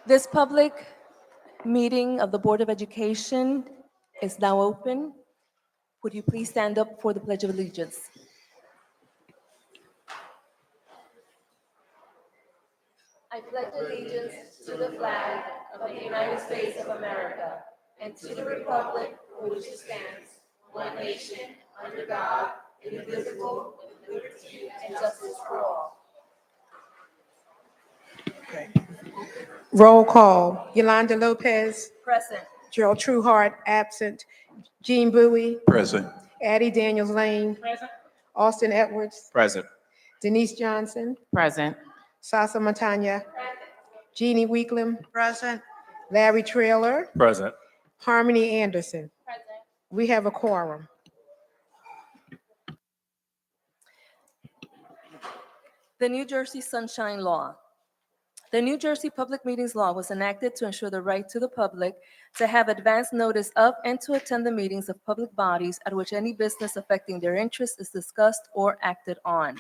This public meeting of the Board of Education is now open. Would you please stand up for the Pledge of Allegiance? I pledge allegiance to the flag of the United States of America and to the republic for which it stands, one nation, under God, indivisible, with liberty and justice for all. Roll call. Yolanda Lopez, Present. Gerald Trueheart, absent. Gene Bowie, Present. Addie Daniels Lane, Present. Austin Edwards, Present. Denise Johnson, Present. Sasa Matanya, Jeannie Weeklam, present. Larry Trailer, Present. Harmony Anderson. Present. We have a quorum. The New Jersey Sunshine Law. The New Jersey Public Meetings Law was enacted to ensure the right to the public to have advance notice of and to attend the meetings of public bodies at which any business affecting their interest is discussed or acted on.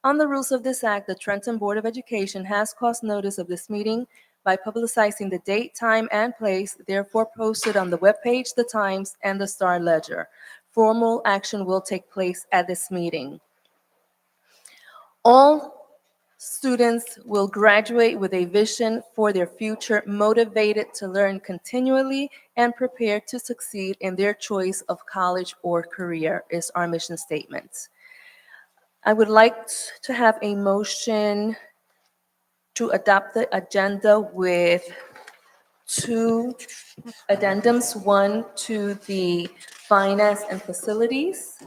On the rules of this act, the Trenton Board of Education has caused notice of this meeting by publicizing the date, time, and place, therefore posted on the webpage, the Times, and the Star Ledger. Formal action will take place at this meeting. All students will graduate with a vision for their future, motivated to learn continually and prepared to succeed in their choice of college or career, is our mission statement. I would like to have a motion to adopt the agenda with two addendums, one to the finance and facilities,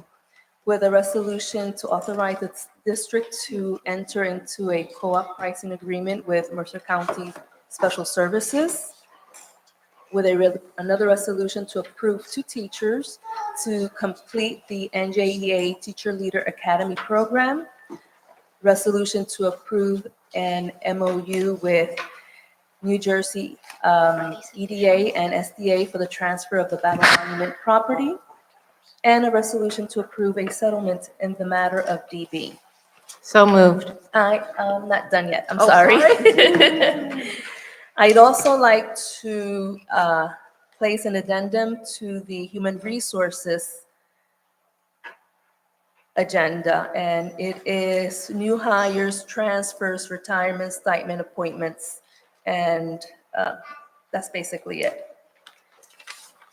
with a resolution to authorize the district to enter into a co-op pricing agreement with Mercer County Special Services, with another resolution to approve two teachers to complete the NJEA Teacher Leader Academy program, resolution to approve an MOU with New Jersey EDA and SDA for the transfer of the Battle Monument property, and a resolution to approve a settlement in the matter of DB. So moved. I'm not done yet, I'm Oh, sorry. I'd also like to place an addendum to the Human Resources agenda, and it is new hires, transfers, retirements, stipend appointments, and that's basically it.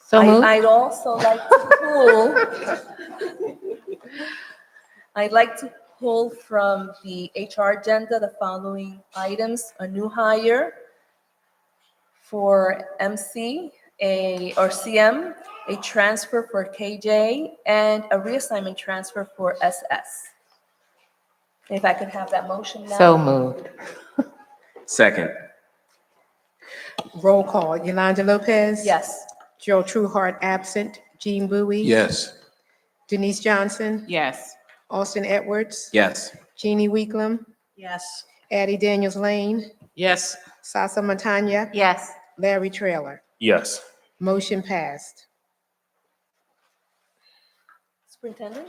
So moved. I'd also like to I'd like to pull from the HR agenda the following items: a new hire for MC, or CM, a transfer for KJ, and a reassignment transfer for SS. If I could have that motion now. So moved. Second. Roll call. Yolanda Lopez. Yes. Gerald Trueheart, absent. Gene Bowie. Yes. Denise Johnson, Yes. Austin Edwards, Yes. Jeannie Weeklam, Yes. Addie Daniels Lane, Yes. Sasa Matanya, Yes. Larry Trailer. Yes. Motion passed. Superintendent?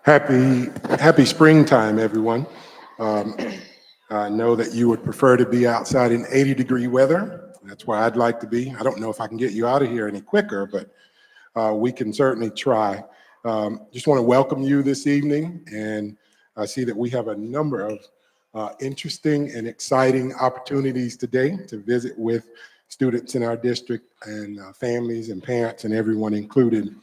Happy springtime, everyone. I know that you would prefer to be outside in 80-degree weather. That's where I'd like to be. I don't know if I can get you out of here any quicker, but we can certainly try. Just want to welcome you this evening, and I see that we have a number of interesting and exciting opportunities today to visit with students in our district and families and parents and everyone included.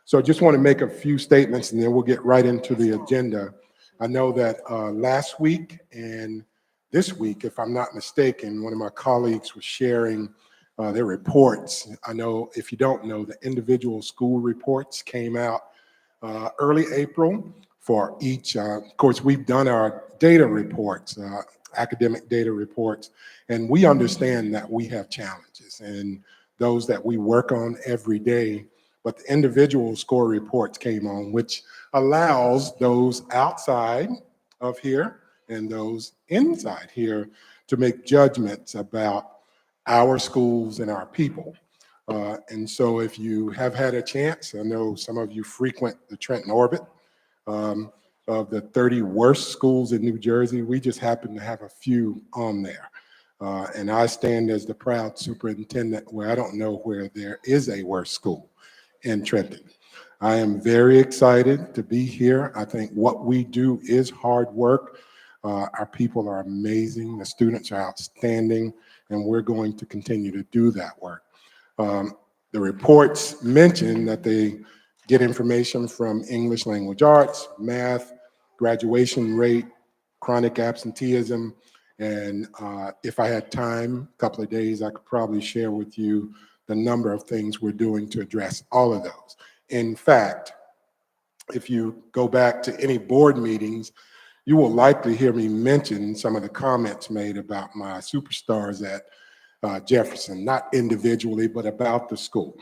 So I just want to make a few statements and then we'll get right into the agenda. I know that last week and this week, if I'm not mistaken, one of my colleagues was sharing their reports. I know, if you don't know, the individual school reports came out early April for each. Of course, we've done our data reports, academic data reports, and we understand that we have challenges and those that we work on every day. But the individual score reports came on, which allows those outside of here and those inside here to make judgments about our schools and our people. And so if you have had a chance, I know some of you frequent the Trenton orbit, of the 30 worst schools in New Jersey. We just happen to have a few on there. And I stand as the proud superintendent where I don't know where there is a worse school in Trenton. I am very excited to be here. I think what we do is hard work. Our people are amazing. The students are outstanding, and we're going to continue to do that work. The reports mention that they get information from English language arts, math, graduation rate, chronic absenteeism, and if I had time, a couple of days, I could probably share with you the number of things we're doing to address all of those. In fact, if you go back to any board meetings, you will likely hear me mention some of the comments made about my superstars at Jefferson, not individually, but about the school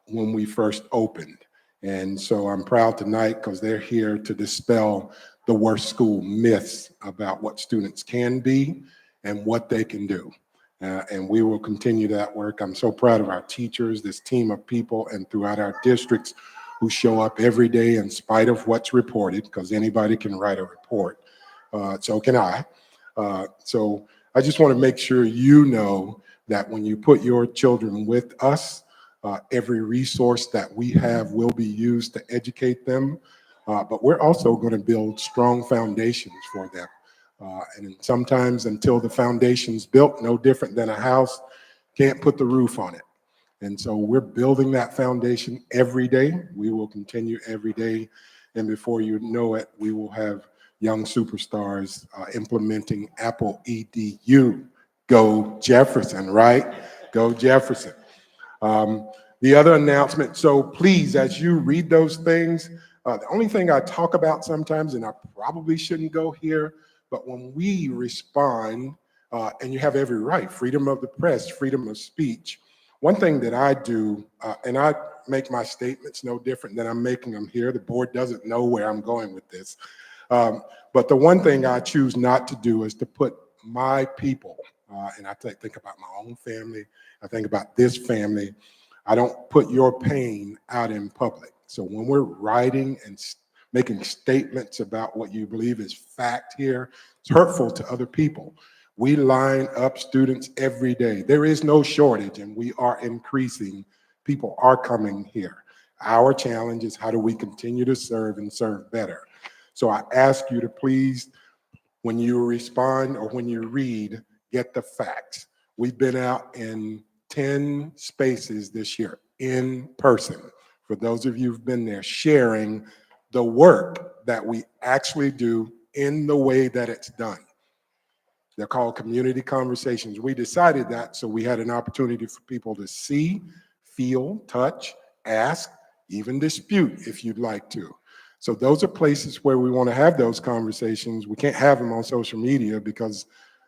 when we first opened. And so I'm proud tonight because they're here to dispel the worst school myths about what students can be and what they can do. And we will continue that work. I'm so proud of our teachers, this team of people, and throughout our districts who show up every day in spite of what's reported, because anybody can write a report. So can I. So I just want to make sure you know that when you put your children with us, every resource that we have will be used to educate them. But we're also going to build strong foundations for them. And sometimes until the foundation's built, no different than a house, can't put the roof on it. And so we're building that foundation every day. We will continue every day. And before you know it, we will have young superstars implementing Apple EDU. Go Jefferson, right? Go Jefferson. The other announcement, so please, as you read those things, the only thing I talk about sometimes, and I probably shouldn't go here, but when we respond, and you have every right, freedom of the press, freedom of speech. One thing that I do, and I make my statements no different than I'm making them here. The board doesn't know where I'm going with this. But the one thing I choose not to do is to put my people, and I think about my own family, I think about this family, I don't put your pain out in public. So when we're writing and making statements about what you believe is fact here, it's hurtful to other people. We line up students every day. There is no shortage, and we are increasing. People are coming here. Our challenge is how do we continue to serve and serve better? So I ask you to please, when you respond or when you read, get the facts. We've been out in 10 spaces this year in person. For those of you who've been there, sharing the work that we actually do in the way that it's done. They're called community conversations. We decided that so we had an opportunity for people to see, feel, touch, ask, even dispute if you'd like to. So those are places where we want to have those conversations. We can't have them on social media because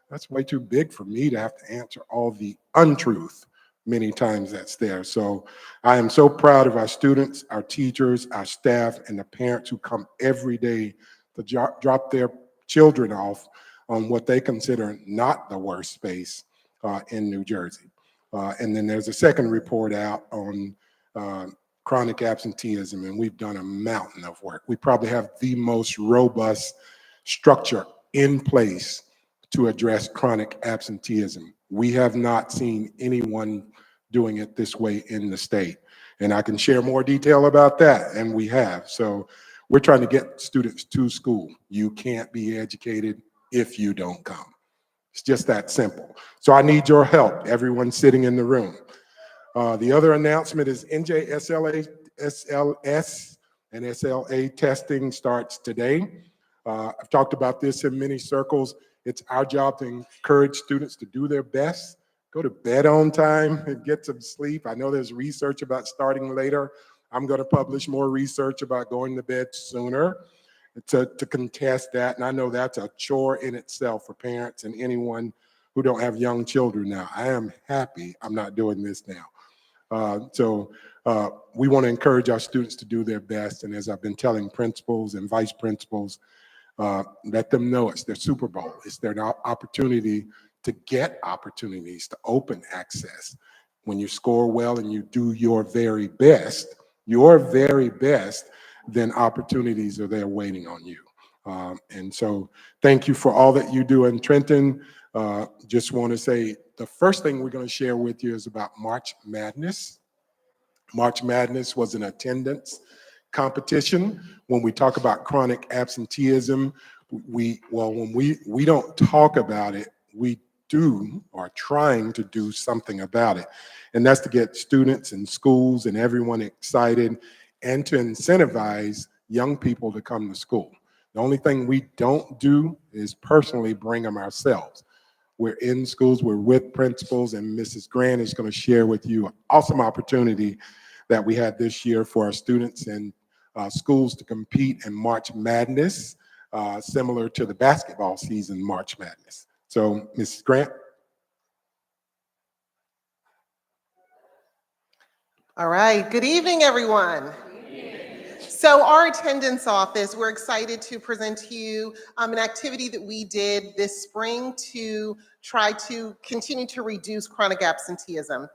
that's way too big for me to have to answer all the untruth many times that's there. So I am so proud of our students, our teachers, our staff, and the parents who come every day to drop their children off on what they consider not the worst space in New Jersey. And then there's a second report out on chronic absenteeism, and we've done a mountain of work. We probably have the most robust structure in place to address chronic absenteeism. We have not seen anyone doing it this way in the state. And I can share more detail about that, and we have. So we're trying to get students to school. You can't be educated if you don't come. It's just that simple. So I need your help, everyone sitting in the room. The other announcement is NJSLA, SLS, and SLA testing starts today. I've talked about this in many circles. It's our job to encourage students to do their best, go to bed on time, and get some sleep. I know there's research about starting later. I'm going to publish more research about going to bed sooner to contest that. And I know that's a chore in itself for parents and anyone who don't have young children now. I am happy I'm not doing this now. So we want to encourage our students to do their best. And as I've been telling principals and vice principals, let them know it's their Super Bowl. It's their opportunity to get opportunities to open access. When you score well and you do your very best, then opportunities are there waiting on you. And so thank you for all that you do in Trenton. Just want to say the first thing we're going to share with you is about March Madness. March Madness was an attendance competition. When we talk about chronic absenteeism, when we don't talk about it, we do or are trying to do something about it. And that's to get students and schools and everyone excited and to incentivize young people to come to school. The only thing we don't do is personally bring them ourselves. We're in schools, we're with principals, and Mrs. Grant is going to share with you an awesome opportunity that we had this year for our students and schools to compete in March Madness, similar to the basketball season March Madness. So, Mrs. Grant. All right, good evening, everyone. So our attendance office, we're excited to present to you an activity that we did this spring to try to continue to reduce chronic absenteeism.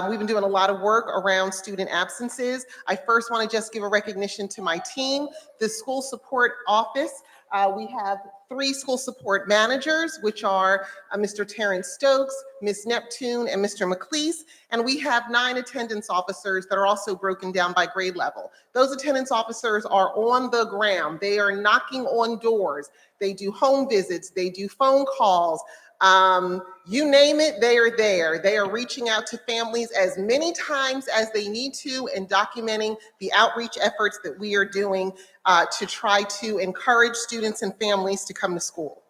We've been doing a lot of work around student absences. I first want to just give a recognition to my team, the school support office. We have 3 school support managers, which are Mr. Terrence Stokes, Ms. Neptune, and Mr. McLeese. And we have 9 attendance officers that are also broken down by grade level. Those attendance officers are on the ground. They are knocking on doors. They do home visits. They do phone calls. You name it, they are there. They are reaching out to families as many times as they need to and documenting the outreach efforts that we are doing to try to encourage students and families to come to school.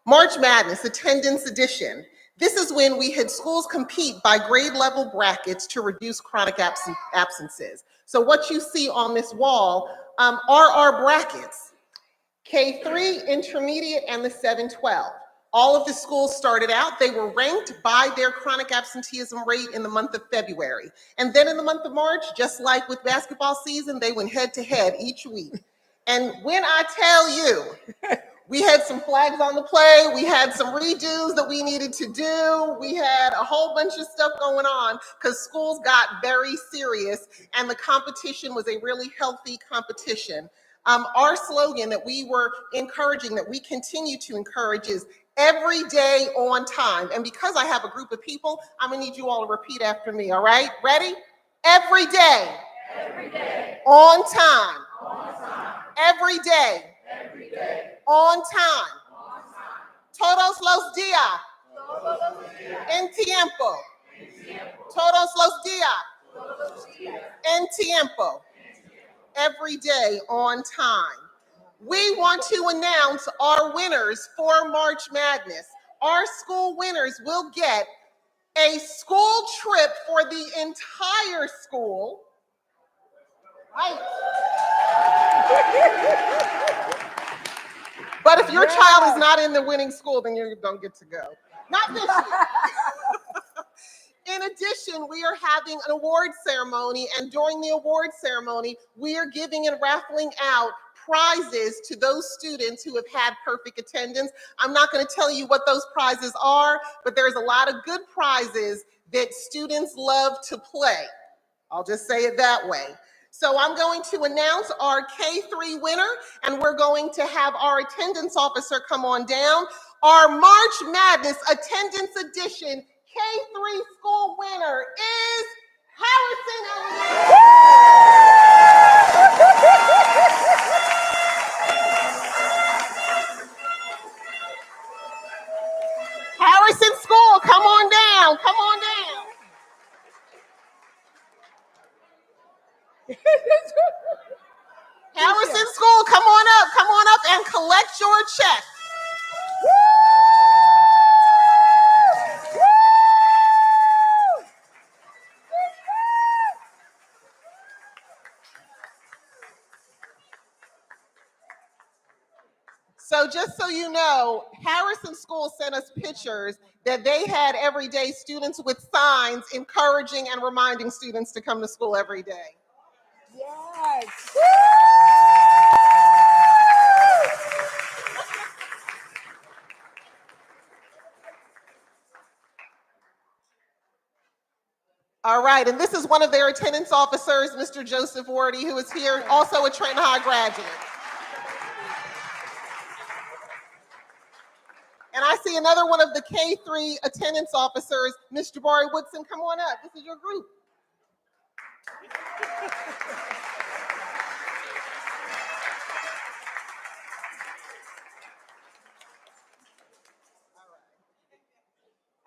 March Madness, attendance edition. This is when we had schools compete by grade level brackets to reduce chronic absences. So what you see on this wall are our brackets. K3, intermediate, and the 7-12. All of the schools started out, they were ranked by their chronic absenteeism rate in the month of February. And then in the month of March, just like with basketball season, they went head to head each week. And when I tell you, we had some flags on the play, we had some redos that we needed to do, we had a whole bunch of stuff going on because schools got very serious and the competition was a really healthy competition. Our slogan that we were encouraging, that we continue to encourage, is every day on time. And because I have a group of people, I'm gonna need you all to repeat after me, all right? Ready? Every day. Every day. On time. On time. Every day. Every day. On time. On time. Todos los días. Todos los días. En tiempo. En tiempo. Todos los días. Todos los días. En tiempo. Every day on time. We want to announce our winners for March Madness. Our school winners will get a school trip for the entire school. Right. But if your child is not in the winning school, then you don't get to go. Not this year. In addition, we are having an award ceremony, and during the award ceremony, we are giving and raffling out prizes to those students who have had perfect attendance. I'm not going to tell you what those prizes are, but there's a lot of good prizes that students love to play. I'll just say it that way. So I'm going to announce our K3 winner, and we're going to have our attendance officer come on down. Our March Madness Attendance Edition K3 school winner is Harrison Elementary. Harrison School, come on down, come on down. Harrison School, come on up and collect your check. So just so you know, Harrison School sent us pictures that they had everyday students with signs encouraging and reminding students to come to school every day. Yes. All right. right, and this is one of their attendance officers, Mr. Joseph Wardy, who is here, also a Trenton High graduate. And I see another one of the K-3 attendance officers, Ms. Jabari Woodson. Come on up. This is your group.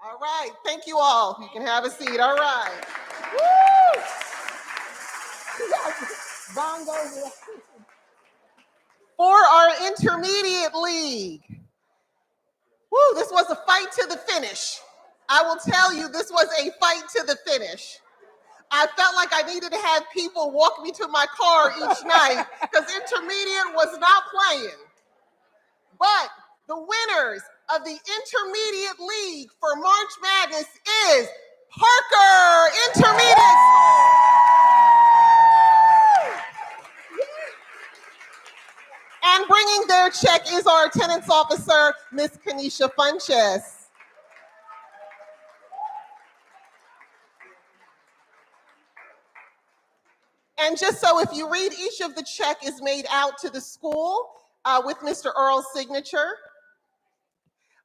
All right. Thank you all. You can have a seat. All right. Woo! Bongos. For our intermediate league. Woo, this was a fight to the finish. I will tell you, this was a fight to the finish. I felt like I needed to have people walk me to my car each night because intermediate was not playing. But the winners of the intermediate league for March Madness is Parker Intermediate School. And bringing their check is our attendance officer, Miss Kanisha Funches. And just so if you read, each of the check is made out to the school with Mr. Earl's signature.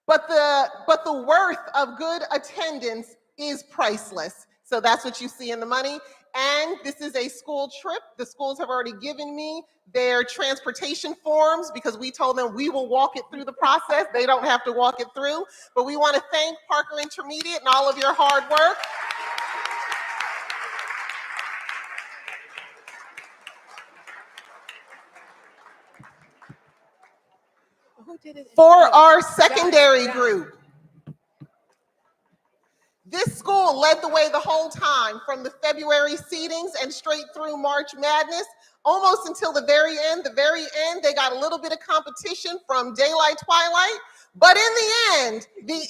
But the worth of good attendance is priceless. So that's what you see in the money. And this is a school trip. The schools have already given me their transportation forms because we told them we will walk it through the process. They don't have to walk it through. But we want to thank Parker Intermediate and all of your hard work. For our secondary group, this school led the way the whole time from the February seedings and straight through March Madness, almost until the very end. The very end, they got a little bit of competition from daylight, twilight, but in the end, the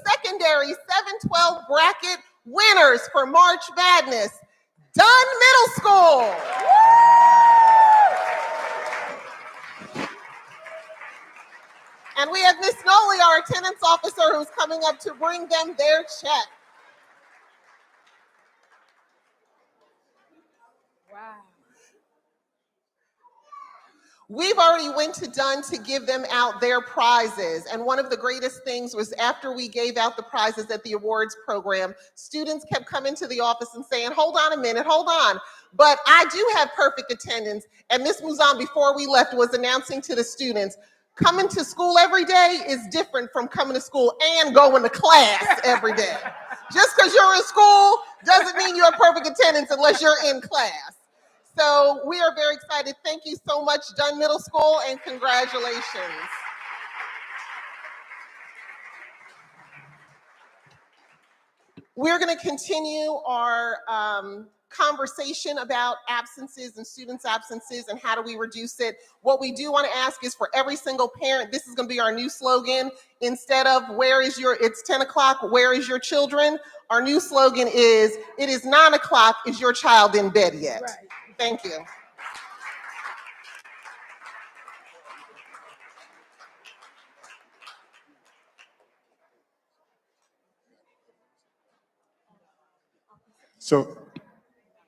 secondary 7-12 bracket winners for March Madness, Dunn Middle School. And we have Miss Nolly, our attendance officer, who's coming up to bring them their check. Wow. We've already went to Dunn to give them out their prizes. And one of the greatest things was after we gave out the prizes at the awards program, students kept coming to the office and saying, hold on a minute, hold on. But I do have perfect attendance. And Ms. Muzan, before we left, was announcing to the students, coming to school every day is different from coming to school and going to class every day. Just because you're in school doesn't mean you have perfect attendance unless you're in class. So we are very excited. Thank you so much, Dunn Middle School, and congratulations. We're going to continue our conversation about absences and students' absences and how do we reduce it. What we do want to ask is for every single parent, this is going to be our new slogan. Instead of it's 10 o'clock, where is your children? Our new slogan is, it is 9 o'clock, is your child in bed yet? Right. Thank you. So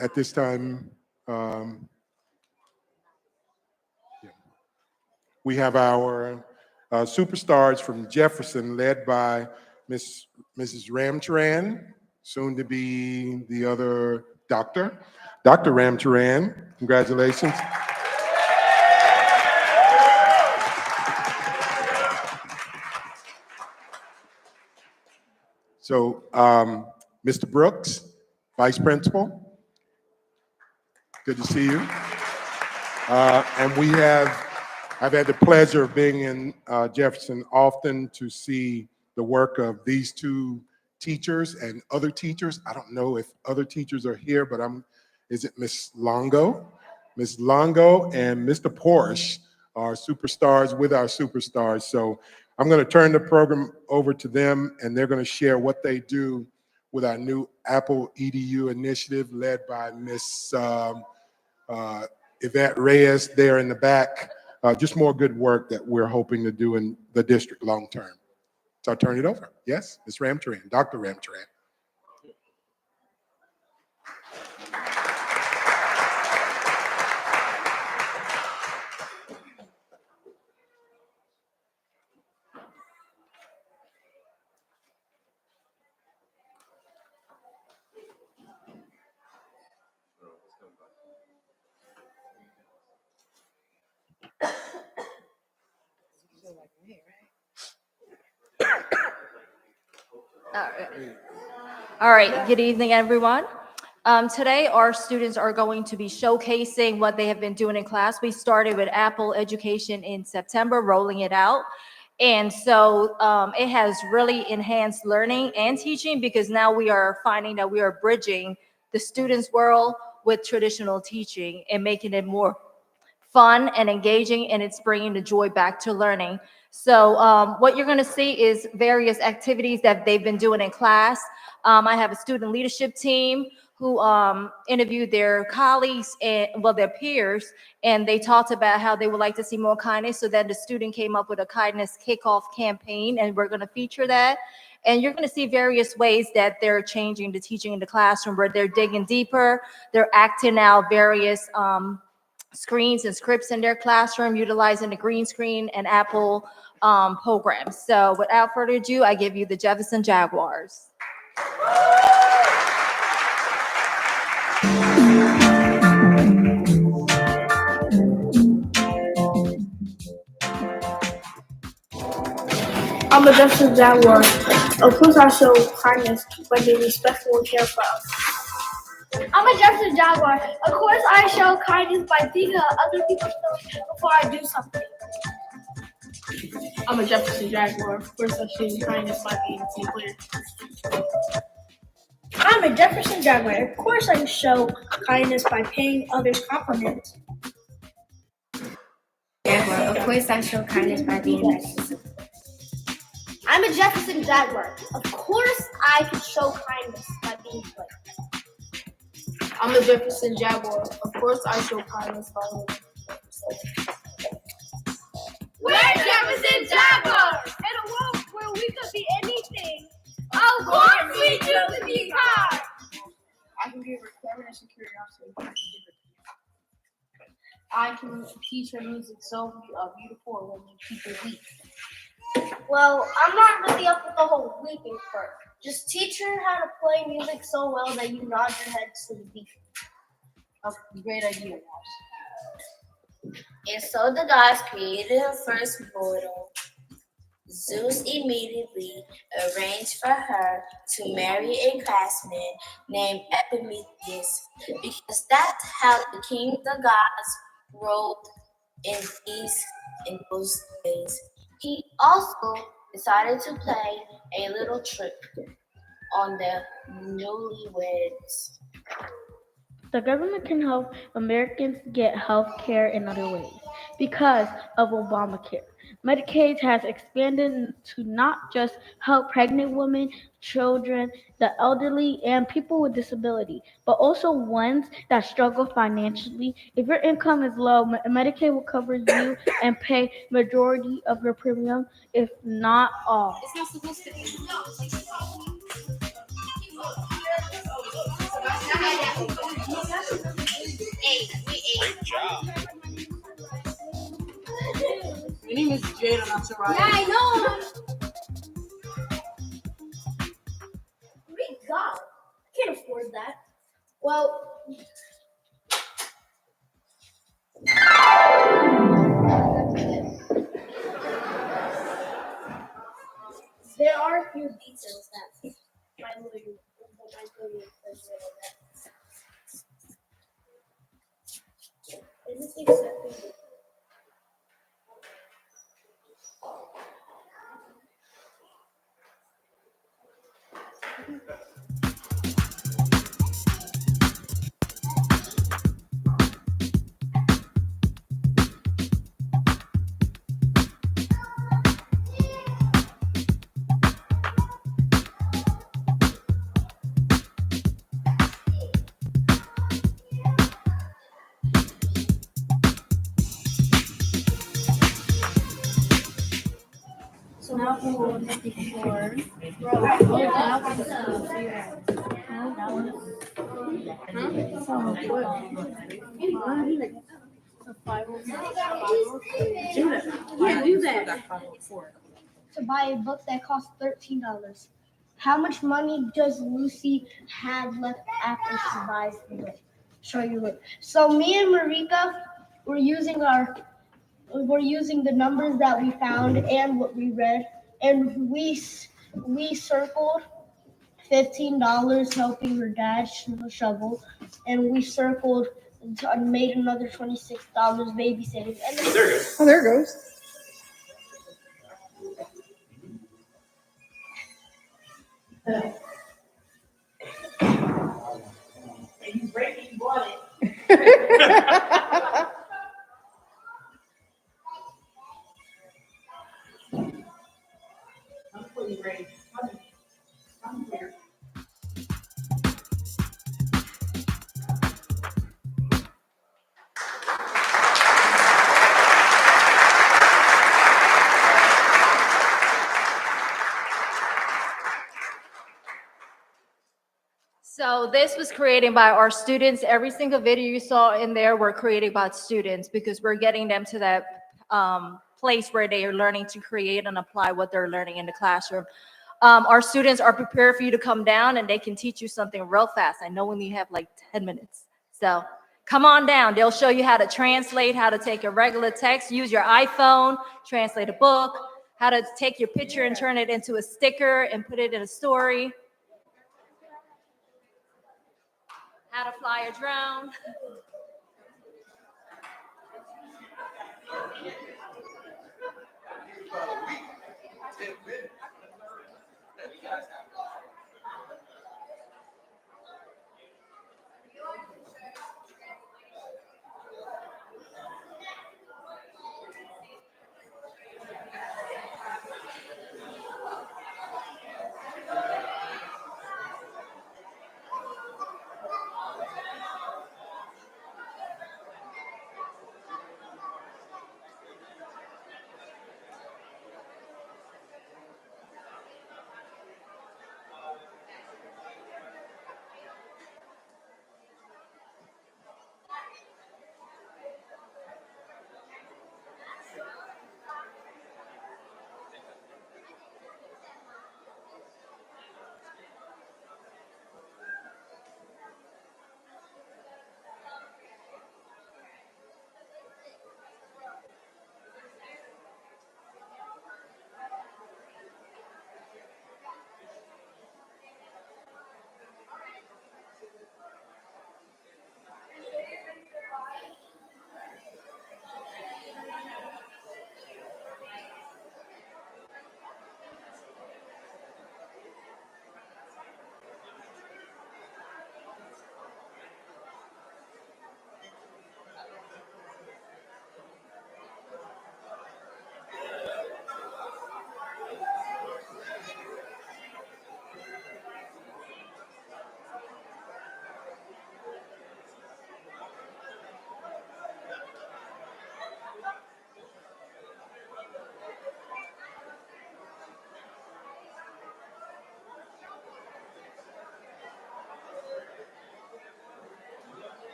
at this time, we have our superstars from Jefferson, led by Mrs. Ramcharan, soon to be the other doctor. Dr. Ramcharan, congratulations. So, Mr. Brooks, Vice Principal, good to see you. And I've had the pleasure of being in Jefferson often to see the work of these two teachers and other teachers. I don't know if other teachers are here, but is it Miss Longo? Miss Longo and Mr. Porsche are superstars with our superstars. So I'm going to turn the program over to them, and they're going to share what they do with our new Apple EDU initiative led by Miss Yvette Reyes there in the back. Just more good work that we're hoping to do in the district long term. So I'll turn it over. Yes, Ms. Ramcharan, Dr. Ramcharan. All right, good evening, everyone. Today, our students are going to be showcasing what they have been doing in class. We started with Apple Education in September, rolling it out. And so it has really enhanced learning and teaching because now we are finding that we are bridging the students' world with traditional teaching and making it more fun and engaging, and it's bringing the joy back to learning. So what you're going to see is various activities that they've been doing in class. I have a student leadership team who interviewed their colleagues and their peers, and they talked about how they would like to see more kindness. So then the student came up with a kindness kickoff campaign, and we're going to feature that. And you're going to see various ways that they're changing the teaching in the classroom, where they're digging deeper, they're acting out various screens and scripts in their classroom, utilizing the green screen and Apple programs. So without further ado, I give you the Jefferson Jaguars. I'm a Jefferson Jaguar. Of course, I show kindness by being respectful and care for us. I'm a Jefferson Jaguar. Of course, I show kindness by thinking of other people's feelings before I do something. I'm a Jefferson Jaguar. Of course, I show kindness by being a team player. I'm a Jefferson Jaguar. Of course, I show kindness by paying others compliments. Jaguar. Of course, I show kindness by being nice. I'm a Jefferson Jaguar. Of course, I can show kindness by being polite. I'm a Jefferson Jaguar. Of course, I show kindness by being We're Jefferson Jaguars! In a world where we could be anything, of course we choose to be kind! I can give her cleverness and curiosity. I can teach her music so beautiful when people weep. Well, I'm not really up with the whole weeping part. Just teach her how to play music so well that you nod your head to the beat. A great idea, guys. And so the gods created her first mortal. Zeus immediately arranged for her to marry a craftsman named Epimetheus, because that's how the king of the gods rolled in those days. He also decided to play a little trick on the newlyweds. The government can help Americans get health care in other ways because of Obamacare. Medicaid has expanded to not just help pregnant women, children, the elderly, and people with disability, but also ones that struggle financially. If your income is low, Medicaid will cover you and pay majority of your premium, if not all. It's not supposed to be. Great job. My name is Jada, not Soraya. Yeah, I know. Great God, I can't afford that. Well, there are a few details that my lawyer says that. Is this acceptable? So now we will look before. To buy a book that costs $13. How much money does Lucy have left after she buys the book? Show you it. So me and Marika, we're using our we're using the numbers that we found and what we read, and we circled $15 helping her dad shovel, and we circled and made another $26 babysitting. And Oh, there it goes. So this was created by our students. Every single video you saw in there were created by students because we're getting them to that place where they are learning to create and apply what they're learning in the classroom. Our students are prepared for you to come down and they can teach you something real fast. I know when you have like 10 minutes. So come on down. They'll show you how to translate, how to take a regular text, use your iPhone, translate a book, how to take your picture and turn it into a sticker and put it in a story. How to fly a drone.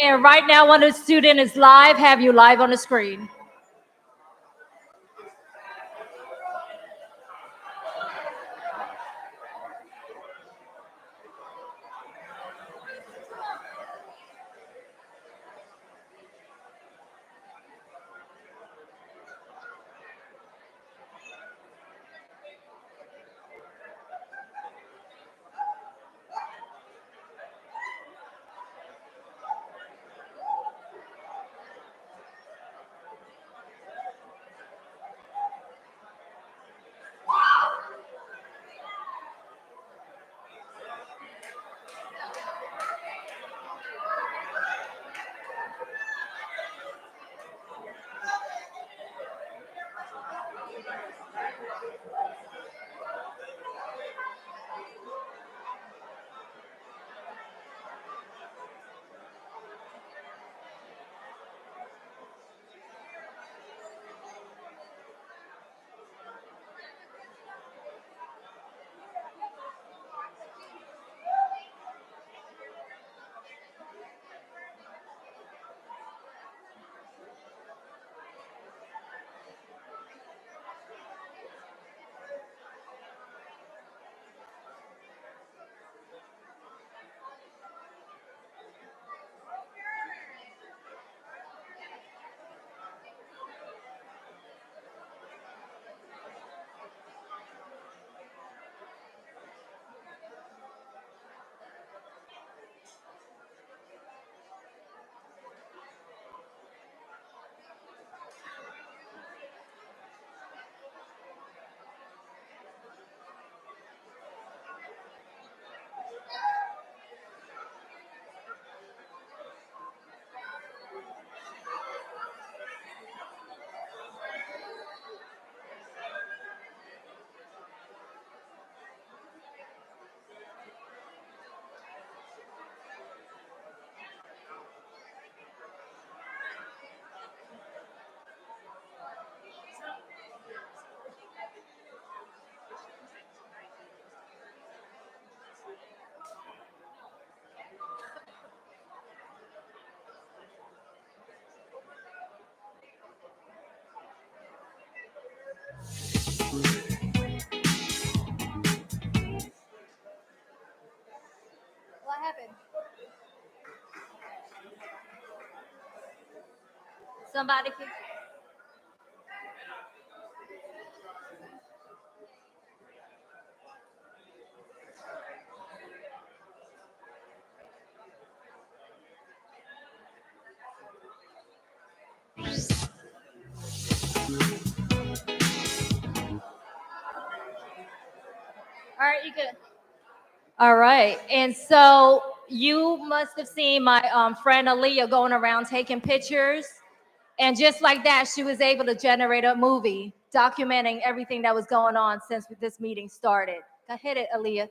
And right now, when a student is live, have you live on the screen. Somebody can. All right, you good. All right, and so you must have seen my friend Aaliyah going around taking pictures, and just like that, she was able to generate a movie documenting everything that was going on since this meeting started. Go ahead, Aaliyah.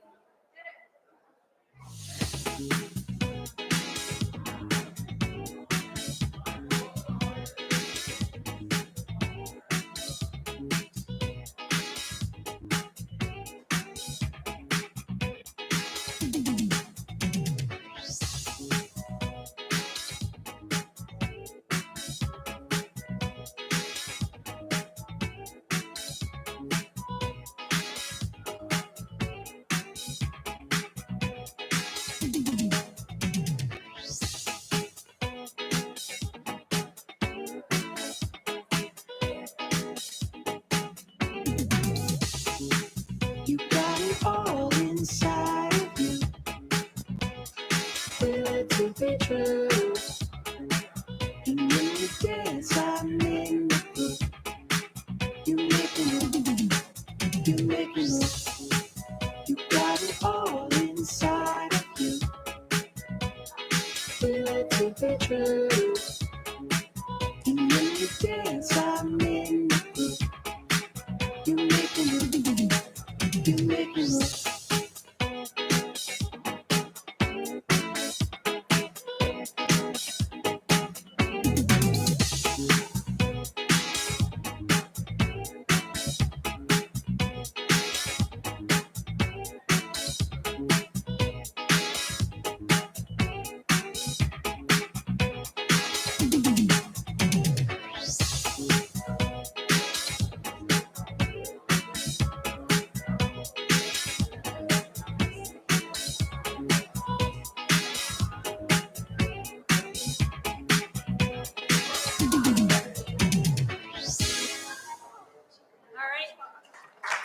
You got it all inside of you. Feel it to be true. And when you dance, I'm in the groove. You make me move. You make me move. You got it all inside of you. Feel it to be true. And when you dance, I'm in the groove. You make me move. You make me move.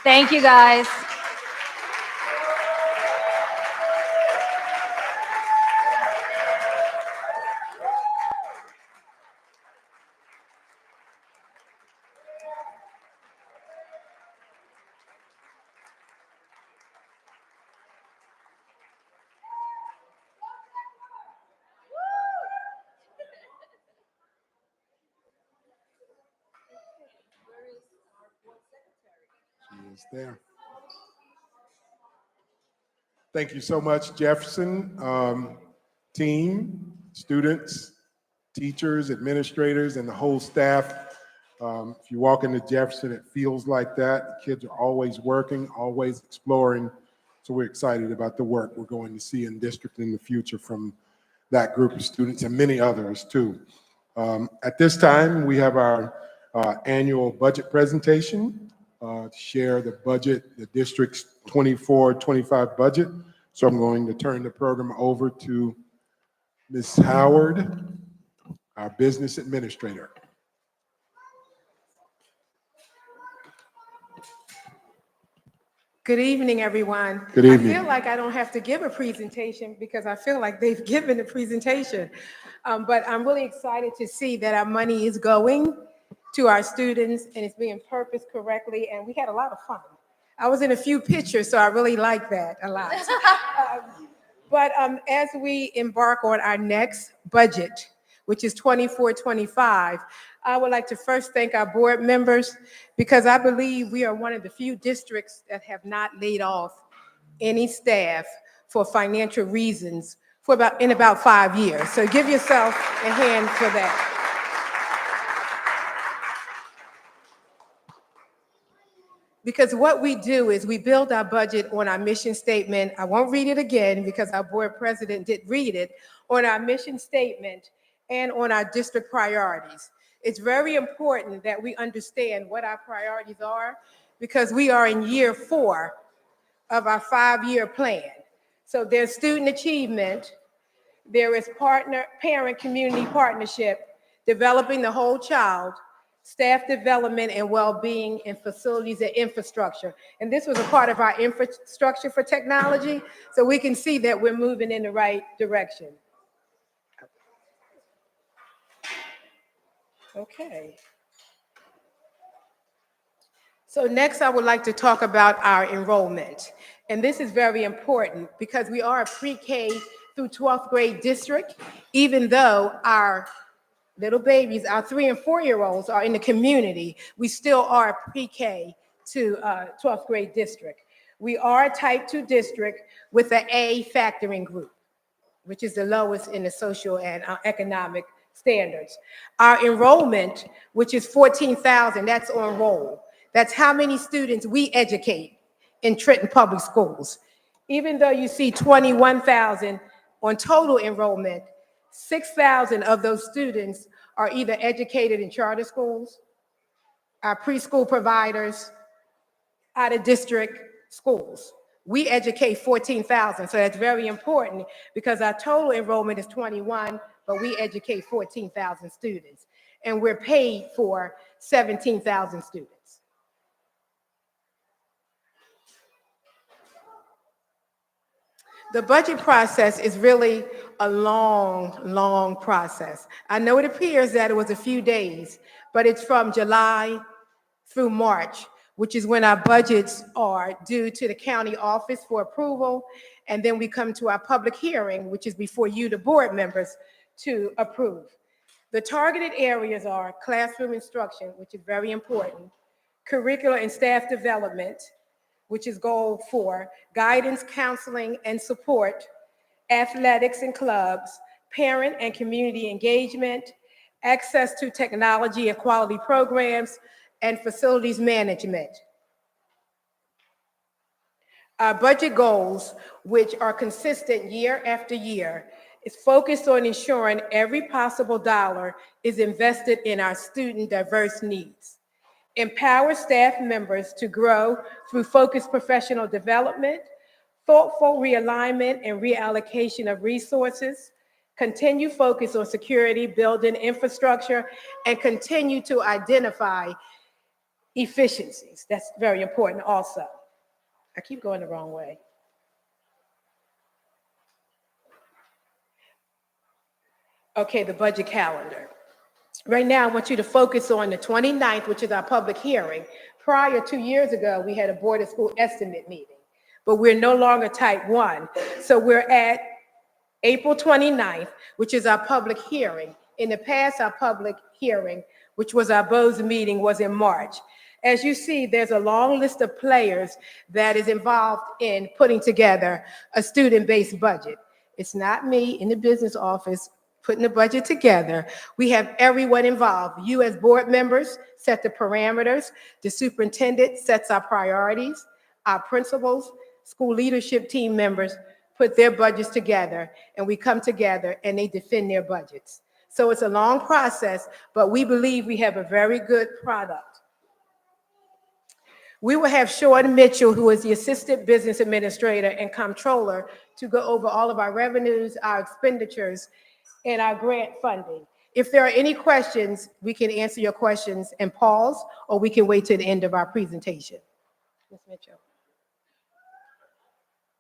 Thank you, guys. She is there. Thank you so much, Jefferson. Team, students, teachers, administrators, and the whole staff. If you walk into Jefferson, it feels like that. The kids are always working, always exploring. So we're excited about the work we're going to see in district in the future from that group of students and many others too. At this time, we have our annual budget presentation to share the budget, the district's 24-25 budget. So I'm going to turn the program over to Ms. Howard, our business administrator. Good evening, everyone. Good evening. I feel like I don't have to give a presentation because I feel like they've given a presentation. But I'm really excited to see that our money is going to our students and it's being purposed correctly. And we had a lot of fun. I was in a few pictures, so I really like that a lot. But as we embark on our next budget, which is 24-25, I would like to first thank our board members because I believe we are one of the few districts that have not laid off any staff for financial reasons for about 5 years. So give yourself a hand for that. Because what we do is we build our budget on our mission statement. I won't read it again because our board president did read it, on our mission statement and on our district priorities. It's very important that we understand what our priorities are because we are in year 4 of our 5-year plan. So there's student achievement, there is parent-community partnership, developing the whole child, staff development and well-being, and facilities and infrastructure. And this was a part of our infrastructure for technology, so we can see that we're moving in the right direction. Okay. So next, I would like to talk about our enrollment. And this is very important because we are a pre-K through 12th grade district, even though our little babies, our 3 and 4-year-olds are in the community, we still are a pre-K to 12th grade district. We are a type 2 district with an A factoring group, which is the lowest in the social and economic standards. Our enrollment, which is 14,000, that's on roll. That's how many students we educate in Trenton Public Schools. Even though you see 21,000 on total enrollment, 6,000 of those students are either educated in charter schools, our preschool providers, out of district schools. We educate 14,000, so that's very important because our total enrollment is 21, but we educate 14,000 students, and we're paid for 17,000 students. The budget process is really a long process. I know it appears that it was a few days, but it's from July through March, which is when our budgets are due to the county office for approval, and then we come to our public hearing, which is before you, the board members, to approve. The targeted areas are classroom instruction, which is very important, curricular and staff development, which is goal 4, guidance, counseling, and support, athletics and clubs, parent and community engagement, access to technology and quality programs, and facilities management. Our budget goals, which are consistent year after year, is focused on ensuring every possible dollar is invested in our student diverse needs. Empower staff members to grow through focused professional development, thoughtful realignment and reallocation of resources, continue focus on security, building infrastructure, and continue to identify efficiencies. That's very important also. I keep going the wrong way. Okay, the budget calendar. Right now, I want you to focus on the 29th, which is our public hearing. Prior, 2 years ago, we had a Board of School estimate meeting, but we're no longer type 1. So we're at April 29th, which is our public hearing. In the past, our public hearing, which was our BOES meeting, was in March. As you see, there's a long list of players that is involved in putting together a student-based budget. It's not me in the business office putting the budget together. We have everyone involved. You as board members set the parameters. The superintendent sets our priorities. Our principals, school leadership team members put their budgets together, and we come together and they defend their budgets. So it's a long process, but we believe we have a very good product. We will have Sean Mitchell, who is the Assistant Business Administrator and Comptroller, to go over all of our revenues, our expenditures, and our grant funding. If there are any questions, we can answer your questions and pause, or we can wait to the end of our presentation. Ms. Mitchell.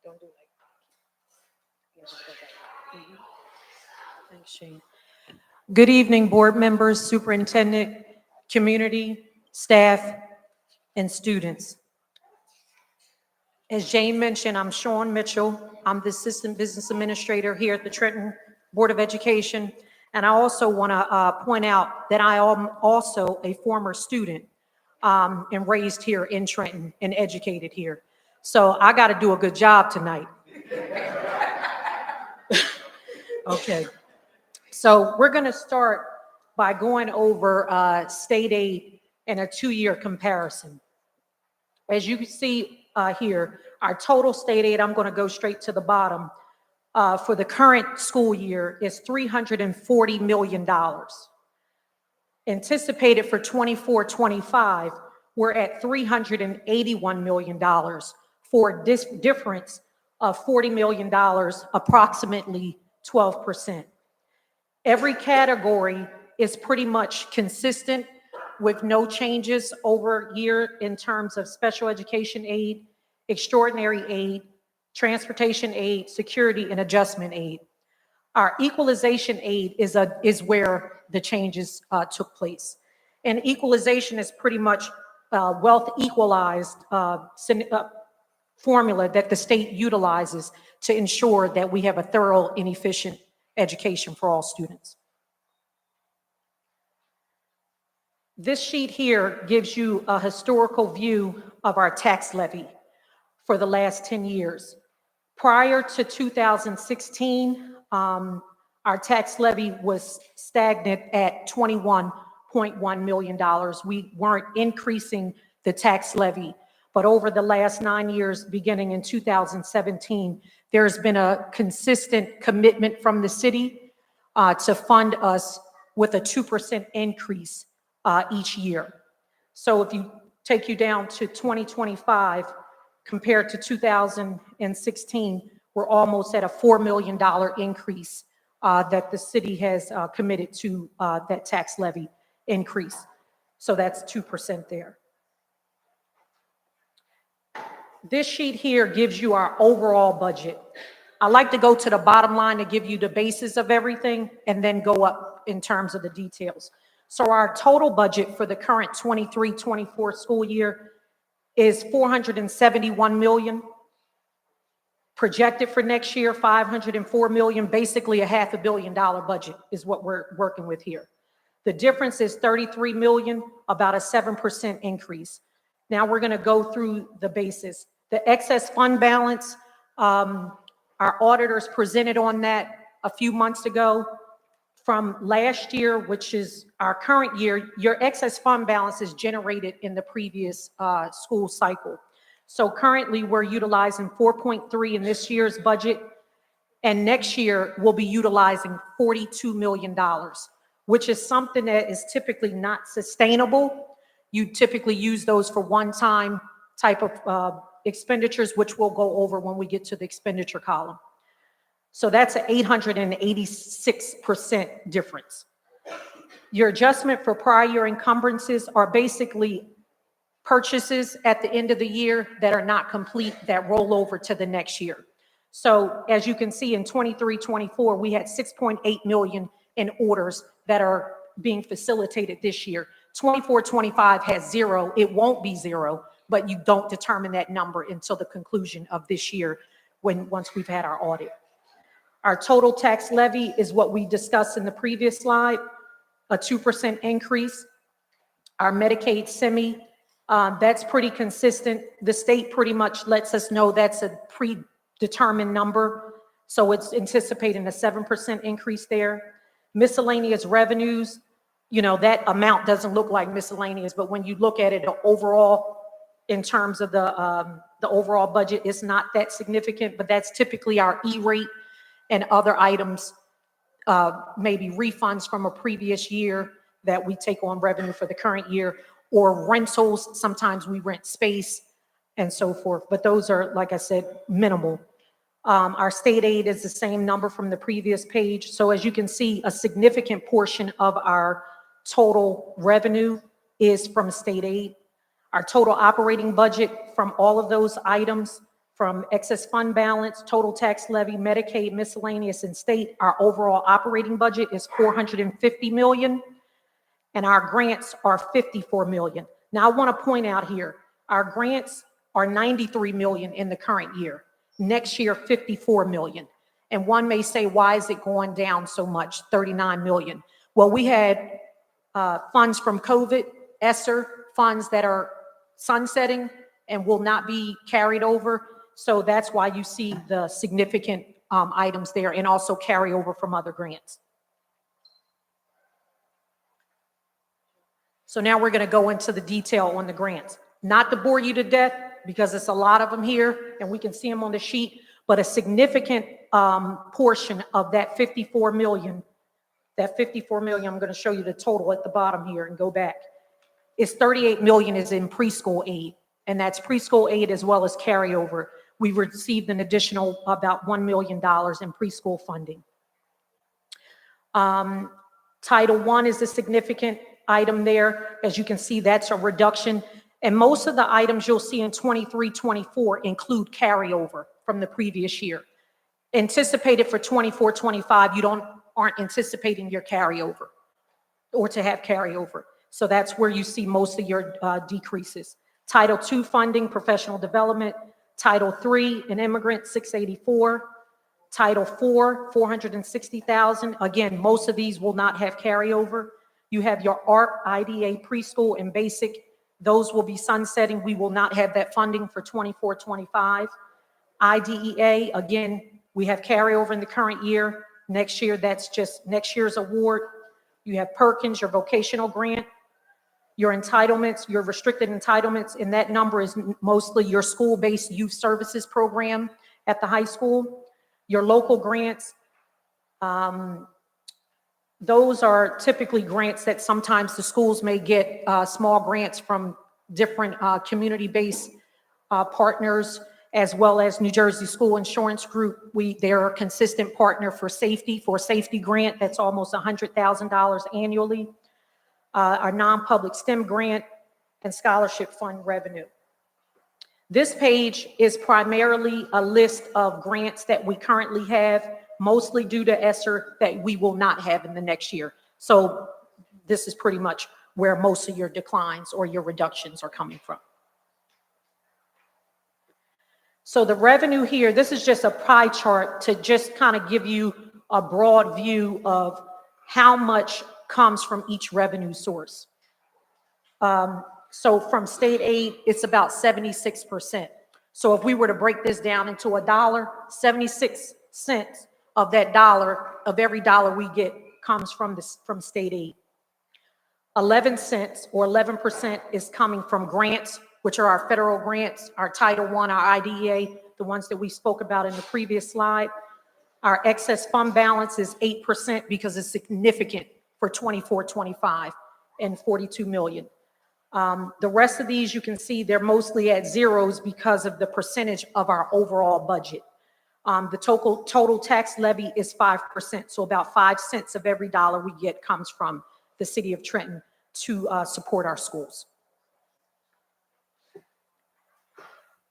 Don't do like that. Thanks, Shane. Good evening, board members, superintendent, community, staff, and students. As Jane mentioned, I'm Sean Mitchell. I'm the Assistant Business Administrator here at the Trenton Board of Education. And I also want to point out that I am also a former student and raised here in Trenton and educated here. So I got to do a good job tonight. Okay. So we're going to start by going over state aid and a 2-year comparison. As you can see here, our total state aid, I'm going to go straight to the bottom, for the current school year is $340 million. Anticipated for 24-25, we're at $381 million for this difference of $40 million, approximately 12%. Every category is pretty much consistent with no changes over year in terms of special education aid, extraordinary aid, transportation aid, security, and adjustment aid. Our equalization aid is where the changes took place. And equalization is pretty much wealth equalized formula that the state utilizes to ensure that we have a thorough and efficient education for all students. This sheet here gives you a historical view of our tax levy for the last 10 years. Prior to 2016, our tax levy was stagnant at $21.1 million. We weren't increasing the tax levy, but over the last 9 years, beginning in 2017, there's been a consistent commitment from the city to fund us with a 2% increase each year. So if you take you down to 2025, compared to 2016, we're almost at a $4 million increase that the city has committed to that tax levy increase. So that's 2% there. This sheet here gives you our overall budget. I like to go to the bottom line to give you the basis of everything and then go up in terms of the details. So our total budget for the current 23-24 school year is $471 million. Projected for next year, $504 million, basically a $500 million budget is what we're working with here. The difference is $33 million, about a 7% increase. Now we're gonna go through the basis. The excess fund balance, our auditors presented on that a few months ago. From last year, which is our current year, your excess fund balance is generated in the previous school cycle. So currently we're utilizing 4.3 in this year's budget, and next year we'll be utilizing $42 million, which is something that is typically not sustainable. You typically use those for one-time type of expenditures, which we'll go over when we get to the expenditure column. So that's an 886% difference. Your adjustment for prior year encumbrances are basically purchases at the end of the year that are not complete, that roll over to the next year. So as you can see in 23-24, we had 6.8 million in orders that are being facilitated this year. 24-25 has zero. It won't be zero, but you don't determine that number until the conclusion of this year once we've had our audit. Our total tax levy is what we discussed in the previous slide, a 2% increase. Our Medicaid semi, that's pretty consistent. The state pretty much lets us know that's a predetermined number, so it's anticipating a 7% increase there. Miscellaneous revenues, you know, that amount doesn't look like miscellaneous, but when you look at it overall, in terms of the overall budget, it's not that significant, but that's typically our E-rate and other items, maybe refunds from a previous year that we take on revenue for the current year, or rentals. Sometimes we rent space and so forth, but those are, like I said, minimal. Our state aid is the same number from the previous page. So as you can see, a significant portion of our total revenue is from state aid. Our total operating budget from all of those items, from excess fund balance, total tax levy, Medicaid, miscellaneous, and state, our overall operating budget is $450 million, and our grants are $54 million. Now, I want to point out here, our grants are $93 million in the current year. Next year, $54 million. And one may say, why is it going down so much, $39 million? Well, we had funds from COVID, ESSER funds that are sunsetting and will not be carried over. So that's why you see the significant items there, and also carryover from other grants. So now we're going to go into the detail on the grants. Not to bore you to death, because it's a lot of them here, and we can see them on the sheet, but a significant portion of that $54 million, I'm going to show you the total at the bottom here and go back, is $38 million is in preschool aid, and that's preschool aid as well as carryover. We received an additional about $1 million in preschool funding. Title I is a significant item there. As you can see, that's a reduction. And most of the items you'll see in 23, 24 include carryover from the previous year. Anticipated for 24, 25, you aren't anticipating your carryover or to have carryover. So that's where you see most of your decreases. Title II funding, professional development. Title III, an immigrant, 684. Title IV, 460,000. Again, most of these will not have carryover. You have your ARP, IDA, preschool, and basic. Those will be sunsetting. We will not have that funding for 24, 25. IDEA, again, we have carryover in the current year. Next year, that's just next year's award. You have Perkins, your vocational grant, your entitlements, your restricted entitlements, and that number is mostly your school-based youth services program at the high school. Your local grants, those are typically grants that sometimes the schools may get small grants from different community-based partners, as well as New Jersey School Insurance Group. They're a consistent partner for a safety grant that's almost $100,000 annually. Our non-public STEM grant and scholarship fund revenue. This page is primarily a list of grants that we currently have, mostly due to ESSER, that we will not have in the next year. So this is pretty much where most of your declines or your reductions are coming from. So the revenue here, this is just a pie chart to just kind of give you a broad view of how much comes from each revenue source. So from state aid, it's about 76%. So if we were to break this down into a dollar, 76 cents of that dollar, of every dollar we get, comes from state aid. 11 cents or 11% is coming from grants, which are our federal grants, our Title I, our IDEA, the ones that we spoke about in the previous slide. Our excess fund balance is 8% because it's significant for 24, 25 and 42 million. The rest of these, you can see they're mostly at zeros because of the percentage of our overall budget. The total tax levy is 5%. So about 5 cents of every dollar we get comes from the city of Trenton to support our schools.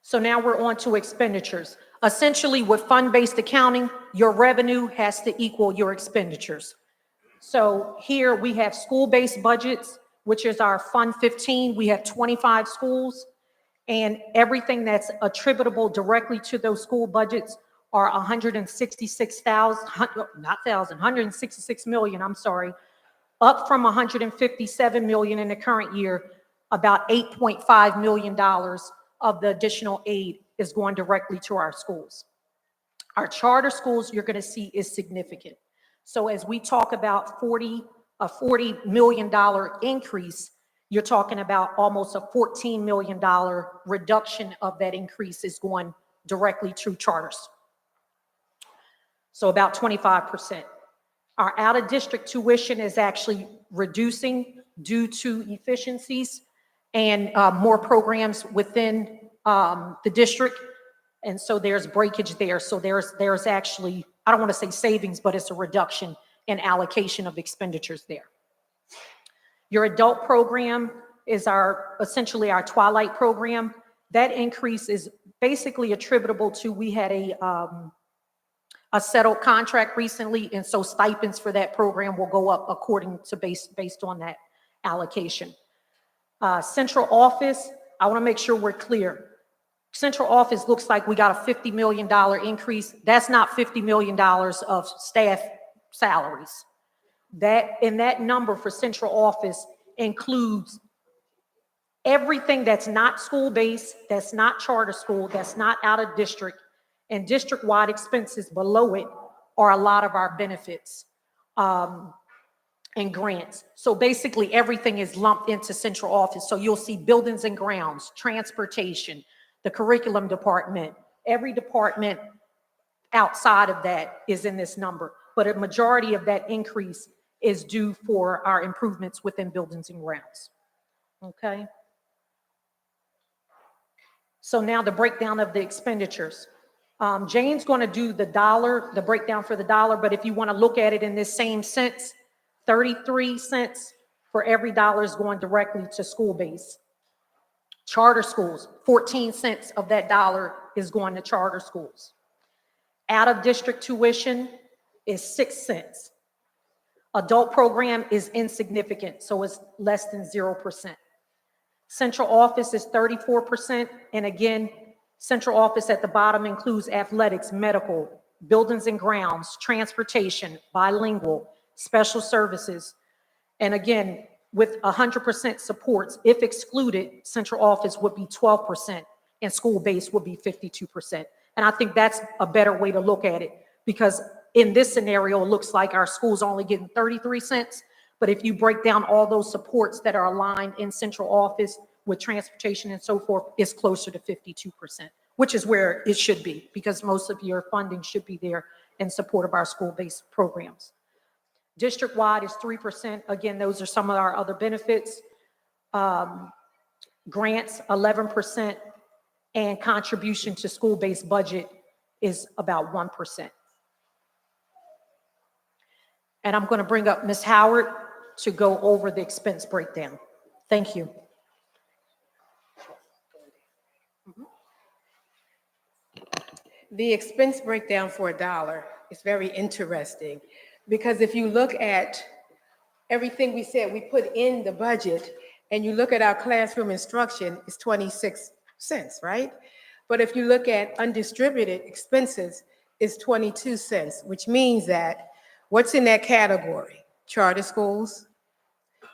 So now we're on to expenditures. Essentially, with fund-based accounting, your revenue has to equal your expenditures. So here we have school-based budgets, which is our Fund 15. We have 25 schools, and everything that's attributable directly to those school budgets are 166 million, I'm sorry, up from 157 million in the current year. About $8.5 million of the additional aid is going directly to our schools. Our charter schools, you're going to see, is significant. So as we talk about a $40 million increase, you're talking about almost a $14 million reduction of that increase is going directly to charters. So about 25%. Our out-of-district tuition is actually reducing due to efficiencies and more programs within the district. And so there's breakage there. So there's actually, I don't want to say savings, but it's a reduction in allocation of expenditures there. Your adult program is essentially our Twilight program. That increase is basically attributable to, we had a settled contract recently, and so stipends for that program will go up according to based on that allocation. Central office, I want to make sure we're clear. Central office looks like we got a $50 million increase. That's not $50 million of staff salaries. That number for central office includes everything that's not school-based, that's not charter school, that's not out of district, and district-wide expenses below it are a lot of our benefits and grants. So basically everything is lumped into central office. So you'll see buildings and grounds, transportation, the curriculum department, every department outside of that is in this number. But a majority of that increase is due for our improvements within buildings and grounds. Okay. So now the breakdown of the expenditures. Jane's going to do the breakdown for the dollar, but if you want to look at it in this same sense, 33 cents for every dollar is going directly to school-based. Charter schools, 14 cents of that dollar is going to charter schools. Out-of-district tuition is 6 cents. Adult program is insignificant, so it's less than 0%. Central office is 34%, and again, central office at the bottom includes athletics, medical, buildings and grounds, transportation, bilingual, special services, and again, with 100% supports, if excluded, central office would be 12% and school-based would be 52%. And I think that's a better way to look at it, because in this scenario, it looks like our school's only getting 33 cents, but if you break down all those supports that are aligned in central office with transportation and so forth, it's closer to 52%, which is where it should be, because most of your funding should be there in support of our school-based programs. District-wide is 3%. Again, those are some of our other benefits. Grants, 11%, and contribution to school-based budget is about 1%. And I'm going to bring up Ms. Howard to go over the expense breakdown. Thank you. The expense breakdown for $1 is very interesting, because if you look at everything we said we put in the budget and you look at our classroom instruction, it's 26 cents, right? But if you look at undistributed expenses, it's 22 cents, which means that what's in that category? Charter schools,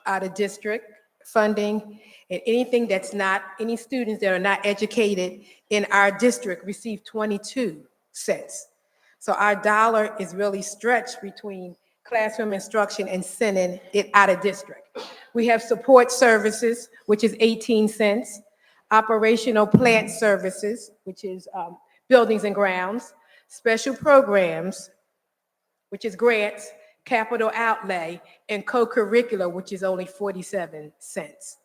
out of district funding, and anything that's not, any students that are not educated in our district receive 22 cents. So our dollar is really stretched between classroom instruction and sending it out of district. We have support services, which is 18 cents, operational plant services, which is buildings and grounds, special programs, which is grants, capital outlay, and co-curricular, which is only 47 cents.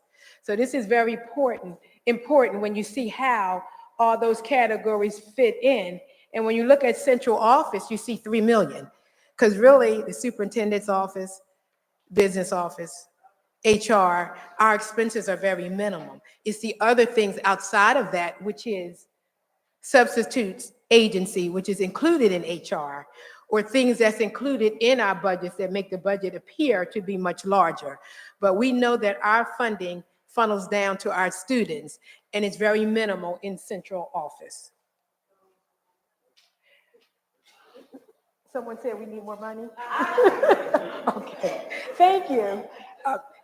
So this is very important when you see how all those categories fit in. And when you look at central office, you see 3 million, because really the superintendent's office, business office, HR, our expenses are very minimum. It's the other things outside of that, which is substitutes agency, which is included in HR, or things that's included in our budgets that make the budget appear to be much larger. But we know that our funding funnels down to our students, and it's very minimal in central office. Someone said we need more money? Okay, thank you.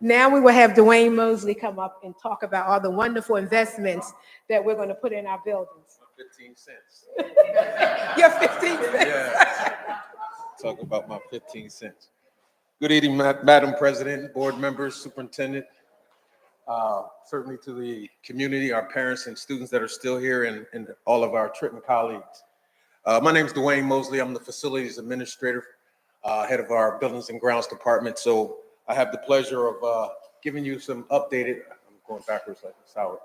Now we will have Dwayne Mosley come up and talk about all the wonderful investments that we're going to put in our buildings. 15 cents. Your 15 cents. Yeah. Talk about my 15 cents. Good evening, Madam President, board members, superintendent, certainly to the community, our parents and students that are still here, and all of our Trenton colleagues. My name is Dwayne Mosley. I'm the facilities administrator, head of our buildings and grounds department. So I have the pleasure of giving you some updated, I'm going backwards like this, Howard,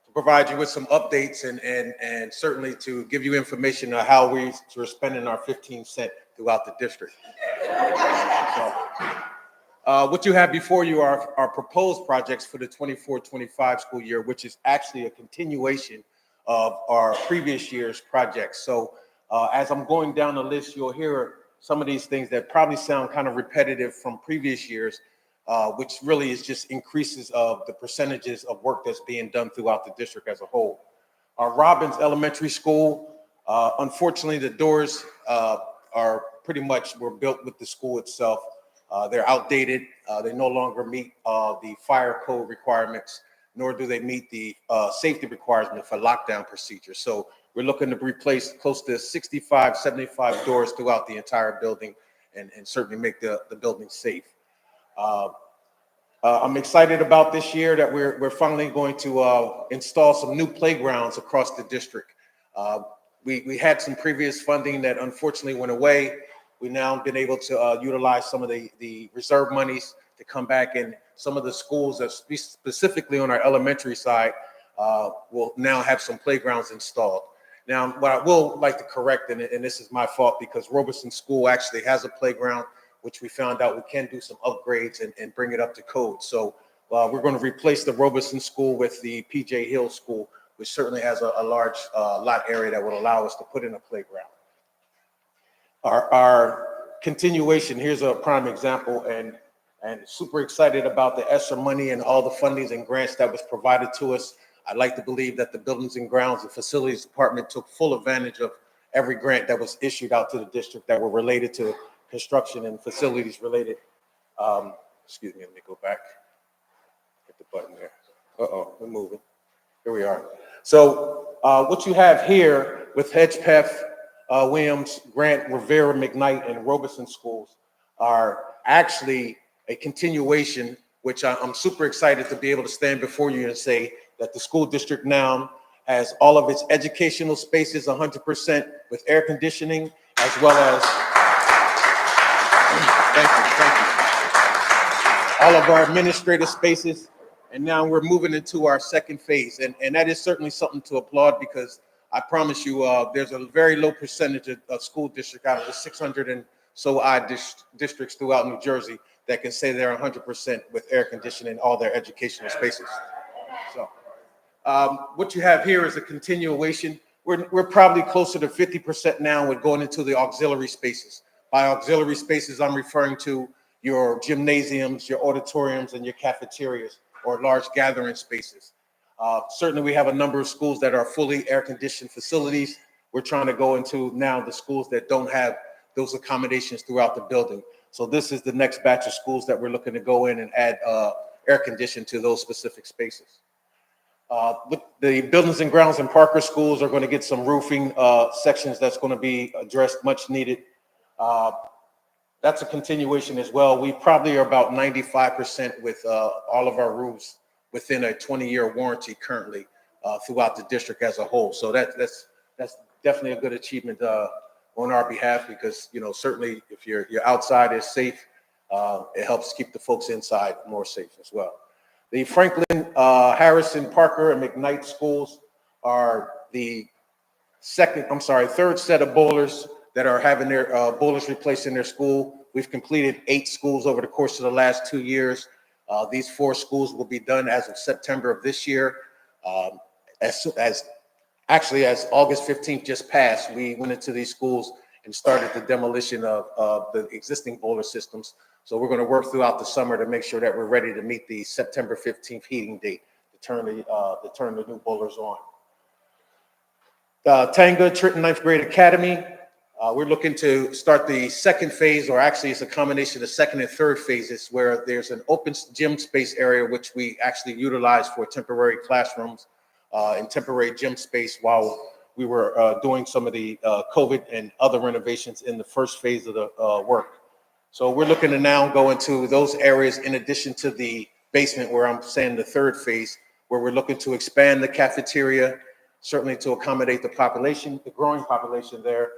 to provide you with some updates and certainly to give you information on how we're spending our 15 cents throughout the district. So, what you have before you are our proposed projects for the 24-25 school year, which is actually a continuation of our previous year's projects. So as I'm going down the list, you'll hear some of these things that probably sound kind of repetitive from previous years, which really is just increases of the percentages of work that's being done throughout the district as a whole. Our Robbins Elementary School, unfortunately, the doors are pretty much were built with the school itself. They're outdated. They no longer meet the fire code requirements, nor do they meet the safety requirements for lockdown procedures. So we're looking to replace close to 65, 75 doors throughout the entire building and certainly make the building safe. I'm excited about this year that we're finally going to install some new playgrounds across the district. We had some previous funding that unfortunately went away. We've now been able to utilize some of the reserve monies to come back, and some of the schools that specifically on our elementary side will now have some playgrounds installed. Now, what I will like to correct, and this is my fault, because Robeson School actually has a playground, which we found out we can do some upgrades and bring it up to code. So we're going to replace the Robeson School with the P.J. Hill School, which certainly has a large lot area that will allow us to put in a playground. Our continuation, here's a prime example, and super excited about the ESSER money and all the fundings and grants that was provided to us. I'd like to believe that the Buildings and Grounds and Facilities Department took full advantage of every grant that was issued out to the district that were related to construction and facilities related. Excuse me, let me go back. Hit the button there. We're moving. Here we are. So what you have here with Hedgepeth, Williams, Grant, Rivera, McKnight, and Robeson schools are actually a continuation, which I'm super excited to be able to stand before you and say that the school district now has all of its educational spaces 100% with air conditioning, as well as, thank you. All of our administrative spaces. And now we're moving into our second phase. And that is certainly something to applaud, because I promise you, there's a very low percentage of school district out of the 600 and so odd districts throughout New Jersey that can say they're 100% with air conditioning all their educational spaces. So what you have here is a continuation. We're probably closer to 50% now with going into the auxiliary spaces. By auxiliary spaces, I'm referring to your gymnasiums, your auditoriums, and your cafeterias, or large gathering spaces. Certainly, we have a number of schools that are fully air-conditioned facilities. We're trying to go into now the schools that don't have those accommodations throughout the building. So this is the next batch of schools that we're looking to go in and add air conditioning to those specific spaces. The Buildings and Grounds and Parker schools are going to get some roofing sections that's going to be addressed, much needed. That's a continuation as well. We probably are about 95% with all of our roofs within a 20-year warranty currently throughout the district as a whole. So that's definitely a good achievement on our behalf, because certainly if your outside is safe, it helps keep the folks inside more safe as well. The Franklin, Harrison, Parker, and McKnight schools are the third set of boilers that are having their boilers replaced in their school. We've completed 8 schools over the course of the last 2 years. These 4 schools will be done as of September of this year. As August 15th just passed, we went into these schools and started the demolition of the existing boiler systems. So we're going to work throughout the summer to make sure that we're ready to meet the September 15th heating date to turn the new boilers on. Tanga, Trenton 9th Grade Academy. We're looking to start the second phase, or actually it's a combination of second and third phases, where there's an open gym space area, which we actually utilize for temporary classrooms and temporary gym space while we were doing some of the COVID and other renovations in the first phase of the work. So we're looking to now go into those areas in addition to the basement, where I'm saying the third phase, where we're looking to expand the cafeteria, certainly to accommodate the population, the growing population there,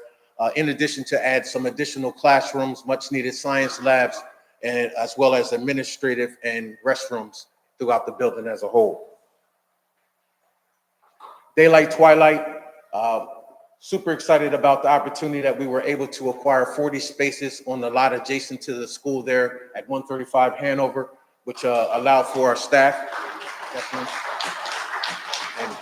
in addition to add some additional classrooms, much needed science labs, and as well as administrative and restrooms throughout the building as a whole. Daylight, Twilight, super excited about the opportunity that we were able to acquire 40 spaces on the lot adjacent to the school there at 135 Hanover, which allowed for our staff. And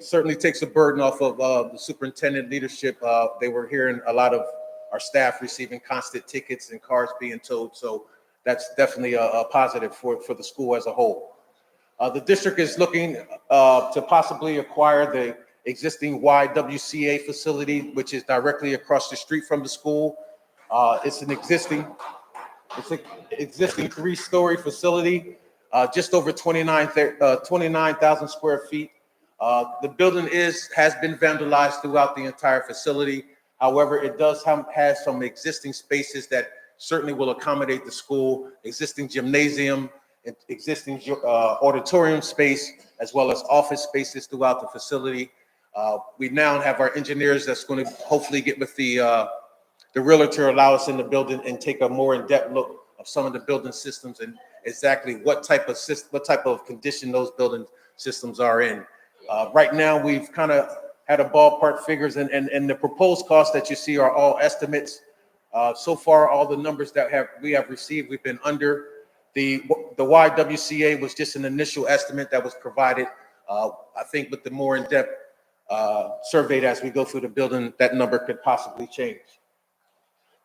certainly takes a burden off of the superintendent leadership. They were hearing a lot of our staff receiving constant tickets and cars being towed. So that's definitely a positive for the school as a whole. The district is looking to possibly acquire the existing YWCA facility, which is directly across the street from the school. It's an existing 3-story facility, just over 29,000 square feet. The building has been vandalized throughout the entire facility. However, it does have some existing spaces that certainly will accommodate the school, existing gymnasium, existing auditorium space, as well as office spaces throughout the facility. We now have our engineers that's going to hopefully get with the realtor, allow us in the building and take a more in-depth look of some of the building systems and exactly what type of condition those building systems are in. Right now, we've kind of had a ballpark figures, and the proposed costs that you see are all estimates. So far, all the numbers that we have received, we've been under. The YWCA was just an initial estimate that was provided. I think with the more in-depth survey as we go through the building, that number could possibly change.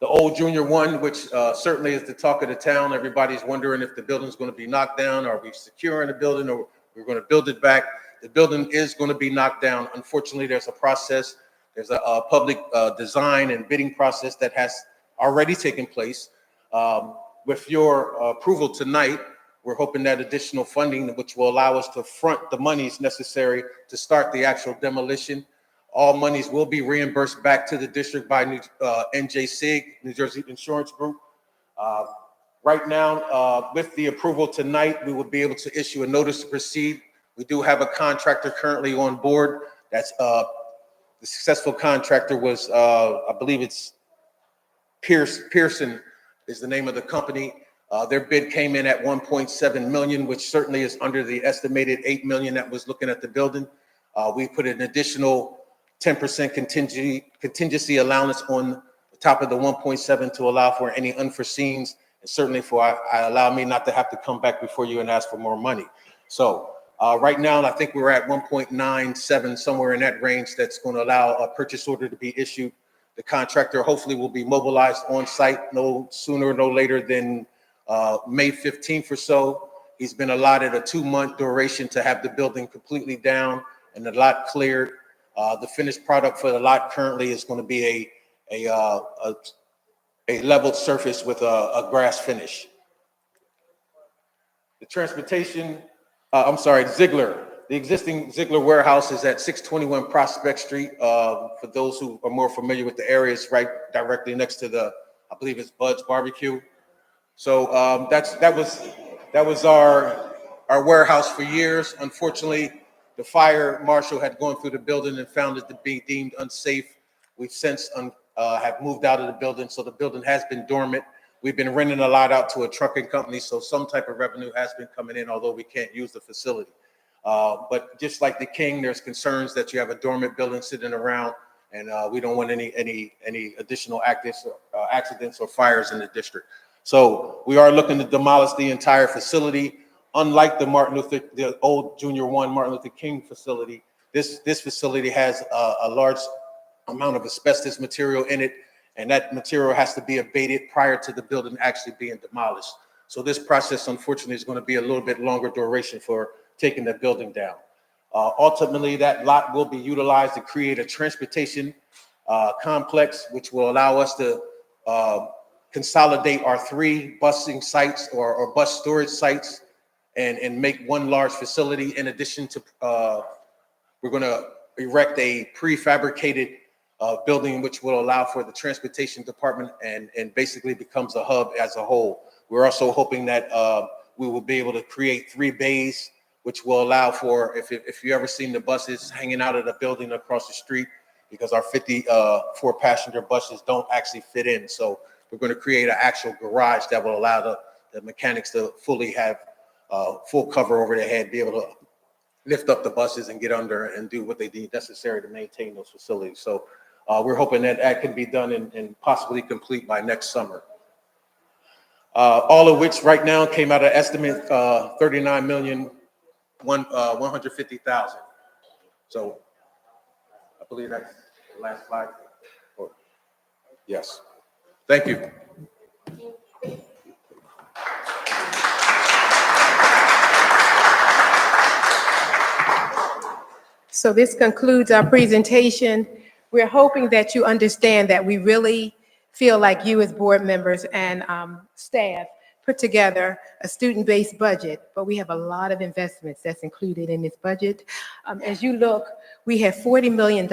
The old Junior 1, which certainly is the talk of the town. Everybody's wondering if the building's going to be knocked down. Are we securing the building, or we're going to build it back? The building is going to be knocked down. Unfortunately, there's a process. There's a public design and bidding process that has already taken place. With your approval tonight, we're hoping that additional funding, which will allow us to front the monies necessary to start the actual demolition. All monies will be reimbursed back to the district by NJSIG, New Jersey Insurance Group. Right now, with the approval tonight, we will be able to issue a notice to proceed. We do have a contractor currently on board. That's the successful contractor was, I believe it's Pearson is the name of the company. Their bid came in at 1.7 million, which certainly is under the estimated 8 million that was looking at the building. We put an additional 10% contingency allowance on the top of the 1.7 to allow for any unforeseens, and certainly for allow me not to have to come back before you and ask for more money. So right now, I think we're at 1.97, somewhere in that range. That's going to allow a purchase order to be issued. The contractor hopefully will be mobilized on site no sooner, no later than May 15th or so. He's been allotted a 2-month duration to have the building completely down and the lot cleared. The finished product for the lot currently is going to be a leveled surface with a grass finish. The transportation, Ziegler. The existing Ziegler warehouse is at 621 Prospect Street. For those who are more familiar with the area, it's right directly next to I believe it's Bud's Barbecue. So that was our warehouse for years. Unfortunately, the fire marshal had gone through the building and found it to be deemed unsafe. We've since have moved out of the building, so the building has been dormant. We've been renting a lot out to a trucking company, so some type of revenue has been coming in, although we can't use the facility. But just like the King, there's concerns that you have a dormant building sitting around, and we don't want any additional accidents or fires in the district. So we are looking to demolish the entire facility. Unlike the old Junior 1 Martin Luther King facility, this facility has a large amount of asbestos material in it, and that material has to be abated prior to the building actually being demolished. So this process, unfortunately, is going to be a little bit longer duration for taking the building down. Ultimately, that lot will be utilized to create a transportation complex, which will allow us to consolidate our 3 busing sites or bus storage sites and make one large facility. In addition to, we're going to erect a prefabricated building, which will allow for the transportation department and basically becomes a hub as a whole. We're also hoping that we will be able to create 3 bays, which will allow for, if you ever seen the buses hanging out of the building across the street, because our 54 passenger buses don't actually fit in. So we're going to create an actual garage that will allow the mechanics to fully have full cover over their head, be able to lift up the buses and get under and do what they need necessary to maintain those facilities. So we're hoping that can be done and possibly complete by next summer. All of which right now came out of estimate $39,150,000. So I believe that's the last slide. Yes. Thank you. So this concludes our presentation. We're hoping that you understand that we really feel like you as board members and staff put together a student-based budget, but we have a lot of investments that's included in this budget. As you look, we have $40 million,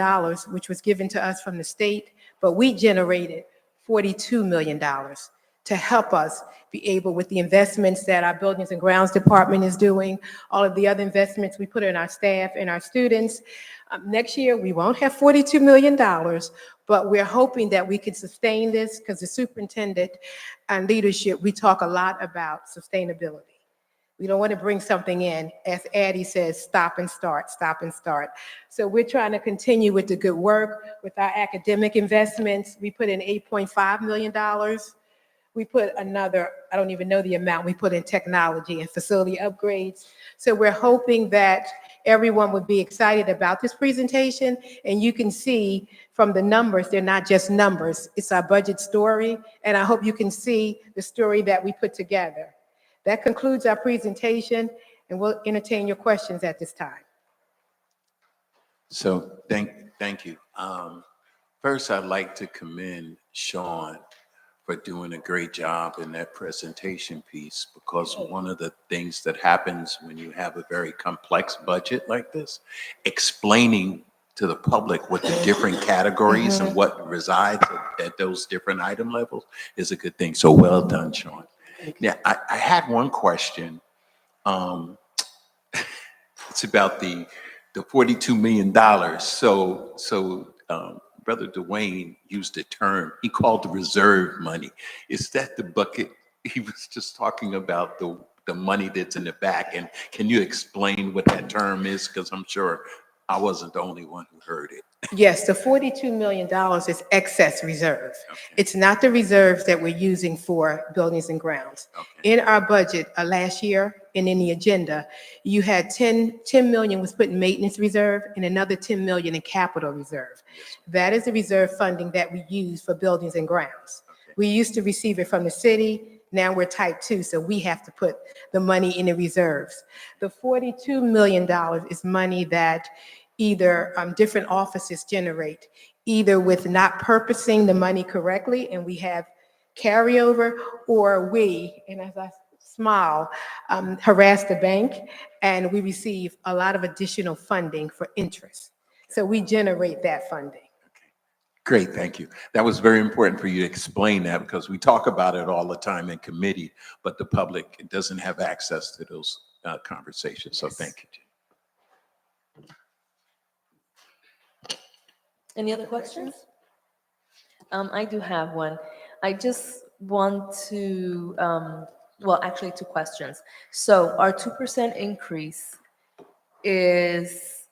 which was given to us from the state, but we generated $42 million to help us be able, with the investments that our Buildings and Grounds Department is doing, all of the other investments we put in our staff and our students. Next year, we won't have $42 million, but we're hoping that we can sustain this, because the superintendent and leadership, we talk a lot about sustainability. We don't want to bring something in, as Addie says, stop and start, stop and start. So we're trying to continue with the good work with our academic investments. We put in $8.5 million. We put another, I don't even know the amount, we put in technology and facility upgrades. So we're hoping that everyone would be excited about this presentation. And you can see from the numbers, they're not just numbers. It's our budget story. And I hope you can see the story that we put together. That concludes our presentation, and we'll entertain your questions at this time. So thank you. First, I'd like to commend Sean for doing a great job in that presentation piece, because one of the things that happens when you have a very complex budget like this, explaining to the public what the different categories and what resides at those different item levels is a good thing. So well done, Sean. Yeah, I had one question. It's about the $42 million. So Brother Dwayne used a term he called the reserve money. Is that the bucket? He was just talking about the money that's in the back. And can you explain what that term is? Because I'm sure I wasn't the only one who heard it. Yes, the $42 million is excess reserve. It's not the reserves that we're using for buildings and grounds. In our budget last year and in the agenda, you had 10 million was put in maintenance reserve and another 10 million in capital reserve. That is the reserve funding that we use for buildings and grounds. We used to receive it from the city. Now we're type 2, so we have to put the money in the reserves. The $42 million is money that either different offices generate, either with not purposing the money correctly and we have carryover, or we, and as I smile, harass the bank and we receive a lot of additional funding for interest. So we generate that funding. Great, thank you. That was very important for you to explain that, because we talk about it all the time in committee, but the public doesn't have access to those conversations. So thank you. Any other questions? I do have one. I just want to, well, actually 2 questions. So our 2% increase is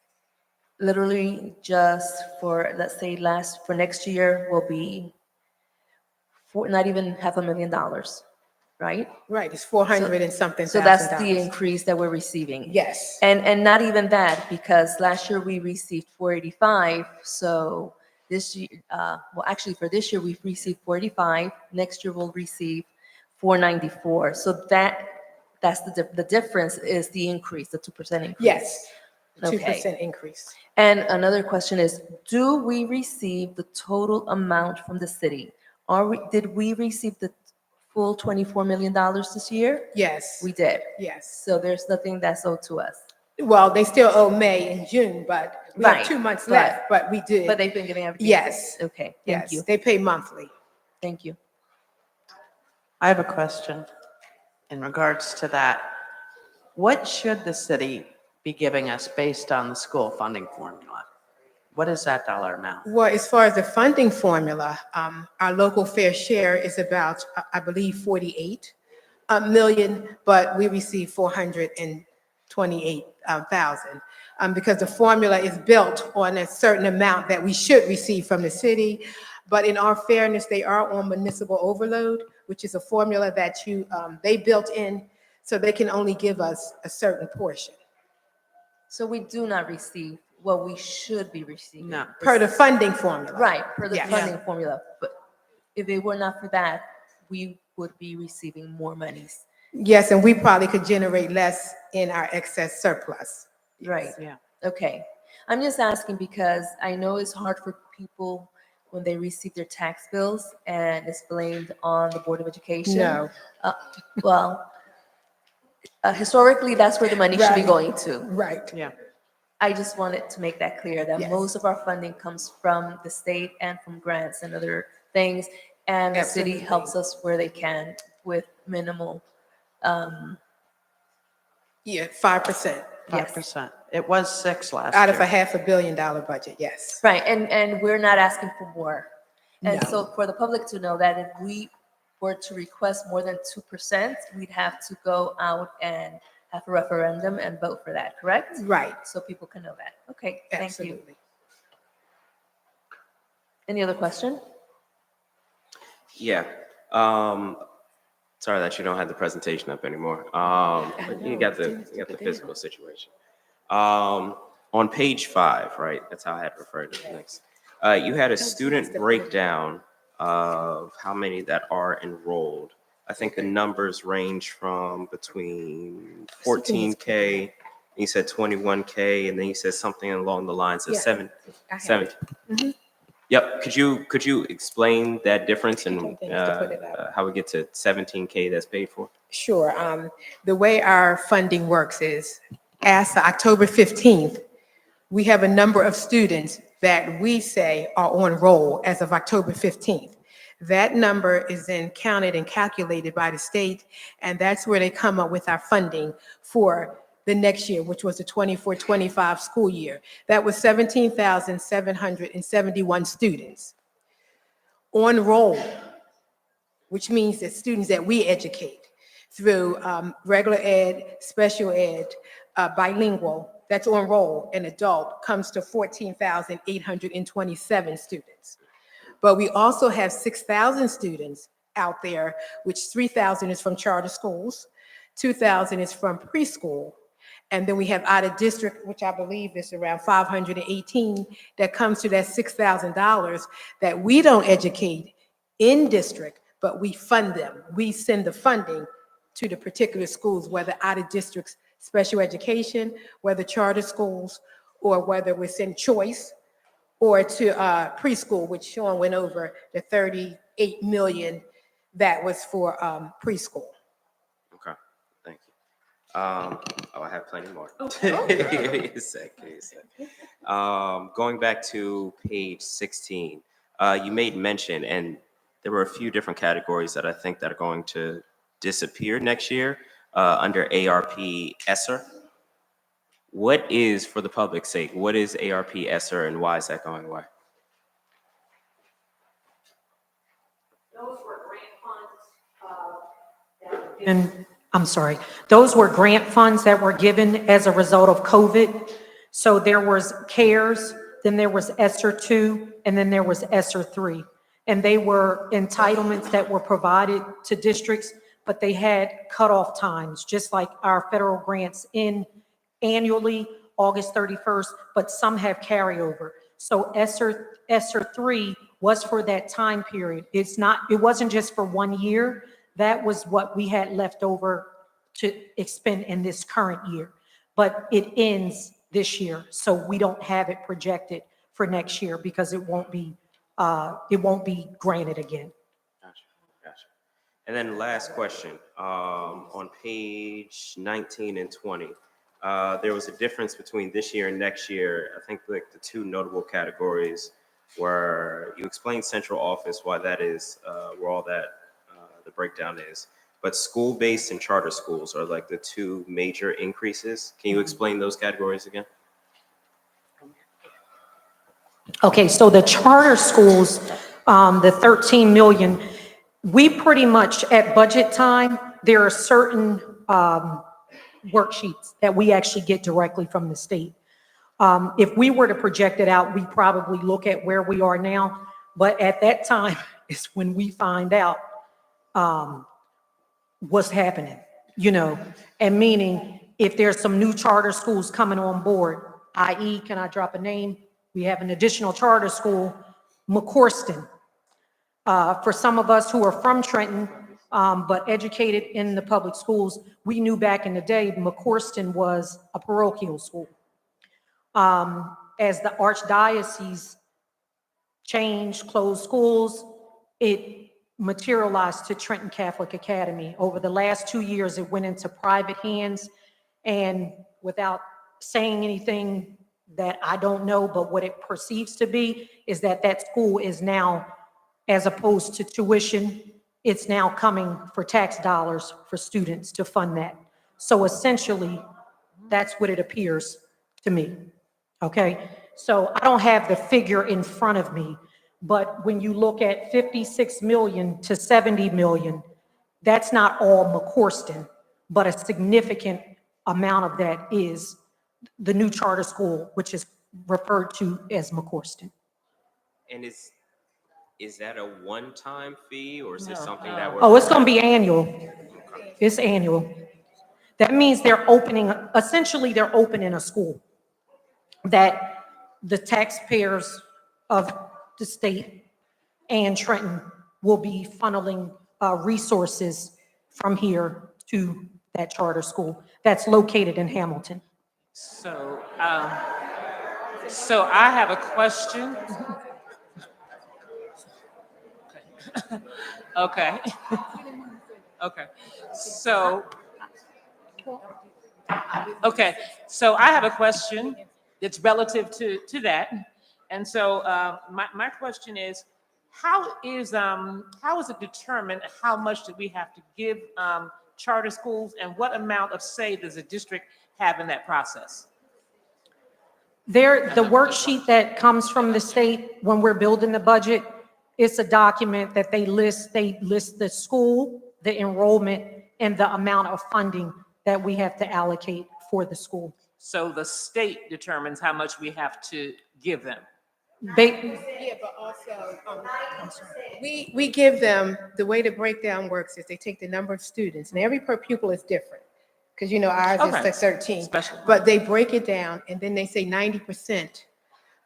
literally just for, let's say, for next year will be not even $500,000, right? Right, it's 400 and something So thousand that's the dollars. increase that we're receiving. Yes. And not even that, because last year we received 485. So this year, well, actually for this year we've received 485. Next year we'll receive 494. So that's the difference is the increase, the 2% increase. Yes, Okay. 2% increase. And another question is, do we receive the total amount from the city? Did we receive the full $24 million this year? Yes. We did. Yes. So there's nothing that's owed to us. Well, they still owe May and June, but we have Right, 2 months but- left, but we did. But they've been getting everything. Yes. Okay, thank Yes, you. they pay monthly. Thank you. I have a question in regards to that. What should the city be giving us based on the school funding formula? What is that dollar amount? Well, as far as the funding formula, our local fair share is about, I believe, 48 million, but we receive 428,000 because the formula is built on a certain amount that we should receive from the city. But in all fairness, they are on municipal overload, which is a formula that they built in, so they can only give us a certain portion. So we do not receive what we should be receiving. No. Per the funding formula. Right, per the Yes. funding formula. But if it were not for that, we would be receiving more monies. Yes, and we probably could generate less in our excess surplus. Right. Yeah. Okay. I'm just asking because I know it's hard for people when they receive their tax bills and it's blamed on the Board of Education. No. Well, historically, that's where the money should be Right. going to. Right. Yeah. I just wanted to make that clear, that Yes. most of our funding comes from the state and from grants and other things. And the city Absolutely. helps us where they can with minimal. Yeah, 5%. 5%. It was 6 last Out of a year. $500 million budget, yes. Right, and we're not asking for more. And No. so for the public to know that if we were to request more than 2%, we'd have to go out and have a referendum and vote for that, correct? Right. So people can know that. Okay, thank you. Absolutely. Any other question? Yeah. Sorry that you don't have the presentation up anymore. But you got the physical situation. On page 5, right? That's how I had referred to it next. You had a student breakdown of how many that are enrolled. I think the numbers range from between 14K, you said 21K, and then you said something along the lines of Yeah, 7. I have 7. it. Mhm. Yep. Could you explain that difference and Things to put it up. how we get to 17K that's paid for? Sure. The way our funding works is, as of October 15th, we have a number of students that we say are on roll as of October 15th. That number is then counted and calculated by the state, and that's where they come up with our funding for the next year, which was the 24-25 school year. That was 17,771 students on roll, which means that students that we educate through regular ed, special ed, bilingual, that's on roll, and adult comes to 14,827 students. But we also have 6,000 students out there, which 3,000 is from charter schools, 2,000 is from preschool, and then we have out of district, which I believe is around 518, that comes to that $6,000 that we don't educate in district, but we fund them. We send the funding to the particular schools, whether out of districts, special education, whether charter schools, or whether we send choice, or to preschool, which Sean went over, the 38 million that was for preschool. Okay, thank you. Oh, I have plenty more. Give me a sec. Going back to page 16, you made mention, and there were a few different categories that I think that are going to disappear next year under ARP ESSER. What is, for the public's sake, what is ARP ESSER and why is that going away? Those were grant funds. And I'm sorry, those were grant funds that were given as a result of COVID. So there was CARES, then there was ESSER 2, and then there was ESSER 3. And they were entitlements that were provided to districts, but they had cutoff times, just like our federal grants in annually, August 31st, but some have carryover. So ESSER 3 was for that time period. It wasn't just for 1 year. That was what we had left over to expend in this current year. But it ends this year, so we don't have it projected for next year because it won't be granted again. Gotcha. And then last question, on page 19 and 20, there was a difference between this year and next year. I think like the two notable categories where you explained central office, why that is, where all that, the breakdown is. But school-based and charter schools are like the two major increases. Can you explain those categories again? Okay, so the charter schools, the 13 million, we pretty much at budget time, there are certain worksheets that we actually get directly from the state. If we were to project it out, we probably look at where we are now, but at that time is when we find out what's happening, and meaning if there's some new charter schools coming on board, i.e., can I drop a name? We have an additional charter school, McCorston. For some of us who are from Trenton, but educated in the public schools, we knew back in the day McCorston was a parochial school. As the archdiocese changed, closed schools, it materialized to Trenton Catholic Academy. Over the last 2 years, it went into private hands, and without saying anything that I don't know, but what it perceives to be is that that school is now, as opposed to tuition, it's now coming for tax dollars for students to fund that. So essentially, that's what it appears to me, okay? So I don't have the figure in front of me, but when you look at 56 million to 70 million, that's not all McCorston, but a significant amount of that is the new charter school, which is referred to as McCorston. And is that a one-time fee or is this something that we're? Oh, it's going to be annual. It's annual. That means essentially they're opening a school that the taxpayers of the state and Trenton will be funneling resources from here to that charter school that's located in Hamilton. So, so I have a question. Okay. Okay. So I have a question that's relative to that. And so my question is, how is it determined how much do we have to give charter schools, and what amount of say does the district have in that process? The worksheet that comes from the state when we're building the budget, it's a document that they list the school, the enrollment, and the amount of funding that we have to allocate for the school. So the state determines how much we have to give them. Yeah, but also, we give them, the way the breakdown works is they take the number of students, and every per pupil is different. Because ours is like 13, but they break it down and then they say 90%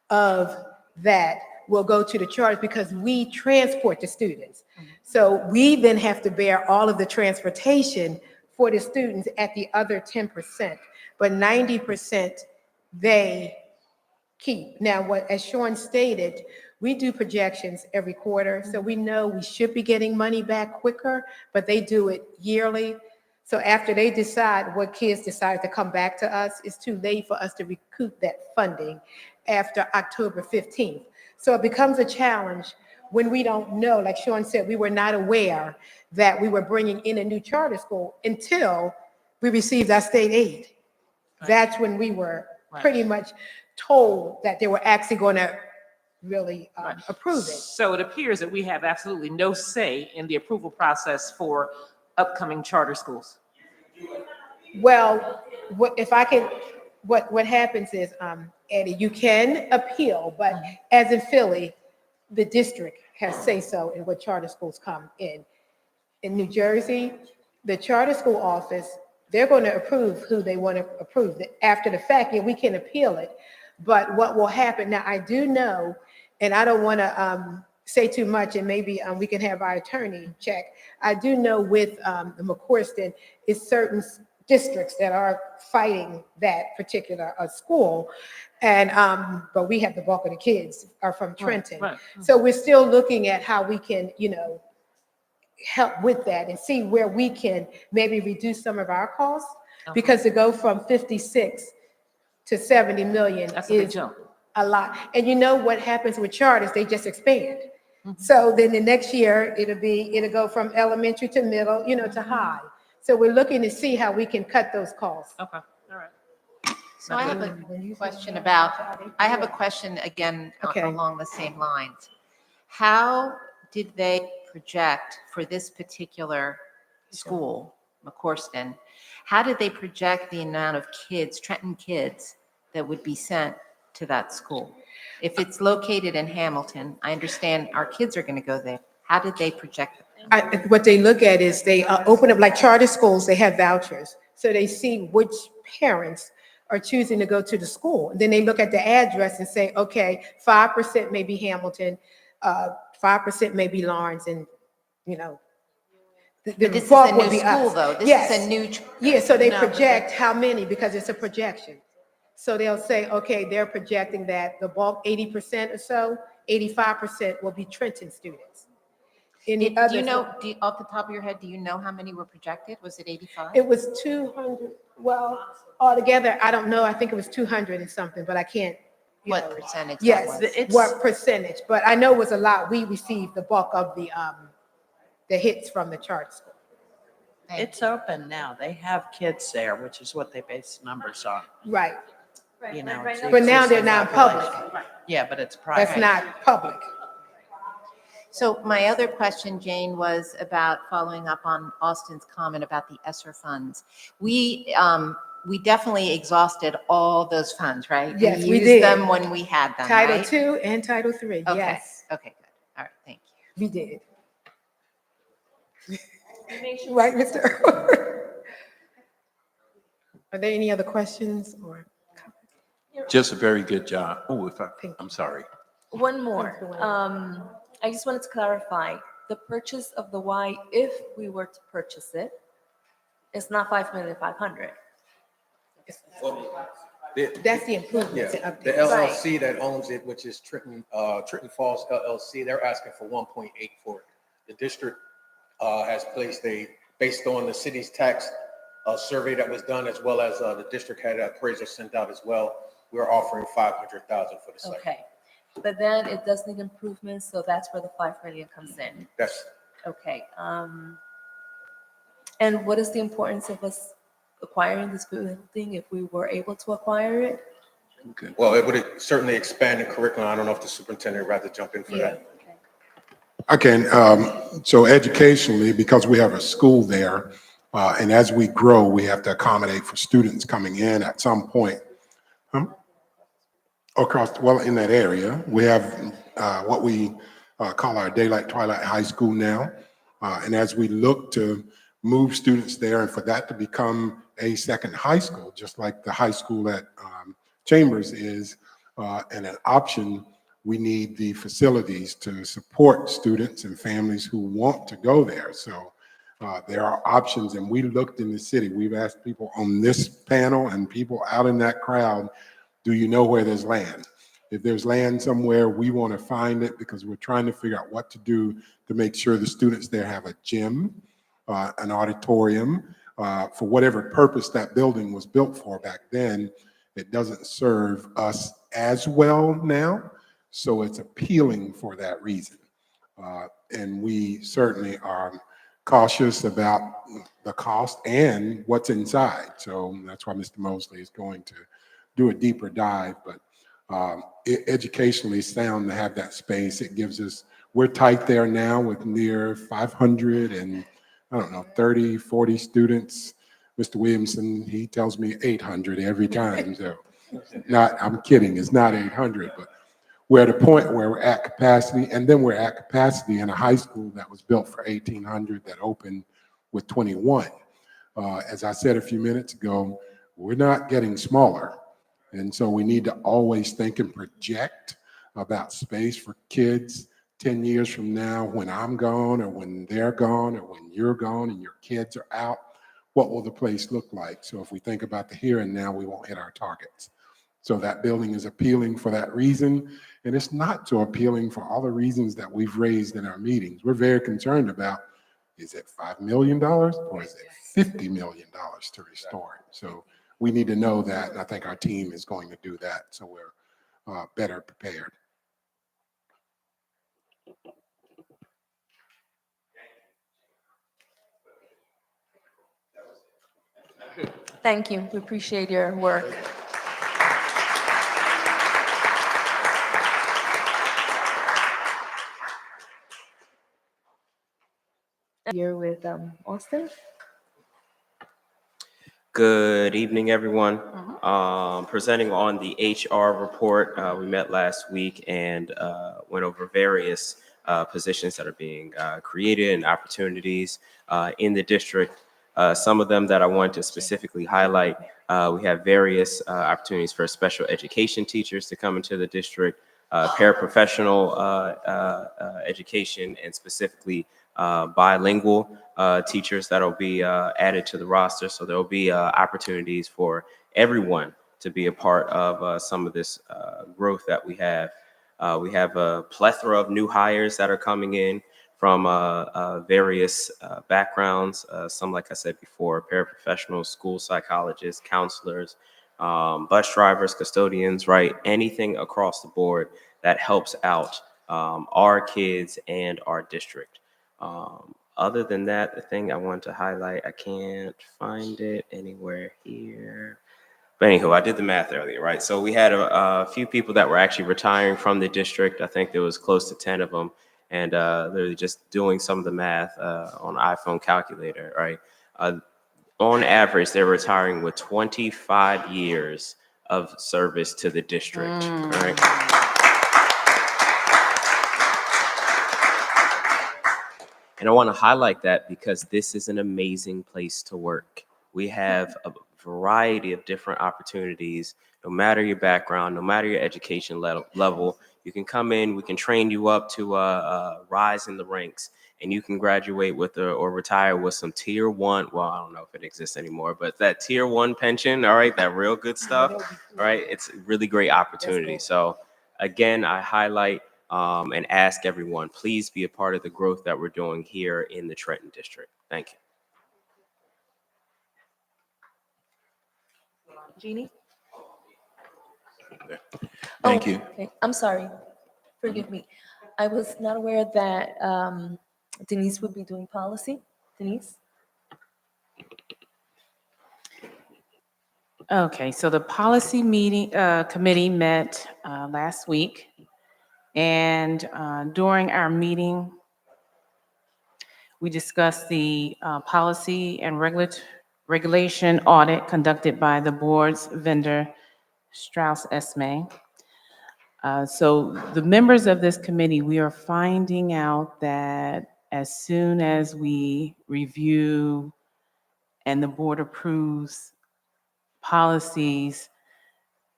of that will go to the charge because we transport the students. So we then have to bear all of the transportation for the students at the other 10%, but 90% they keep. Now, as Sean stated, we do projections every quarter, so we know we should be getting money back quicker, but they do it yearly. So after they decide what kids decide to come back to us, it's too late for us to recoup that funding after October 15th. So it becomes a challenge when we don't know, like Sean said, we were not aware that we were bringing in a new charter school until we received our state aid. That's when we were pretty much told that they were actually going to really approve it. So it appears that we have absolutely no say in the approval process for upcoming charter schools. Well, what happens is, Eddie, you can appeal, but as in Philly, the district has say so in what charter schools come in. In New Jersey, the charter school office, they're going to approve who they want to approve. After the fact, yeah, we can appeal it, but what will happen, now I do know, and I don't want to say too much, and maybe we can have our attorney check. I do know with the McCorston, is certain districts that are fighting that particular school, and but we have the bulk of the kids are from Trenton. So we're still looking at how we can, help with that and see where we can maybe reduce some of our costs, because to go from 56 to 70 million is a lot. And you know what happens with charters, they just expand. So then the next year it'll go from elementary to middle, to high. So we're looking to see how we can cut those costs. Okay, all right. So I have a question again along the same lines. How did they project for this particular school, McCorston, how did they project the amount of kids, Trenton kids, that would be sent to that school? If it's located in Hamilton, I understand our kids are going to go there. How did they project it? What they look at is they open up, like charter schools, they have vouchers. So they see which parents are choosing to go to the school. And then they look at the address and say, okay, 5% may be Hamilton, 5% may be Lawrence, and, But this is a new school, though. This is a new. Yeah, so they project how many, because it's a projection. So they'll say, okay, they're projecting that the bulk, 80% or so, 85% will be Trenton students. Do you know, off the top of your head, do you know how many were projected? Was it 85? It was 200, well, altogether, I don't know, I think it was 200 and something, but I can't. What percentage? Yes, what percentage, but I know it was a lot. We received the bulk of the hits from the charter school. It's open now. They have kids there, which is what they base numbers on. Right. It's But now they're existing non-public. population. Yeah, but it's private. That's not public. So my other question, Jane, was about following up on Austin's comment about the ESSER funds. We we definitely exhausted all those funds, right? Yes, we used did. them when we had them, Title right? II and Title III, Okay, yes, okay, good. All right, thank you. we did. Right, Mr. Are there any other questions or? Just a very good job. Oh, I'm sorry. One more. I just wanted to clarify, the purchase of the Y, if we were to purchase it, it's not 5,500,000. That's the improvements. Yeah, and the updates. LLC that owns it, which is Trenton Falls LLC, they're asking for 1.8 for it. The district has placed based on the city's tax survey that was done, as well as the district had an appraiser sent out as well. We're offering 500,000 for the site. Okay, but then it does need improvements, so that's where the 5 million comes in. That's Okay, and what is the importance of us acquiring this building if we were able to acquire it? well, it would certainly expand the curriculum. I don't know if the superintendent would rather jump in for that. I can, so educationally, because we have a school there, and as we grow, we have to accommodate for students coming in at some point. Across, well, in that area, we have what we call our Daylight Twilight High School now. And as we look to move students there and for that to become a second high school, just like the high school at Chambers is, and an option, we need the facilities to support students and families who want to go there. So there are options, and we looked in the city. We've asked people on this panel and people out in that crowd, do you know where there's land? If there's land somewhere, we want to find it because we're trying to figure out what to do to make sure the students there have a gym, an auditorium, for whatever purpose that building was built for back then. It doesn't serve us as well now, so it's appealing for that reason. And we certainly are cautious about the cost and what's inside. So that's why Mr. Mosley is going to do a deeper dive, but educationally sound to have that space. It gives us, we're tight there now with near 500 and I don't know, 30, 40 students. Mr. Williamson, he tells me 800 every time. So not, I'm kidding, it's not 800, but we're at a point where we're at capacity, and then we're at capacity in a high school that was built for 1,800 that opened with 21. As I said a few minutes ago, we're not getting smaller. And so we need to always think and project about space for kids 10 years from now when I'm gone or when they're gone or when you're gone and your kids are out. What will the place look like? So if we think about the here and now, we won't hit our targets. So that building is appealing for that reason. And it's not so appealing for all the reasons that we've raised in our meetings. We're very concerned about, is it $5 million or is it $50 million to restore it? So we need to know that, and I think our team is going to do that, so we're better prepared. Thank you, we appreciate your work. Here with Austin. Good evening, everyone. Presenting on the HR report, we met last week and went over various positions that are being created and opportunities in the district. Some of them that I want to specifically highlight, we have various opportunities for special education teachers to come into the district, paraprofessional education, and specifically bilingual teachers that'll be added to the roster. So there'll be opportunities for everyone to be a part of some of this growth that we have. We have a plethora of new hires that are coming in from various backgrounds. Some, like I said before, paraprofessionals, school psychologists, counselors, bus drivers, custodians, right? Anything across the board that helps out our kids and our district. Other than that, the thing I want to highlight, I can't find it anywhere here. But anywho, I did the math earlier, right? So we had a few people that were actually retiring from the district. I think there was close to 10 of them. And they're just doing some of the math on iPhone calculator, right? on average, they're retiring with 25 years of service to the district. All right. And I want to highlight that because this is an amazing place to work. We have a variety of different opportunities, no matter your background, no matter your education level. You can come in, we can train you up to rise in the ranks, and you can graduate with or retire with some tier one. Well, I don't know if it exists anymore, but that tier one pension, all right, that real good stuff, all right, it's a really great opportunity. So again, I highlight and ask everyone, please be a part of the growth that we're doing here in the Trenton district. Thank you. Jeannie? Thank Oh, you. okay. I'm sorry. Forgive me. I was not aware that Denise would be doing policy. Denise? Okay, so the policy meeting committee met last week, and during our meeting, we discussed the policy and regulation audit conducted by the board's vendor, Strauss Esme. So the members of this committee, we are finding out that as soon as we review and the board approves policies,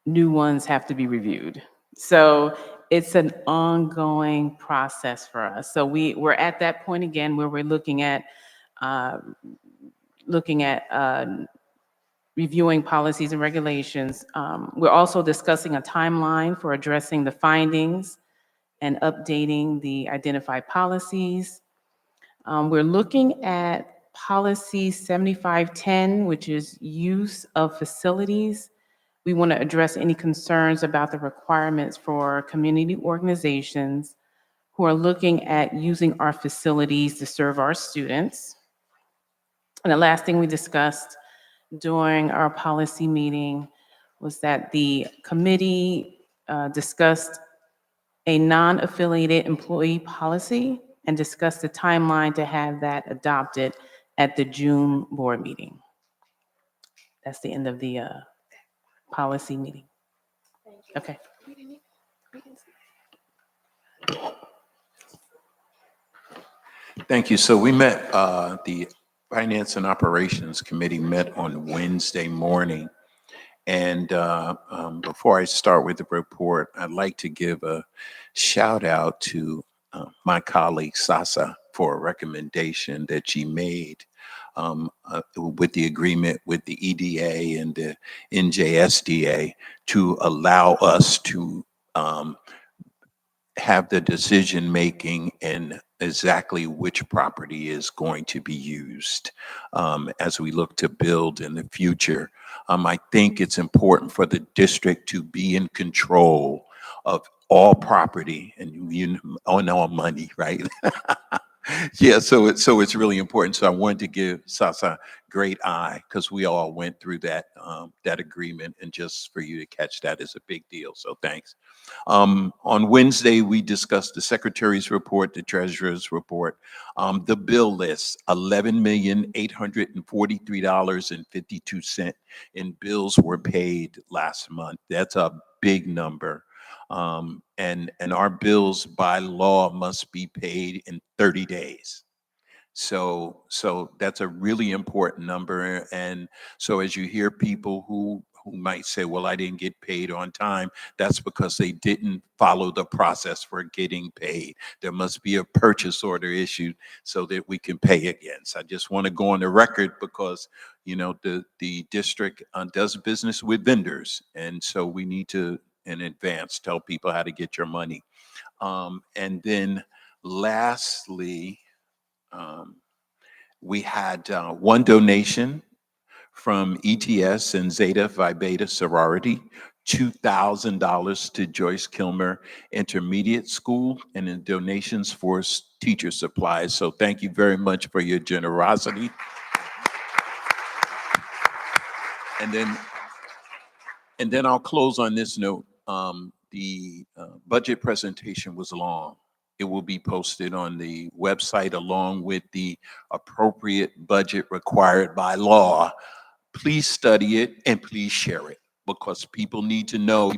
new ones have to be reviewed. So it's an ongoing process for us. So we're at that point again where we're looking at uh, reviewing policies and regulations. We're also discussing a timeline for addressing the findings and updating the identified policies. We're looking at policy 7510, which is use of facilities. We want to address any concerns about the requirements for community organizations who are looking at using our facilities to serve our students. And the last thing we discussed during our policy meeting was that the committee discussed a non-affiliated employee policy and discussed the timeline to have that adopted at the June board meeting. That's the end of the policy meeting. Okay. Thank you. So we met, the Finance and Operations Committee met on Wednesday morning. And before I start with the report, I'd like to give a shout out to my colleague Sasa for a recommendation that she made with the agreement with the EDA and the NJSDA to allow us to have the decision making in exactly which property is going to be used as we look to build in the future. I think it's important for the district to be in control of all property and on all money, right? Yeah, so it's really important. So I wanted to give Sasa great eye because we all went through that that agreement, and just for you to catch that is a big deal. So thanks. On Wednesday, we discussed the secretary's report, the treasurer's report, the bill list, $11,843.52 in bills were paid last month. That's a big number. And our bills by law must be paid in 30 days. So that's a really important number. And so as you hear people who might say, well, I didn't get paid on time, that's because they didn't follow the process for getting paid. There must be a purchase order issued so that we can pay again. So I just want to go on the record because, you know, the district does business with vendors. And so we need to, in advance, tell people how to get your money. And then lastly, we had one donation from ETS and Zeta Phi Beta sorority, $2,000 to Joyce Kilmer Intermediate School, and in donations for teacher supplies. So thank you very much for your generosity. And then I'll close on this note. The budget presentation was long. It will be posted on the website along with the appropriate budget required by law. Please study it and please share it, because people need to know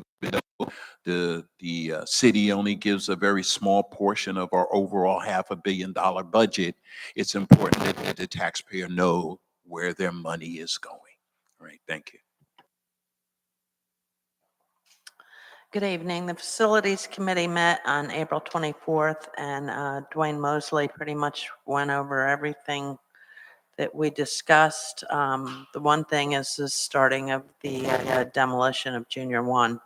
the city only gives a very small portion of our overall $500 million budget. It's important that the taxpayer know where their money is going. All right, thank you. Good evening. The Facilities Committee met on April 24th, and Dwayne Mosley pretty much went over everything that we discussed. The one thing is the starting of the demolition of Junior 1,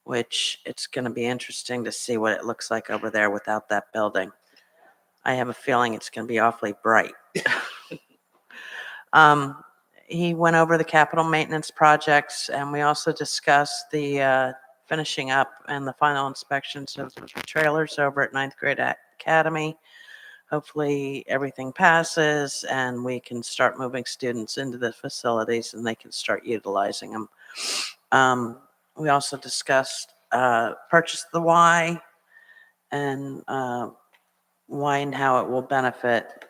which it's going to be interesting to see what it looks like over there without that building. I have a feeling it's going to be awfully bright. He went over the capital maintenance projects, and we also discussed the finishing up and the final inspections of the trailers over at Ninth Grade Academy. Hopefully everything passes and we can start moving students into the facilities and they can start utilizing them. We also discussed purchase the Y and why and how it will benefit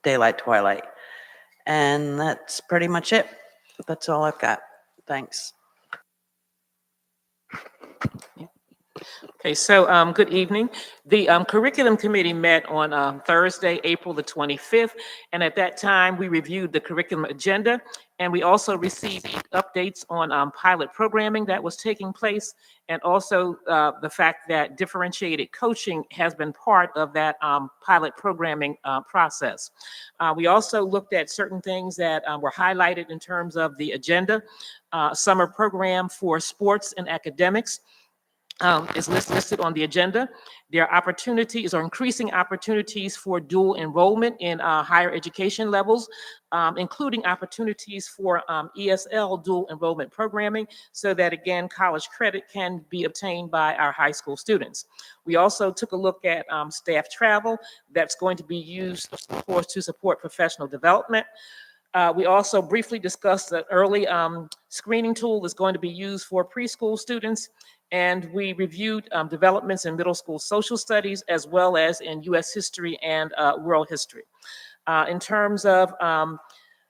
daylight twilight. And that's pretty much it. That's all I've got. Thanks. Okay, so good evening. The curriculum committee met on Thursday, April the 25th, and at that time we reviewed the curriculum agenda, and we also received updates on pilot programming that was taking place, and also the fact that differentiated coaching has been part of that pilot programming process. We also looked at certain things that were highlighted in terms of the agenda. Summer program for sports and academics is listed on the agenda. There are opportunities or increasing opportunities for dual enrollment in higher education levels, including opportunities for ESL dual enrollment programming, so that again, college credit can be obtained by our high school students. We also took a look at staff travel that's going to be used, of course, to support professional development. We also briefly discussed the early screening tool that's going to be used for preschool students. And we reviewed developments in middle school social studies, as well as in U.S. history and world history. In terms of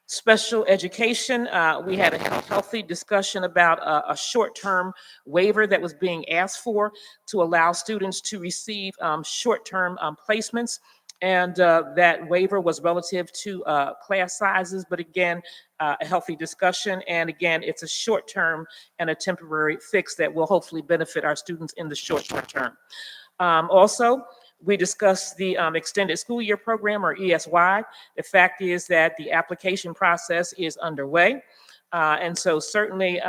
special education, we had a healthy discussion about a short-term waiver that was being asked for to allow students to receive short-term placements. And that waiver was relative to class sizes, but again, a healthy discussion. And again, it's a short-term and a temporary fix that will hopefully benefit our students in the short term. Also, we discussed the extended school year program, or ESY. The fact is that the application process is underway. And so certainly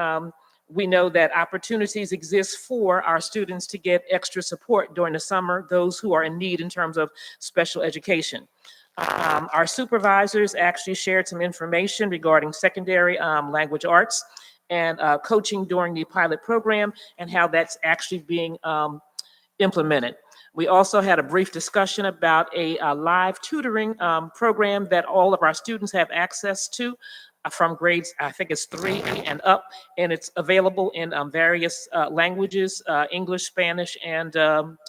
we know that opportunities exist for our students to get extra support during the summer, those who are in need in terms of special education. Our supervisors actually shared some information regarding secondary language arts and coaching during the pilot program and how that's actually being implemented. We also had a brief discussion about a live tutoring program that all of our students have access to from grades, I think it's 3 and up, and it's available in various languages, English, Spanish, and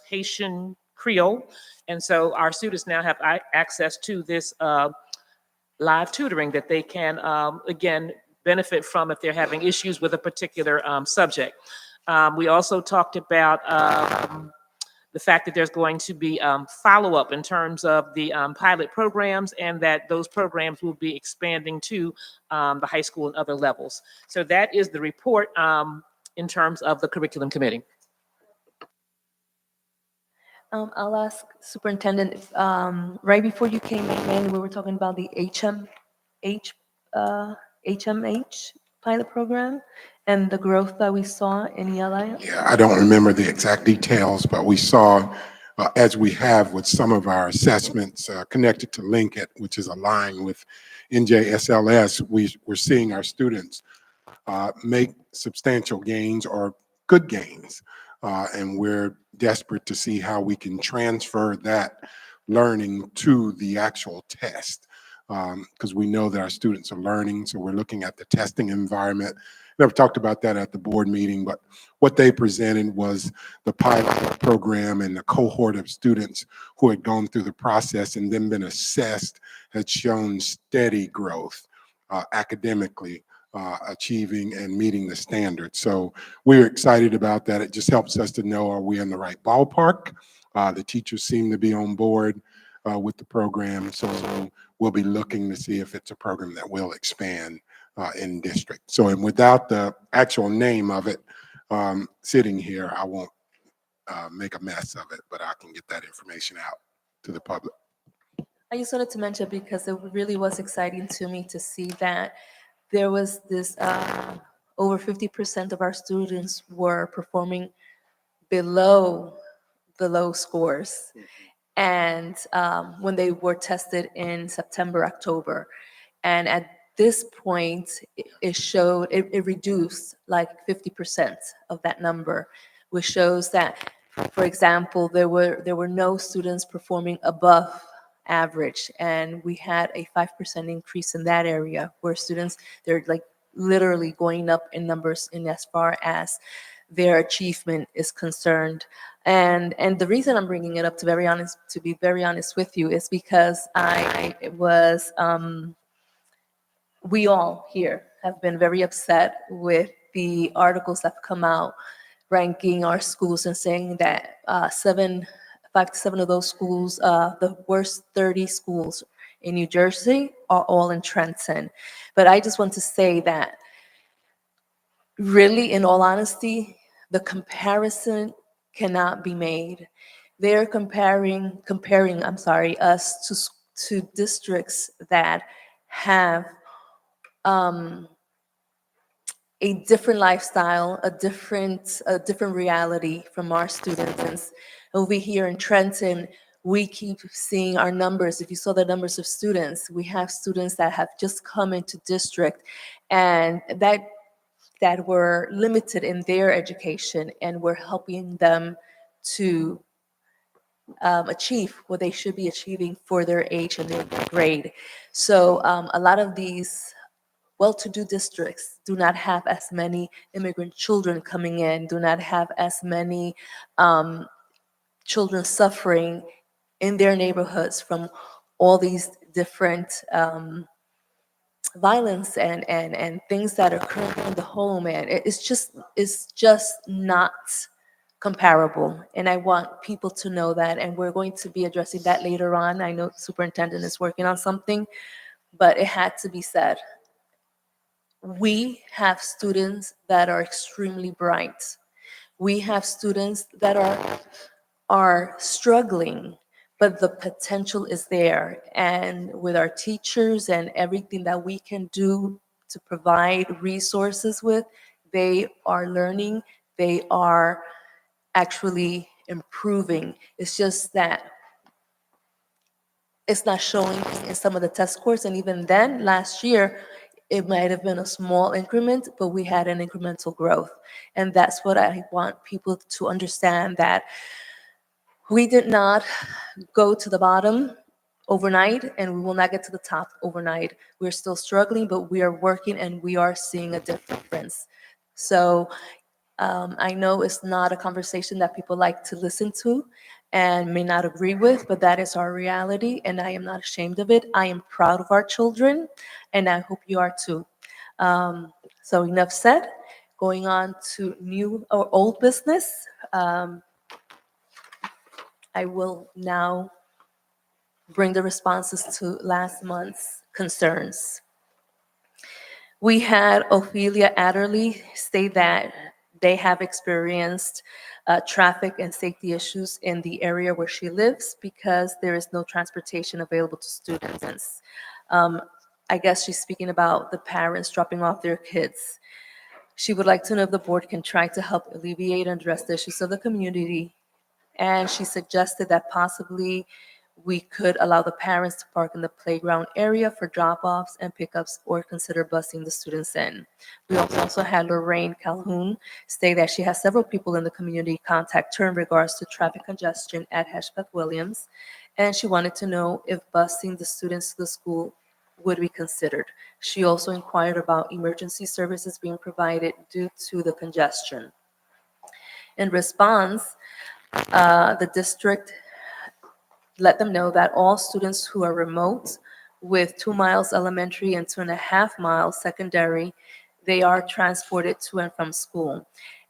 Haitian Creole. And so our students now have access to this live tutoring that they can, again, benefit from if they're having issues with a particular subject. We also talked about the fact that there's going to be follow-up in terms of the pilot programs, and that those programs will be expanding to the high school and other levels. So that is the report in terms of the curriculum committee. I'll ask Superintendent, if, right before you came in, we were talking about the HMH pilot program and the growth that we saw in ELI. Yeah, I don't remember the exact details, but we saw, as we have with some of our assessments connected to Linkit, which is aligned with NJSLS, we're seeing our students make substantial gains or good gains. And we're desperate to see how we can transfer that learning to the actual test. because we know that our students are learning. So we're looking at the testing environment. Never talked about that at the board meeting, but what they presented was the pilot program, and the cohort of students who had gone through the process and then been assessed had shown steady growth academically, achieving and meeting the standards. So we're excited about that. It just helps us to know, are we in the right ballpark? The teachers seem to be on board with the program. So we'll be looking to see if it's a program that will expand in district. So, and without the actual name of it sitting here, I won't make a mess of it, but I can get that information out to the public. I just wanted to mention because it really was exciting to me to see that there was this over 50% of our students were performing below the low scores. And when they were tested in September, October. And at this point, it showed, it reduced like 50% of that number, which shows that, for example, there were no students performing above average, and we had a 5% increase in that area where students, they're like literally going up in numbers in as far as their achievement is concerned. And the reason I'm bringing it up, to be very honest with you, is because I was we all here have been very upset with the articles that have come out ranking our schools and saying that 5 to 7 of those schools, the worst 30 schools in New Jersey, are all in Trenton. But I just want to say that really, in all honesty, the comparison cannot be made. They're comparing, I'm sorry, us to districts that have a different lifestyle, a different reality from our students. Over here in Trenton, we keep seeing our numbers. If you saw the numbers of students, we have students that have just come into district and that were limited in their education, and we're helping them to achieve what they should be achieving for their age and their grade. So a lot of these well-to-do districts do not have as many immigrant children coming in, do not have as many children suffering in their neighborhoods from all these different violence and things that occur in the home, and it's just not comparable. And I want people to know that, and we're going to be addressing that later on. I know the superintendent is working on something, but it had to be said. We have students that are extremely bright. We have students that are struggling, but the potential is there. And with our teachers and everything that we can do to provide resources with, they are learning, they are actually improving. It's just that it's not showing in some of the test scores. And even then, last year, it might have been a small increment, but we had an incremental growth. And that's what I want people to understand, that we did not go to the bottom overnight, and we will not get to the top overnight. We're still struggling, but we are working and we are seeing a difference. So I know it's not a conversation that people like to listen to and may not agree with, but that is our reality, and I am not ashamed of it. I am proud of our children, and I hope you are too. So enough said. Going on to new or old business. I will now bring the responses to last month's concerns. We had Ophelia Adderley state that they have experienced traffic and safety issues in the area where she lives because there is no transportation available to students. I guess she's speaking about the parents dropping off their kids. She would like to know if the board can try to help alleviate and address the issues of the community. And she suggested that possibly we could allow the parents to park in the playground area for drop-offs and pickups, or consider busing the students in. We also had Lorraine Calhoun say that she has several people in the community contact her in regards to traffic congestion at Heshbeth Williams, and she wanted to know if busing the students to the school would be considered. She also inquired about emergency services being provided due to the congestion. In response, the district let them know that all students who are remote with 2 miles elementary and 2.5 miles secondary, they are transported to and from school.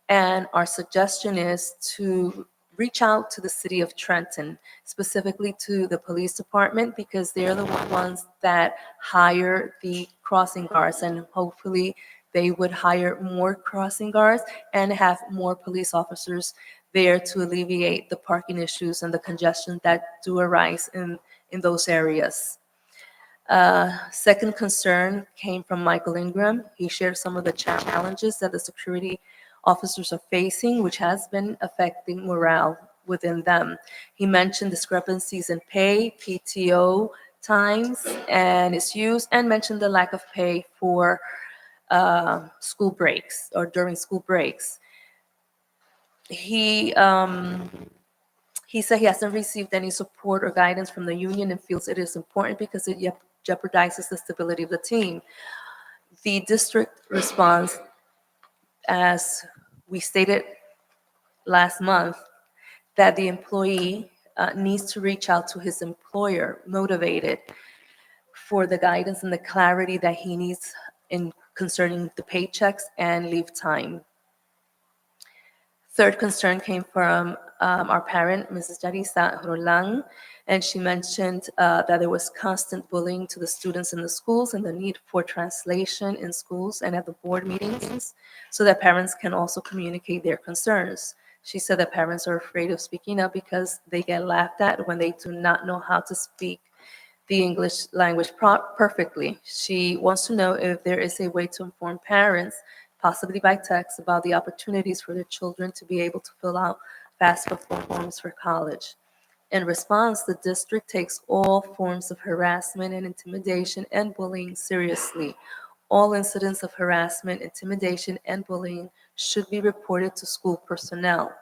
And our suggestion is to reach out to the city of Trenton, specifically to the police department, because they're the ones that hire the crossing guards, and hopefully they would hire more crossing guards and have more police officers there to alleviate the parking issues and the congestion that do arise in those areas. Second concern came from Michael Ingram. He shared some of the challenges that the security officers are facing, which has been affecting morale within them. He mentioned discrepancies in pay, PTO times, and its use, and mentioned the lack of pay for school breaks or during school breaks. He said he hasn't received any support or guidance from the union and feels it is important because it jeopardizes the stability of the team. The district responds, as we stated last month, that the employee needs to reach out to his employer motivated for the guidance and the clarity that he needs in concerning the paychecks and leave time. Third concern came from our parent, Mrs. Jarisa Roland, and she mentioned that there was constant bullying to the students in the schools and the need for translation in schools and at the board meetings so that parents can also communicate their concerns. She said that parents are afraid of speaking up because they get laughed at when they do not know how to speak the English language perfectly. She wants to know if there is a way to inform parents, possibly by text, about the opportunities for their children to be able to fill out FAFSA forms for college. In response, the district takes all forms of harassment and intimidation and bullying seriously. All incidents of harassment, intimidation, and bullying should be reported to school personnel.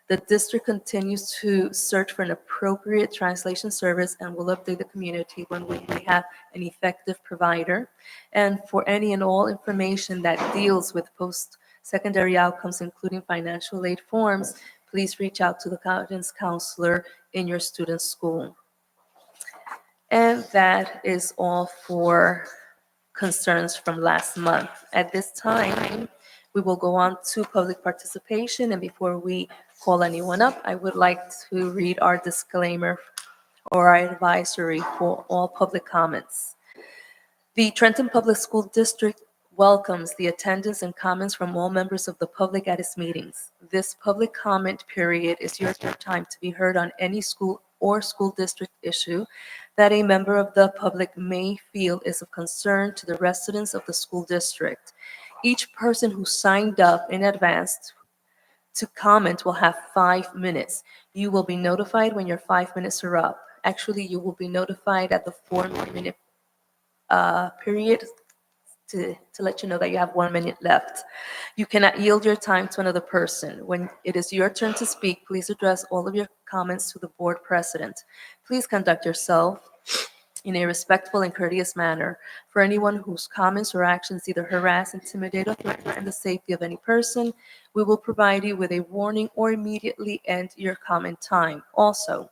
The district continues to search for an appropriate translation service and will update the community when we have an effective provider. And for any and all information that deals with post-secondary outcomes, including financial aid forms, please reach out to the guidance counselor in your student's school. And that is all for concerns from last month. At this time, we will go on to public participation, and before we call anyone up, I would like to read our disclaimer or our advisory for all public comments. The Trenton Public School District welcomes the attendance and comments from all members of the public at its meetings. This public comment period is your time to be heard on any school or school district issue that a member of the public may feel is of concern to the residents of the school district. Each person who signed up in advance to comment will have 5 minutes. You will be notified when your 5 minutes are up. Actually, you will be notified at the 4-minute period to let you know that you have 1 minute left. You cannot yield your time to another person. When it is your turn to speak, please address all of your comments to the board president. Please conduct yourself in a respectful and courteous manner. For anyone whose comments or actions either harass, intimidate, or threaten the safety of any person, we will provide you with a warning or immediately end your comment time. Also,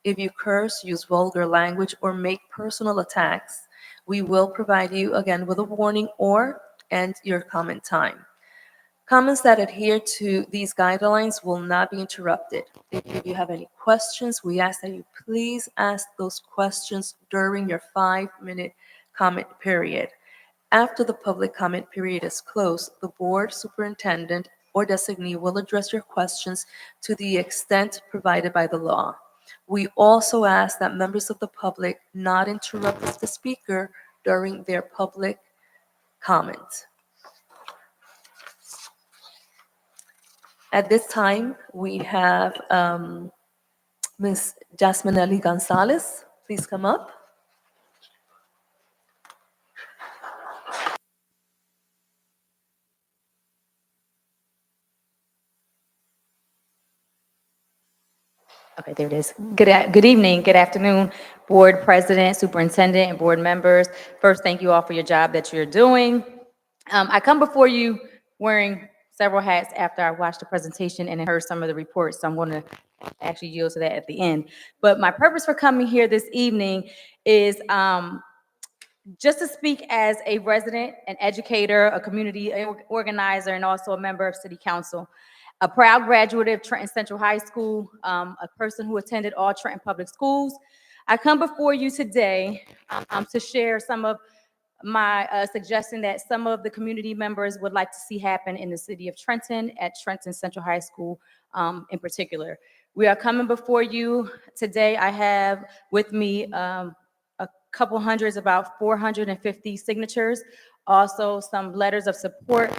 if you curse, use vulgar language, or make personal attacks, we will provide you again with a warning or end your comment time. Comments that adhere to these guidelines will not be interrupted. If you have any questions, we ask that you please ask those questions during your 5-minute comment period. After the public comment period is closed, the board superintendent or designee will address your questions to the extent provided by the law. We also ask that members of the public not interrupt the speaker during their public comment. At this time, we have Ms. Jasmine Ali Gonzalez. Please come up. Okay, there it is. Good evening, good afternoon, board president, superintendent, and board members. First, thank you all for your job that you're doing. I come before you wearing several hats after I watched the presentation and heard some of the reports, so I'm going to actually yield to that at the end. But my purpose for coming here this evening is just to speak as a resident, an educator, a community organizer, and also a member of City Council. A proud graduate of Trenton Central High School, a person who attended all Trenton Public Schools. I come before you today to share some of my suggestion that some of the community members would like to see happen in the city of Trenton at Trenton Central High School in particular. We are coming before you today. I have with me a couple hundreds, about 450 signatures, also some letters of support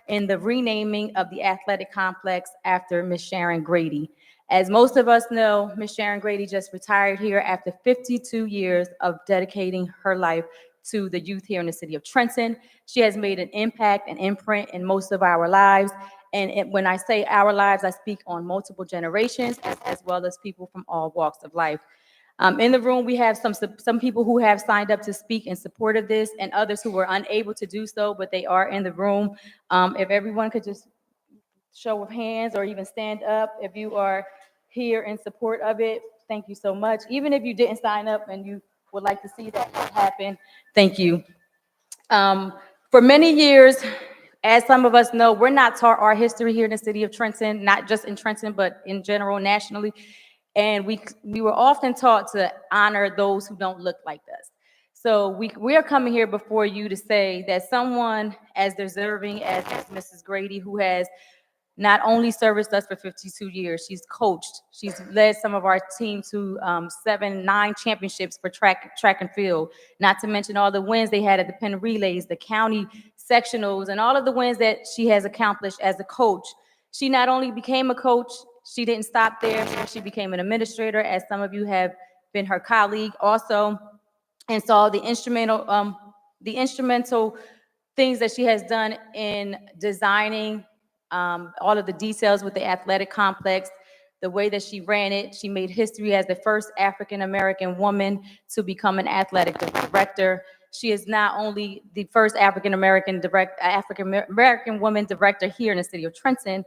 in the renaming of the athletic complex after Ms. Sharon Grady. As most of us know, Ms. Sharon Grady just retired here after 52 years of dedicating her life to the youth here in the city of Trenton. She has made an impact and imprint in most of our lives. And when I say our lives, I speak on multiple generations as well as people from all walks of life. In the room, we have some people who have signed up to speak in support of this and others who were unable to do so, but they are in the room. If everyone could just show of hands or even stand up if you are here in support of it, thank you so much. Even if you didn't sign up and you would like to see that happen, thank you. For many years, as some of us know, we're not taught our history here in the city of Trenton, not just in Trenton, but in general, nationally. And we were often taught to honor those who don't look like us. So we are coming here before you to say that someone as deserving as Mrs. Grady, who has not only serviced us for 52 years, she's coached, she's led some of our team to 9 championships for track and field, not to mention all the wins they had at the Penn Relays, the county sectionals, and all of the wins that she has accomplished as a coach. She not only became a coach, she didn't stop there. She became an administrator, as some of you have been her colleague also, and saw the instrumental things that she has done in designing all of the details with the athletic complex, the way that she ran it. She made history as the first African-American woman to become an athletic director. She is not only the first African-American woman director here in the city of Trenton,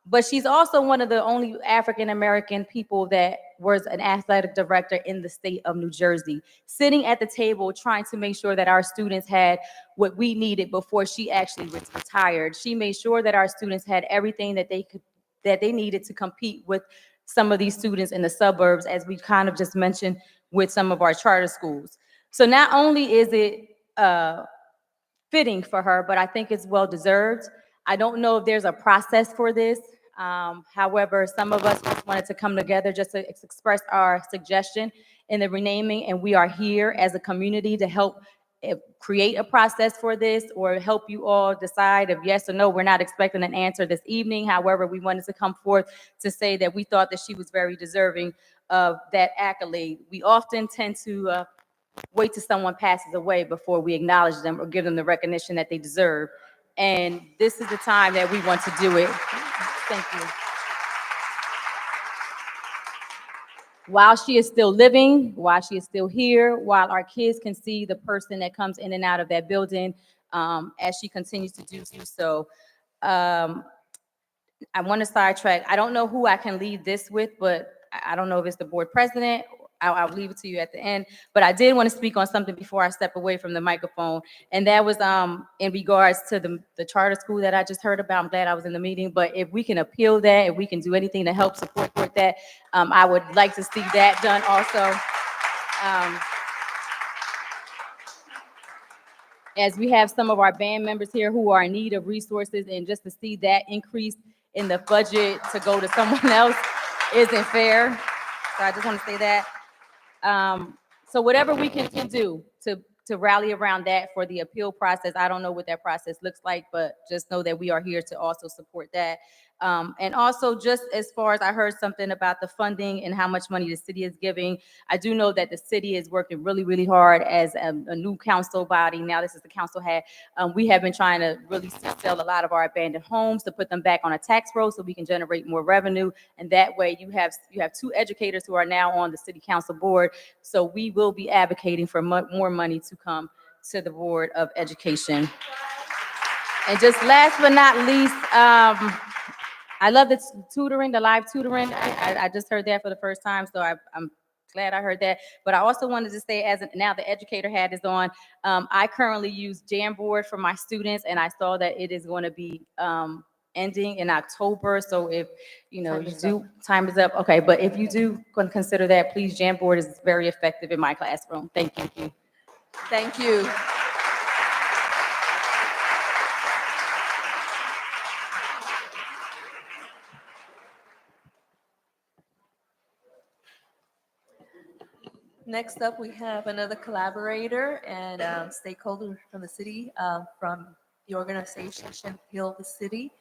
but she's also one of the only African-American people that was an athletic director in the state of New Jersey, sitting at the table trying to make sure that our students had what we needed before she actually retired. She made sure that our students had everything that they needed to compete with some of these students in the suburbs, as we kind of just mentioned with some of our charter schools. So not only is it fitting for her, but I think it's well deserved. I don't know if there's a process for this. However, some of us just wanted to come together just to express our suggestion in the renaming, and we are here as a community to help create a process for this or help you all decide if yes or no. We're not expecting an answer this evening. However, we wanted to come forth to say that we thought that she was very deserving of that accolade. We often tend to wait till someone passes away before we acknowledge them or give them the recognition that they deserve. And this is the time that we want to do it. Thank you. While she is still living, while she is still here, while our kids can see the person that comes in and out of that building as she continues to do so. I want to sidetrack. I don't know who I can leave this with, but I don't know if it's the board president. I'll leave it to you at the end. But I did want to speak on something before I step away from the microphone. And that was in regards to the charter school that I just heard about. I'm glad I was in the meeting. But if we can appeal that, if we can do anything to help support that, I would like to see that done also. As we have some of our band members here who are in need of resources, and just to see that increase in the budget to go to someone else isn't fair. So I just want to say that. So whatever we can do to rally around that for the appeal process, I don't know what that process looks like, but just know that we are here to also support that. And also, just as far as I heard something about the funding and how much money the city is giving, I do know that the city is working really, really hard as a new council body. Now, this is the council hat. We have been trying to really sell a lot of our abandoned homes to put them back on a tax roll so we can generate more revenue. And that way, you have 2 educators who are now on the city council board. So we will be advocating for more money to come to the Board of Education. And just last but not least, I love the tutoring, the live tutoring. I just heard that for the first time, so I'm glad I heard that. But I also wanted to say, now the educator hat is on, I currently use Jamboard for my students, and I saw that it is going to be ending in October. So if time is up. Okay, but if you do consider that, please, Jamboard is very effective in my classroom. Thank you. Thank you. Next up, we have another collaborator and stakeholder from the city, from the organization Heal the City.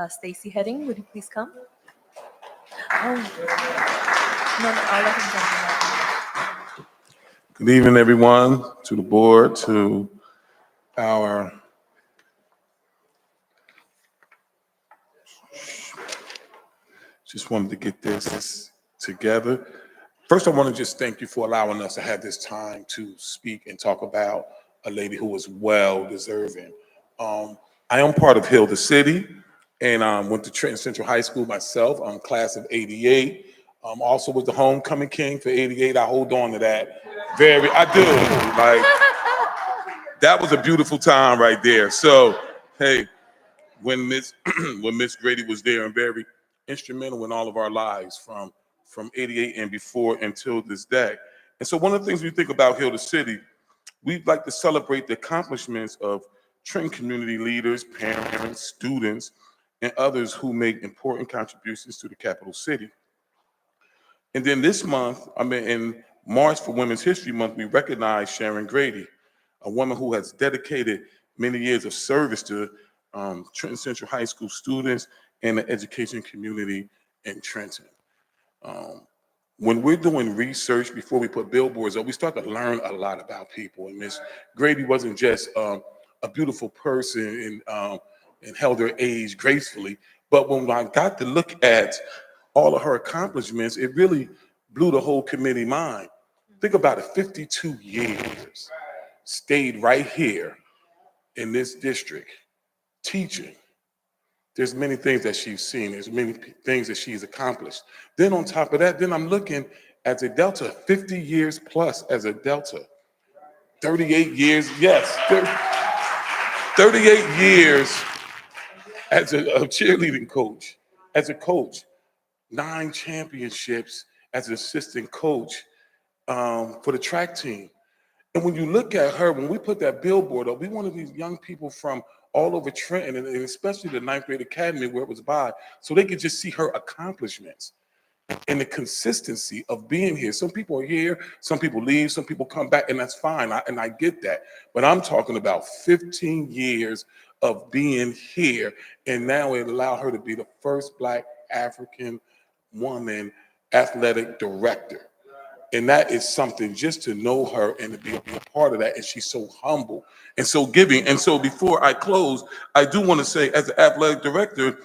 Stacy Heading, would you please come? Oh, no, I'll let him come. Good evening, everyone, to the board, to our just wanted to get this together. First, I want to just thank you for allowing us to have this time to speak and talk about a lady who is well deserving. I am part of Heal the City and went to Trenton Central High School myself. I'm class of '88. Also was the homecoming king for '88. I hold on to that. I do. Like, that was a beautiful time right there. So, hey, when Miss Grady was there and very instrumental in all of our lives from '88 and before until this day. And so one of the things we think about Heal the City, we'd like to celebrate the accomplishments of Trenton community leaders, parents, students, and others who make important contributions to the capital city. And then this month, in March for Women's History Month, we recognize Sharon Grady, a woman who has dedicated many years of service to Trenton Central High School students and the education community in Trenton. When we're doing research before we put billboards up, we start to learn a lot about people. And Miss Grady wasn't just a beautiful person and held her age gracefully, but when I got to look at all of her accomplishments, it really blew the whole committee mind. Think about it, 52 years, stayed right here in this district, teaching. There's many things that she's seen. There's many things that she's accomplished. Then on top of that, then I'm looking as a Delta, 50 years plus as a Delta. 38 years, yes, 38 years as a cheerleading coach, as a coach, 9 championships as an assistant coach for the track team. And when you look at her, when we put that billboard up, we wanted these young people from all over Trenton, and especially the 9th grade academy where it was by, so they could just see her accomplishments and the consistency of being here. Some people are here, some people leave, some people come back, and that's fine, and I get that. But I'm talking about 15 years of being here, and now it allowed her to be the first Black African woman athletic director. And that is something, just to know her and to be a part of that. And she's so humble and so giving. And so before I close, I do want to say, as an athletic director,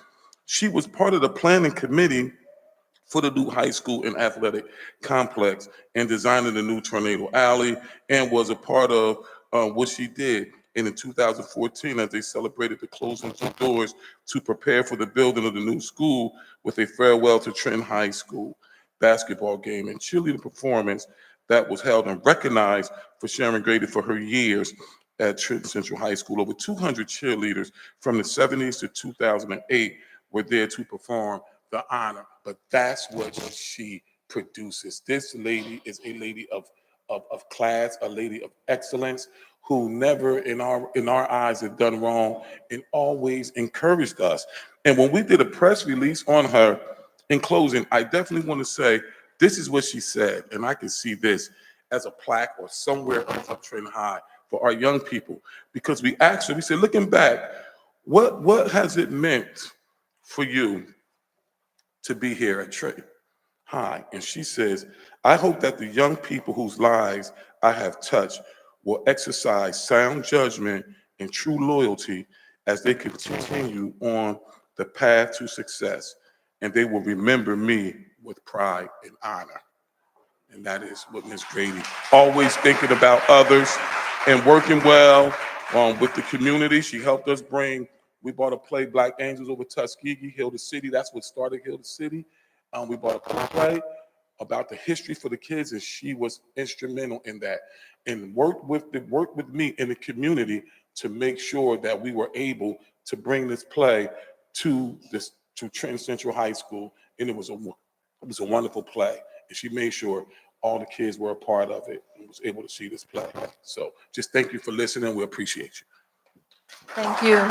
she was part of the planning committee for the new high school and athletic complex and designing the new Tornado Alley, and was a part of what she did. And in 2014, as they celebrated the closing of the doors to prepare for the building of the new school with a farewell to Trenton High School basketball game and cheerleading performance that was held and recognized for Sharon Grady for her years at Trenton Central High School. Over 200 cheerleaders from the 70s to 2008 were there to perform the honor. But that's what she produces. This lady is a lady of class, a lady of excellence, who never in our eyes have done wrong and always encouraged us. And when we did a press release on her, in closing, I definitely want to say this is what she said, and I can see this as a plaque or somewhere up Trenton High for our young people, because we asked her, we said, looking back, what has it meant for you to be here at Trenton High. And she says, I hope that the young people whose lives I have touched will exercise sound judgment and true loyalty as they continue on the path to success. And they will remember me with pride and honor. And that is what Ms. Grady, always thinking about others and working well with the community. She helped us we bought a play, Black Angels over Tuskegee, Hill to City. That's what started Hill to City. We bought a play about the history for the kids, and she was instrumental in that and worked with me in the community to make sure that we were able to bring this play to Trenton Central High School. And it was a wonderful play. And she made sure all the kids were a part of it and was able to see this play. So just thank you for listening. We appreciate you. Thank you.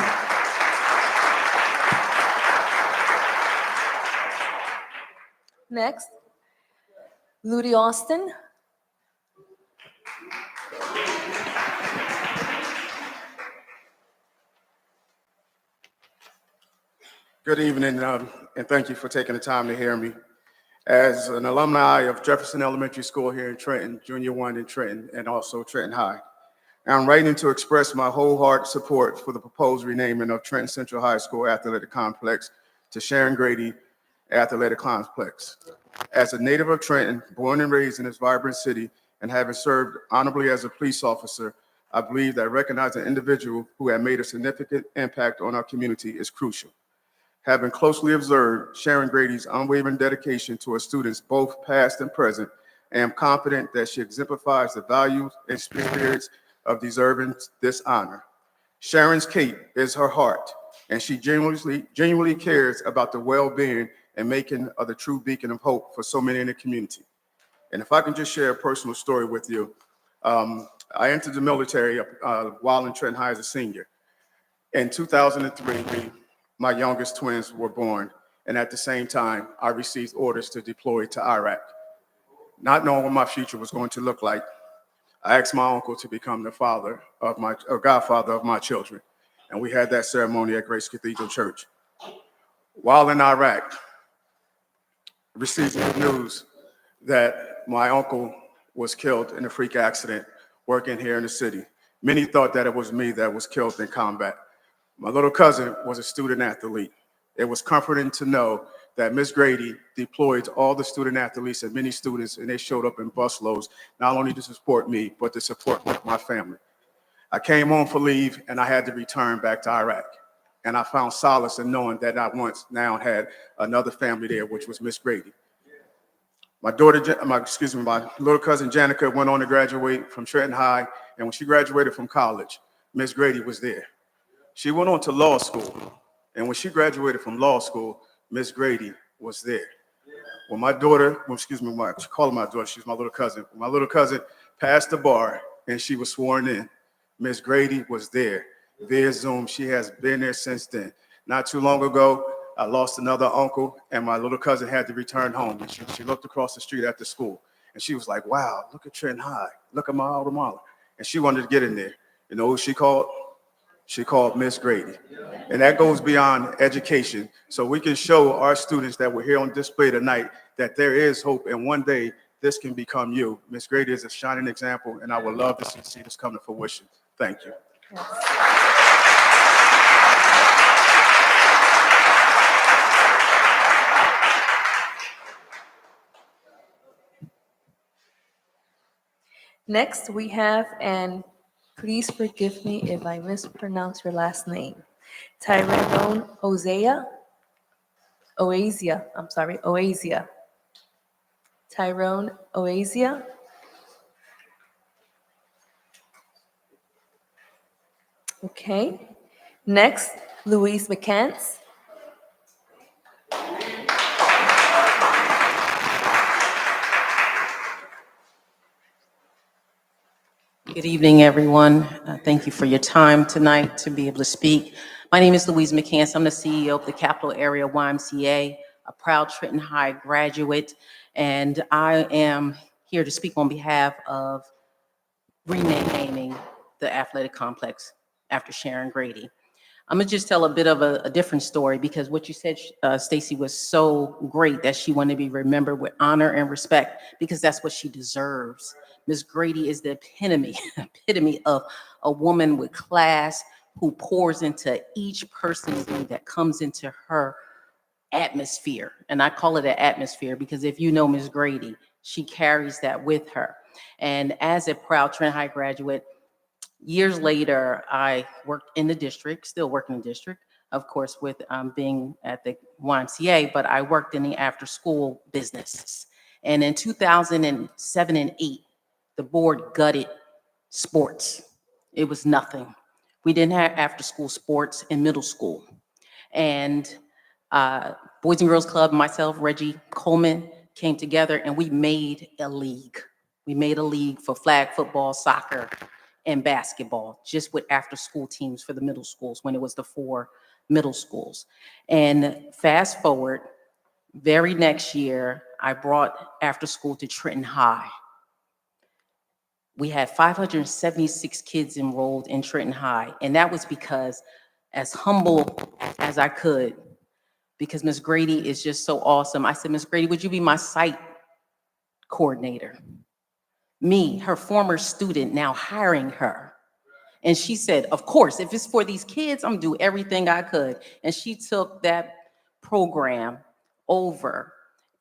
Next, Ludi Austin. Good evening, and thank you for taking the time to hear me. As an alumni of Jefferson Elementary School here in Trenton, Junior 1 in Trenton, and also Trenton High, I'm writing to express my wholehearted support for the proposed renaming of Trenton Central High School Athletic Complex to Sharon Grady Athletic Complex. As a native of Trenton, born and raised in this vibrant city, and having served honorably as a police officer, I believe that recognizing an individual who had made a significant impact on our community is crucial. Having closely observed Sharon Grady's unwavering dedication to her students, both past and present, I am confident that she exemplifies the values and spirits of deserving this honor. Sharon's cape is her heart, and she genuinely cares about the well-being and making of the true beacon of hope for so many in the community. And if I can just share a personal story with you, I entered the military while in Trenton High as a senior. In 2003, my youngest twins were born, and at the same time, I received orders to deploy to Iraq. Not knowing what my future was going to look like, I asked my uncle to become the godfather of my children, and we had that ceremony at Grace Cathedral Church. While in Iraq, received the news that my uncle was killed in a freak accident working here in the city. Many thought that it was me that was killed in combat. My little cousin was a student athlete. It was comforting to know that Ms. Grady deployed all the student athletes and many students, and they showed up in busloads, not only to support me, but to support my family. I came home for leave, and I had to return back to Iraq. And I found solace in knowing that I once now had another family there, which was Ms. Grady. My little cousin Janica went on to graduate from Trenton High, and when she graduated from college, Ms. Grady was there. She went on to law school, and when she graduated from law school, Ms. Grady was there. When my daughter, I call her my daughter, she's my little cousin. When my little cousin passed the bar and she was sworn in, Ms. Grady was there via Zoom. She has been there since then. Not too long ago, I lost another uncle, and my little cousin had to return home. And she looked across the street at the school, and she was like, wow, look at Trenton High. Look at my alma mater. And she wanted to get in there. You know who she called? She called Miss Grady. And that goes beyond education. So we can show our students that we're here on display tonight that there is hope, and one day this can become you. Miss Grady is a shining example, and I would love to see this come to fruition. Thank you. Next, we have, and please forgive me if I mispronounce your last name, Tyrone Oasia. Tyrone Oasia. Okay. Next, Louise McCants. Good evening, everyone. Thank you for your time tonight to be able to speak. My name is Louise McCants. I'm the CEO of the Capital Area YMCA, a proud Trenton High graduate, and I am here to speak on behalf of renaming the athletic complex after Sharon Grady. I'm gonna just tell a bit of a different story because what you said, Stacy, was so great that she wanted to be remembered with honor and respect because that's what she deserves. Miss Grady is the epitome, epitome of a woman with class who pours into each person that comes into her atmosphere. And I call it an atmosphere because if you know Miss Grady, she carries that with her. And as a proud Trent High graduate, years later, I worked in the district, still work in the district, of course, with being at the YMCA, but I worked in the after-school business. And in 2007 and 8, the board gutted sports. It was nothing. We didn't have after-school sports in middle school. And Boys and Girls Club, myself, Reggie Coleman, came together and we made a league. We made a league for flag football, soccer, and basketball, just with after-school teams for the middle schools when it was the 4 middle schools. And fast forward, very next year, I brought after-school to Trenton High. We had 576 kids enrolled in Trenton High, and that was because, as humble as I could, because Miss Grady is just so awesome, I said, Miss Grady, would you be my site coordinator? Me, her former student, now hiring her. And she said, of course, if it's for these kids, I'm gonna do everything I could. And she took that program over.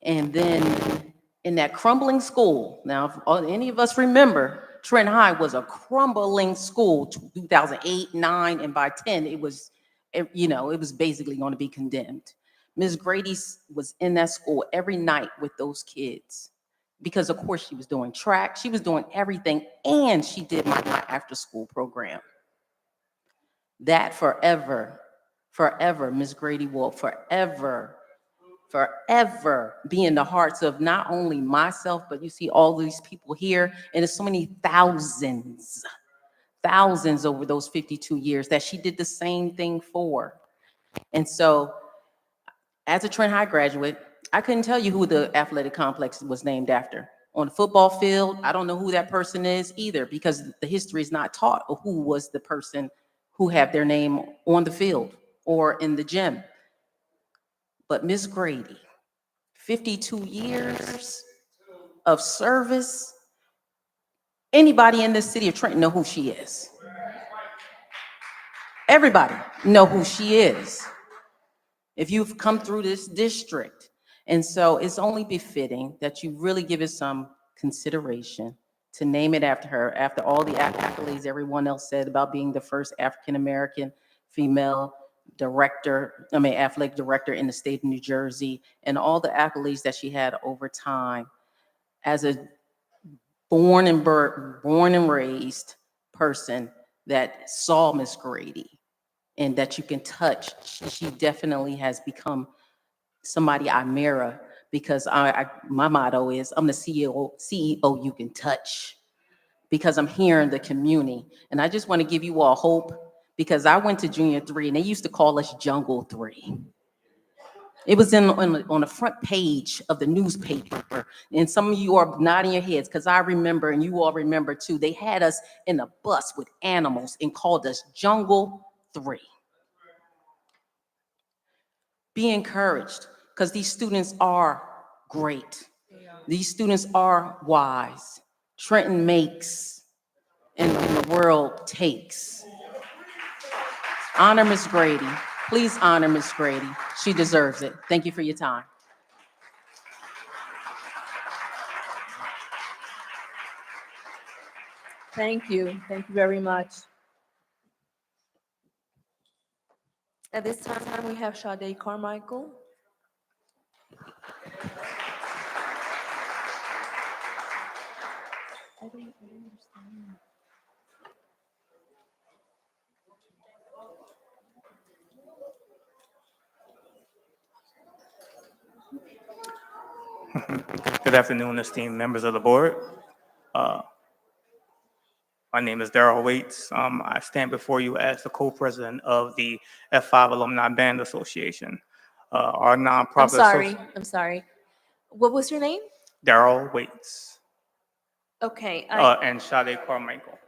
And then in that crumbling school, now, if any of us remember, Trenton High was a crumbling school, 2008, 9, and by 10, it was, you know, it was basically gonna be condemned. Ms. Grady was in that school every night with those kids because of course she was doing track, she was doing everything, and she did my after-school program. That forever, forever, Ms. Grady will forever, forever be in the hearts of not only myself, but you see all these people here, and there's so many thousands, thousands over those 52 years that she did the same thing for. And so, as a Trent High graduate, I couldn't tell you who the athletic complex was named after. On the football field, I don't know who that person is either because the history is not taught of who was the person who had their name on the field or in the gym. But Miss Grady, 52 years of service, anybody in the city of Trenton know who she is. Everybody know who she is. If you've come through this district. And so it's only befitting that you really give it some consideration to name it after her, after all the accolades everyone else said about being the first African-American female athletic director in the state of New Jersey, and all the accolades that she had over time as a born and raised person that saw Miss Grady and that you can touch. She definitely has become somebody I mirror because my motto is I'm the CEO you can touch because I'm here in the community. And I just want to give you all hope because I went to junior 3 and they used to call us Jungle 3. It was on the front page of the newspaper. And some of you are nodding your heads because I remember, and you all remember too, they had us in a bus with animals and called us Jungle 3. Be encouraged because these students are great. These students are wise. Trenton makes and the world takes. Honor Miss Grady. Please honor Miss Grady. She deserves it. Thank you for your time. Thank you. Thank you very much. At this time, we have Sade Carmichael. I don't understand. Good afternoon, esteemed members of the board. My name is Darrell Waits. I stand before you as the co-president of the F5 Alumni Band Association. Our nonprofit. I'm sorry. What was your name? Darrell Waits. Okay. And Sade Carmichael.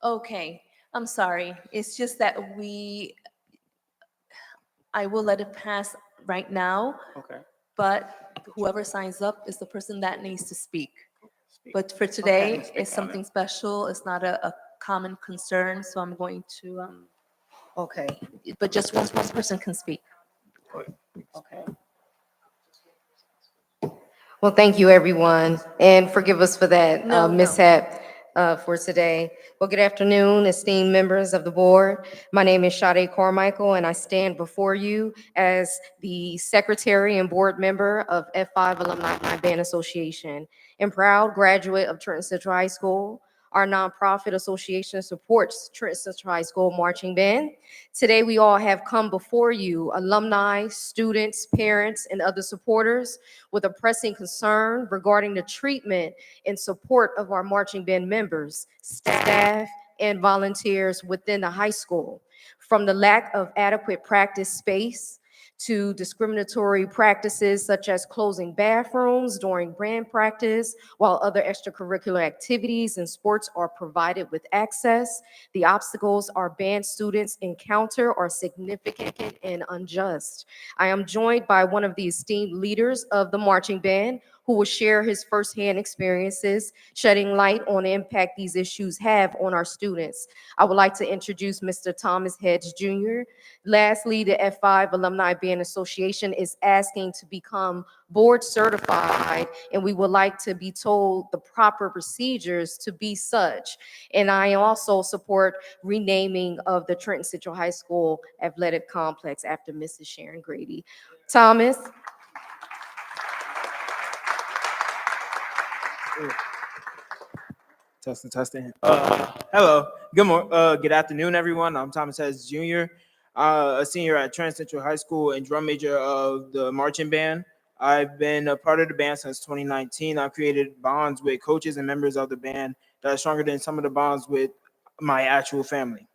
Okay. I'm sorry. It's just that I will let it pass right now, Okay. but whoever signs up is the person that needs to speak. But for Okay. today, Speak it's on it. something special. It's not a common concern, so I'm going to, Okay, but just one person can speak. okay. Well, thank you, everyone, and forgive us for that No, no. mishap for today. Well, good afternoon, esteemed members of the board. My name is Sade Carmichael, and I stand before you as the secretary and board member of F5 Alumni Band Association and proud graduate of Trenton Central High School. Our nonprofit association supports Trenton Central High School Marching Band. Today, we all have come before you, alumni, students, parents, and other supporters, with a pressing concern regarding the treatment and support of our marching band members, staff, and volunteers within the high school. From the lack of adequate practice space to discriminatory practices such as closing bathrooms during band practice, while other extracurricular activities and sports are provided with access, the obstacles our band students encounter are significant and unjust. I am joined by one of the esteemed leaders of the marching band who will share his firsthand experiences, shedding light on the impact these issues have on our students. I would like to introduce Mr. Thomas Hedge Jr. Lastly, the F5 Alumni Band Association is asking to become board certified, and we would like to be told the proper procedures to be such. And I also support renaming of the Trenton Central High School Athletic Complex after Mrs. Sharon Grady. Thomas? Testing, testing. Hello. Good afternoon, everyone. I'm Thomas Hedges Jr., a senior at Trenton Central High School and drum major of the marching band. I've been a part of the band since 2019. I've created bonds with coaches and members of the band that are stronger than some of the bonds with my actual family.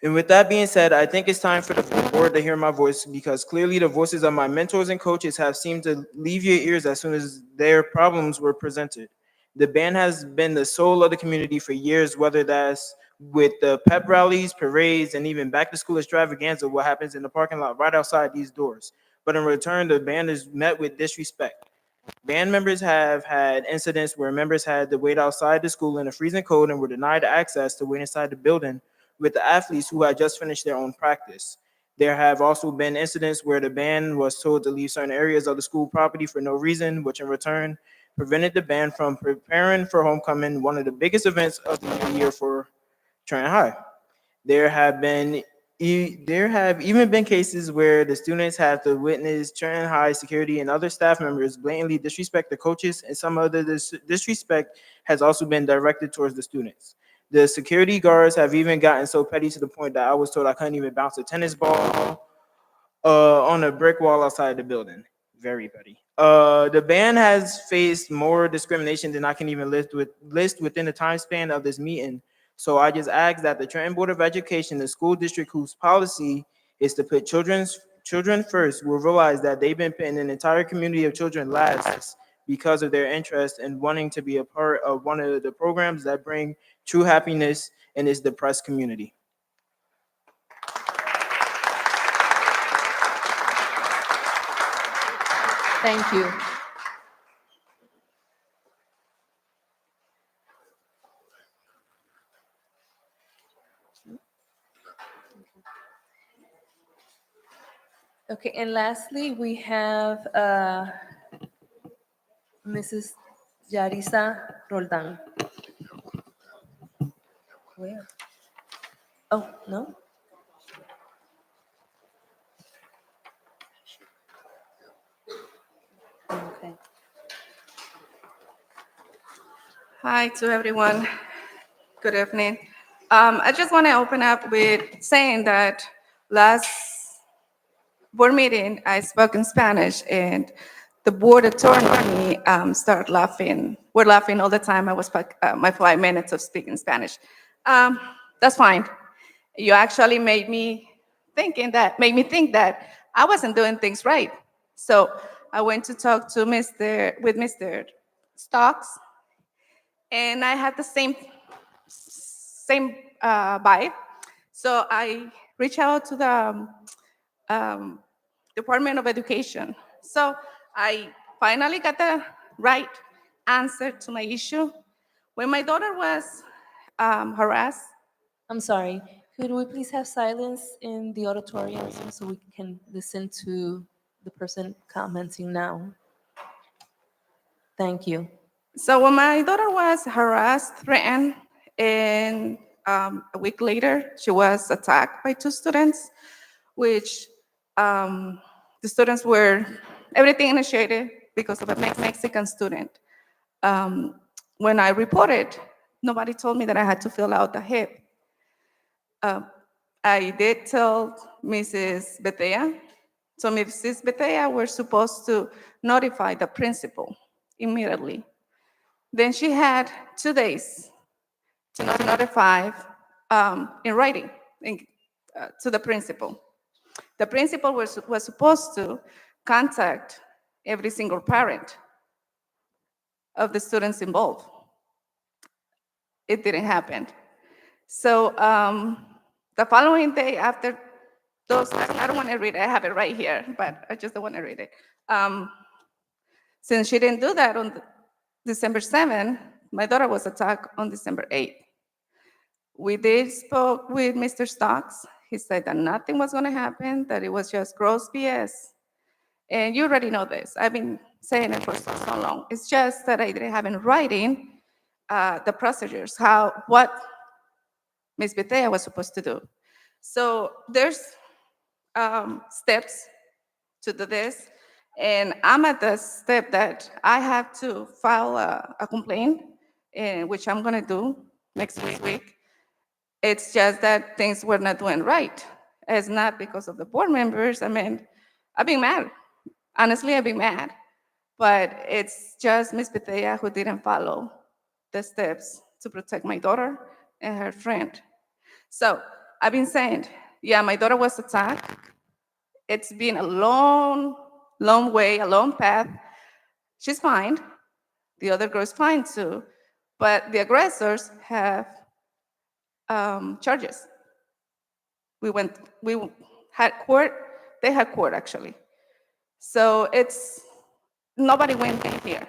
And with that being said, I think it's time for the board to hear my voice, because clearly the voices of my mentors and coaches have seemed to leave your ears as soon as their problems were presented. The band has been the soul of the community for years, whether that's with the pep rallies, parades, and even back to school extravaganza, what happens in the parking lot right outside these doors. But in return, the band is met with disrespect. Band members have had incidents where members had to wait outside the school in the freezing cold and were denied access to wait inside the building with the athletes who had just finished their own practice. There have also been incidents where the band was told to leave certain areas of the school property for no reason, which in return prevented the band from preparing for homecoming, one of the biggest events of the year for Trenton High. There have been there have even been cases where the students have to witness Trenton High security and other staff members blatantly disrespect the coaches, and some of the disrespect has also been directed towards the students. The security guards have even gotten so petty to the point that I was told I couldn't even bounce a tennis ball on a brick wall outside the building. Very petty. The band has faced more discrimination than I can even list within the time span of this meeting. So I just ask that the Trenton Board of Education, the school district whose policy is to put children first, will realize that they've been putting an entire community of children last because of their interest in wanting to be a part of one of the programs that bring true happiness in this depressed community. Thank you. Okay, and lastly, we have Mrs. Yarisa Roldan. Where? Oh, no? Okay. Hi to everyone. Good evening. I just want to open up with saying that last board meeting, I spoke in Spanish, and the board attorney started laughing. We're laughing all the time. I was my 5 minutes of speaking Spanish. That's fine. You actually made me think that I wasn't doing things right. So I went to talk to Mr. Stocks, and I had the same by. So I reached out to the Department of Education. So I finally got the right answer to my issue. When my daughter was harassed. I'm sorry, could we please have silence in the auditorium so we can listen to the person commenting now? Thank you. So when my daughter was harassed, threatened, and a week later, she was attacked by two students, which the students were, everything initiated because of a Mexican student. When I reported, nobody told me that I had to fill out the HIP. I did tell Mrs. Betea. So Mrs. Betea were supposed to notify the principal immediately. Then she had 2 days to notify in writing to the principal. The principal was supposed to contact every single parent of the students involved. It didn't happen. So the following day after those, I don't want to read it, I have it right here, but I just don't want to read it. Since she didn't do that on December 7th, my daughter was attacked on December 8th. We did spoke with Mr. Stocks. He said that nothing was going to happen, that it was just gross BS. And you already know this. I've been saying it for so long. It's just that I didn't have in writing the procedures, what Ms. Betea was supposed to do. So there's steps to do this. And I'm at the step that I have to file a complaint, which I'm going to do next week. It's just that things were not doing right. It's not because of the board members. I mean, I've been mad. Honestly, I've been mad. But it's just Ms. Betea who didn't follow the steps to protect my daughter and her friend. So I've been saying, yeah, my daughter was attacked. It's been a long way, a long path. She's fine. The other girl's fine too. But the aggressors have charges. We had court, they had court actually. So nobody win here.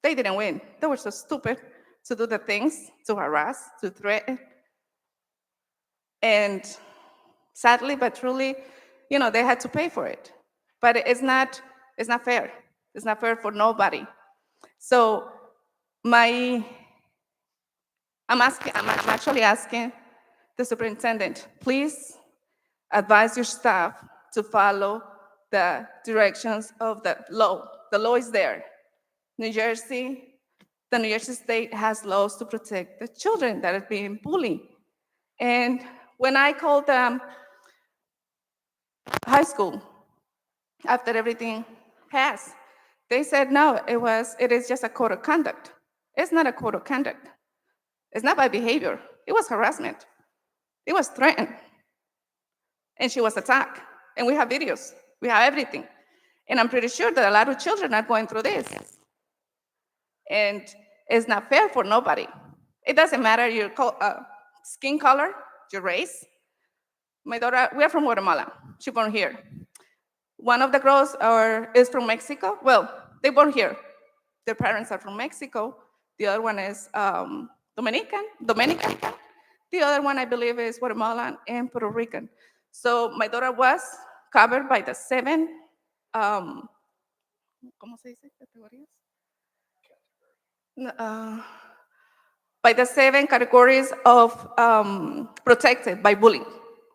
They didn't win. They were so stupid to do the things, to harass, to threaten. And sadly, but truly, they had to pay for it. But it's not fair. It's not fair for nobody. So I'm actually asking the superintendent, please advise your staff to follow the directions of the law. The law is there. The New Jersey State has laws to protect the children that are being bullied. And when I called high school, after everything passed, they said, no, it is just a code of conduct. It's not a code of conduct. It's not by behavior. It was harassment. It was threatened. And she was attacked. And we have videos. We have everything. And I'm pretty sure that a lot of children are going through this. And it's not fair for nobody. It doesn't matter your skin color, your race. My daughter, we are from Guatemala. She born here. One of the girls is from Mexico. Well, they born here. Their parents are from Mexico. The other one is Dominican. The other one, I believe, is Guatemalan and Puerto Rican. So my daughter was covered by the 7, ¿cómo se dice? Categorías? By the 7 categories of protected by bullying,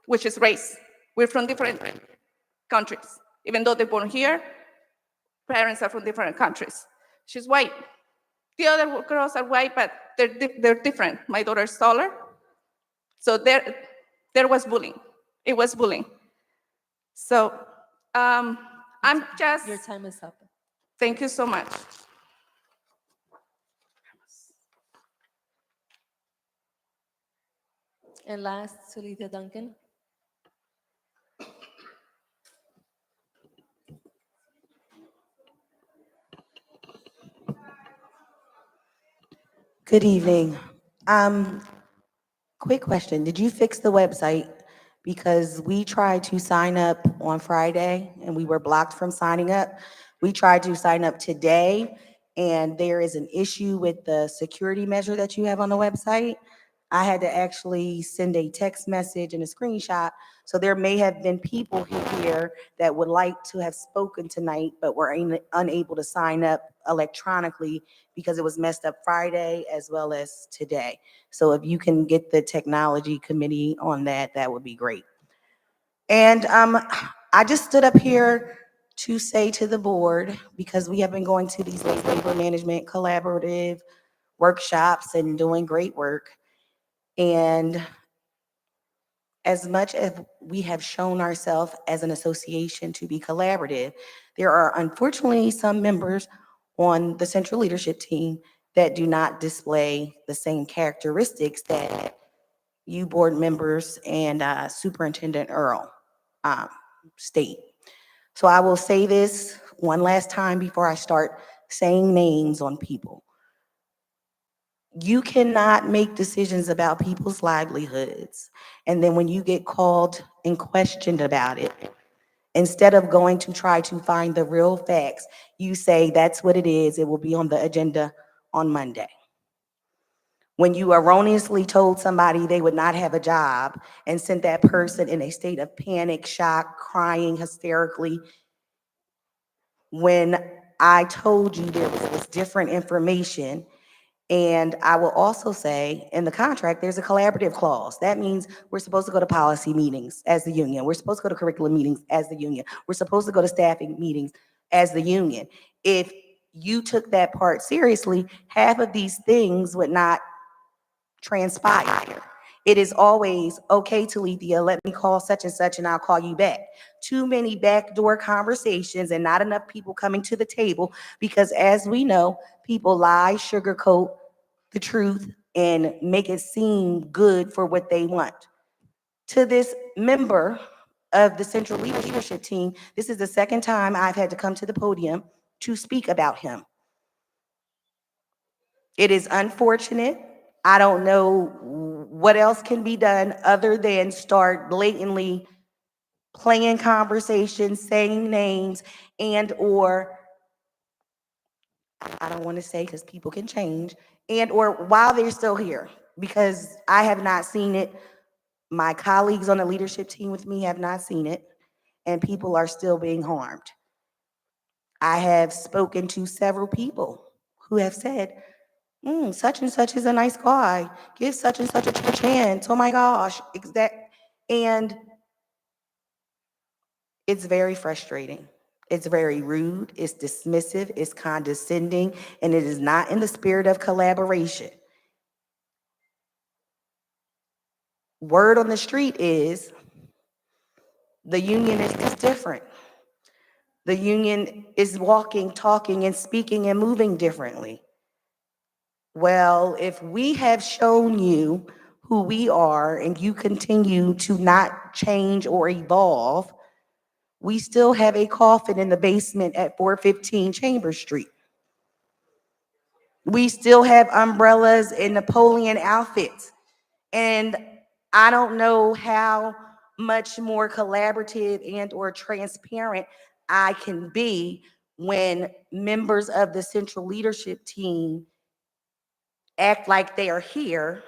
which is race. We're from different countries. Even though they're born here, parents are from different countries. She's white. The other girls are white, but they're different. My daughter is taller. So there was bullying. It was bullying. So I'm just... Your time is up. Thank you so much. And last, Solita Duncan. Good evening. Quick question, did you fix the website? Because we tried to sign up on Friday and we were blocked from signing up. We tried to sign up today and there is an issue with the security measure that you have on the website. I had to actually send a text message and a screenshot. So there may have been people here that would like to have spoken tonight, but were unable to sign up electronically because it was messed up Friday as well as today. So if you can get the technology committee on that, that would be great. And I just stood up here to say to the board, because we have been going to these labor management collaborative workshops and doing great work. And as much as we have shown ourselves as an association to be collaborative, there are unfortunately some members on the central leadership team that do not display the same characteristics that you board members and Superintendent Earl state. So I will say this one last time before I start saying names on people. You cannot make decisions about people's livelihoods. And then when you get called and questioned about it, instead of going to try to find the real facts, you say that's what it is. It will be on the agenda on Monday. When you erroneously told somebody they would not have a job and sent that person in a state of panic, shock, crying hysterically, when I told you there was different information. And I will also say in the contract, there's a collaborative clause. That means we're supposed to go to policy meetings as the union. We're supposed to go to curriculum meetings as the union. We're supposed to go to staffing meetings as the union. If you took that part seriously, half of these things would not transpire. It is always, okay, Talithia, let me call such and such and I'll call you back. Too many backdoor conversations and not enough people coming to the table because as we know, people lie, sugarcoat the truth, and make it seem good for what they want. To this member of the central leadership team, this is the second time I've had to come to the podium to speak about him. It is unfortunate. I don't know what else can be done other than start blatantly playing conversations, saying names, and or, I don't want to say because people can change, and or while they're still here, because I have not seen it. My colleagues on the leadership team with me have not seen it, and people are still being harmed. I have spoken to several people who have said, such and such is a nice guy. Give such and such a chance. Oh my gosh. And it's very frustrating. It's very rude. It's dismissive. It's condescending. And it is not in the spirit of collaboration. Word on the street is the union is different. The union is walking, talking, and speaking and moving differently. Well, if we have shown you who we are and you continue to not change or evolve, we still have a coffin in the basement at 415 Chambers Street. We still have umbrellas and Napoleon outfits. And I don't know how much more collaborative and or transparent I can be when members of the central leadership team act like they are here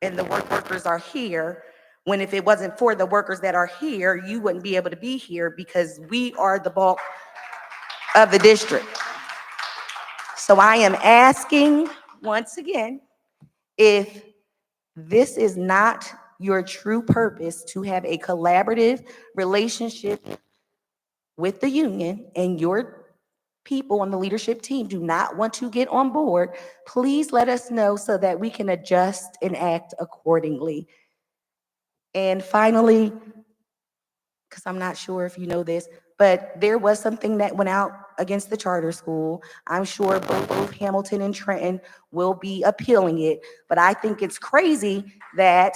and the workers are here, when if it wasn't for the workers that are here, you wouldn't be able to be here because we are the bulk of the district. So I am asking once again, if this is not your true purpose to have a collaborative relationship with the union and your people on the leadership team do not want to get on board, please let us know so that we can adjust and act accordingly. And finally, because I'm not sure if you know this, but there was something that went out against the charter school. I'm sure both Hamilton and Trenton will be appealing it, but I think it's crazy that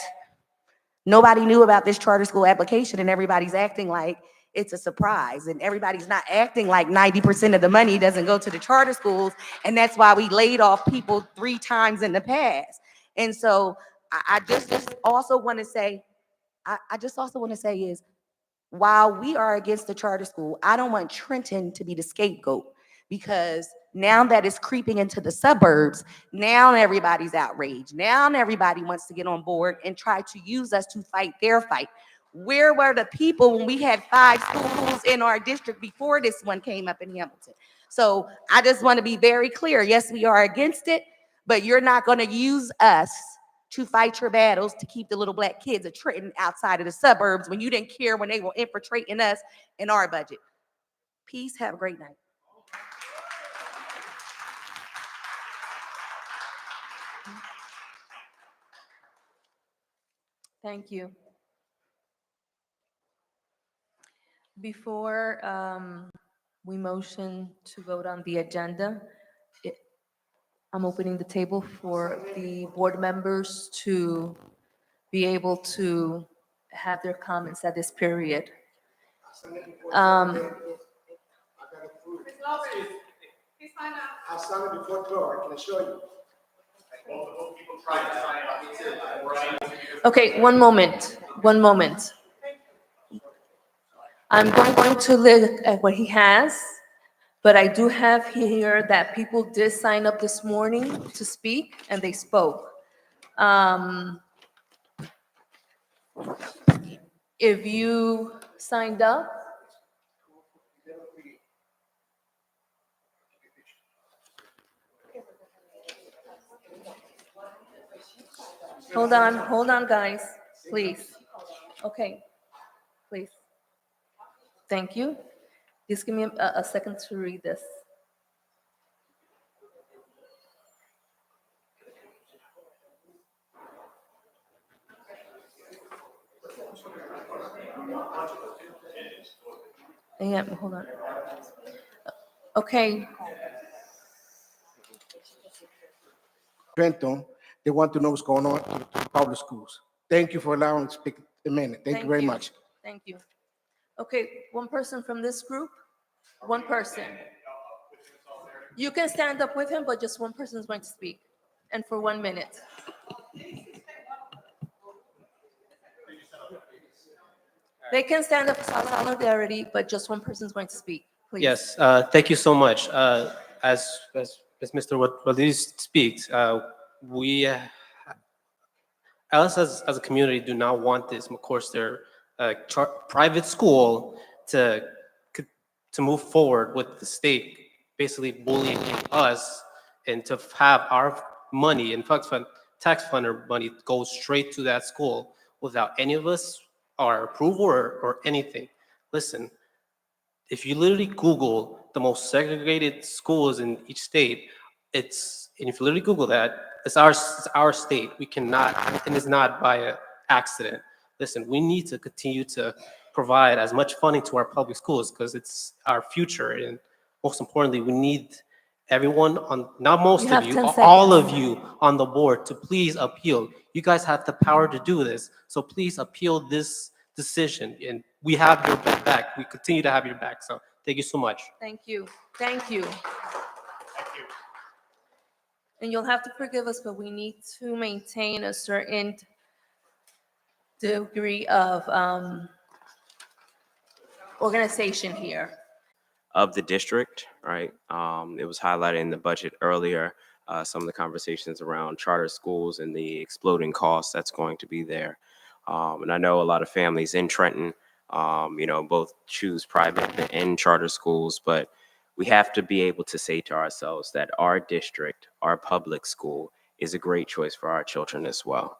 nobody knew about this charter school application and everybody's acting like it's a surprise, and everybody's not acting like 90% of the money doesn't go to the charter schools, and that's why we laid off people 3 times in the past. And so I just also want to say, I just also want to say is, while we are against the charter school, I don't want Trenton to be the scapegoat, because now that it's creeping into the suburbs, now everybody's outraged. Now everybody wants to get on board and try to use us to fight their fight. Where were the people when we had 5 schools in our district before this one came up in Hamilton? So I just want to be very clear. Yes, we are against it, but you're not going to use us to fight your battles to keep the little black kids of Trenton outside of the suburbs when you didn't care when they were infiltrating us in our budget. Peace. Have a great night. Thank you. Before we motion to vote on the agenda, it- I'm opening the table for the board members to be able to have their comments at this period. Um, I signed it before 12, I can assure you. Okay, one moment, one moment. I'm going to look at what he has, but I do have here that people did sign up this morning to speak, and they spoke. If you signed up, hold on, guys, please. Okay, please. Thank you. Just give me a second to read this. Yeah, hold on. Okay, Trenton, they want to know what's going on in the public schools. Thank you for allowing me to speak a minute. Thank you very much. Thank you. Okay, one person from this group, one person. You can stand up with him, but just one person is going to speak, and for 1 minute. They can stand up for solidarity, but just one person is going to speak, please. Yes, thank you so much. As Mr. Rodriguez speaks, we, us as a community do not want this McCorster private school to move forward with the state basically bullying us, and to have our money and tax funder money go straight to that school without any of us, our approval or anything. Listen, if you literally Google the most segregated schools in each state, and if you literally Google that, it's our state. We cannot, and it's not by an accident. Listen, we need to continue to provide as much funding to our public schools because it's our future. And most importantly, we need everyone on, not most You of have you, 10 all seconds. of you on the board to please appeal. You guys have the power to do this. So please appeal this decision, and we have your back. We continue to have your back. So thank you so much. Thank you, thank you. And you'll have to forgive us, but we need to maintain a certain degree of organization here. Of the district, right? It was highlighted in the budget earlier, some of the conversations around charter schools and the exploding costs that's going to be there. And I know a lot of families in Trenton, both choose private and charter schools, but we have to be able to say to ourselves that our district, our public school, is a great choice for our children as well.